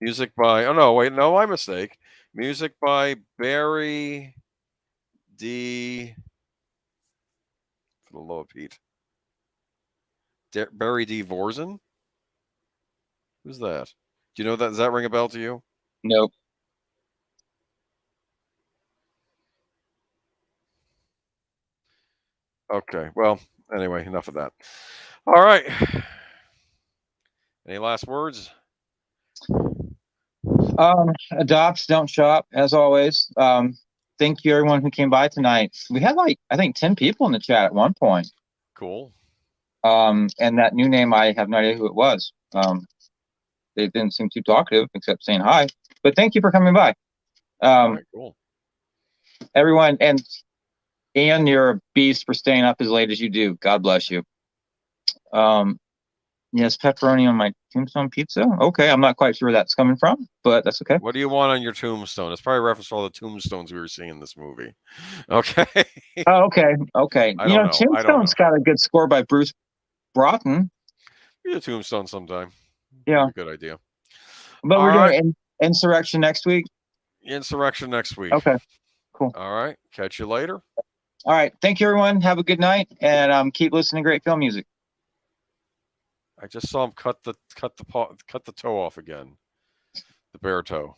Music by my mistake. Music by Barry D. For the low Pete. Barry D. Vorsen. Who's that? Do you know that? Does that ring a bell to you? Nope. Okay. Well, anyway, enough of that. All right. Any last words? Adopt, don't shop, as always. Thank you everyone who came by tonight. We had I think 10 people in the chat at one point. Cool. And that new name, I have no idea who it was. They didn't seem too talkative except saying hi. But thank you for coming by. Right, cool. Everyone, and Ian, you're a beast for staying up as late as you do. God bless you. Yes, pepperoni on my tombstone pizza. Okay, I'm not quite sure where that's coming from, but that's okay. What do you want on your tombstone? It's probably a reference to all the tombstones we were seeing in this movie. Okay. Oh, okay. Tombstone's got a good score by Bruce Broughton. We do Tombstone sometime. Yeah, good idea. But we're doing Insurrection next week. Insurrection next week. Okay, cool. All right, catch you later. All right, thank you everyone. Have a good night, and keep listening to great film music. I just saw him cut the toe off again, the bear toe.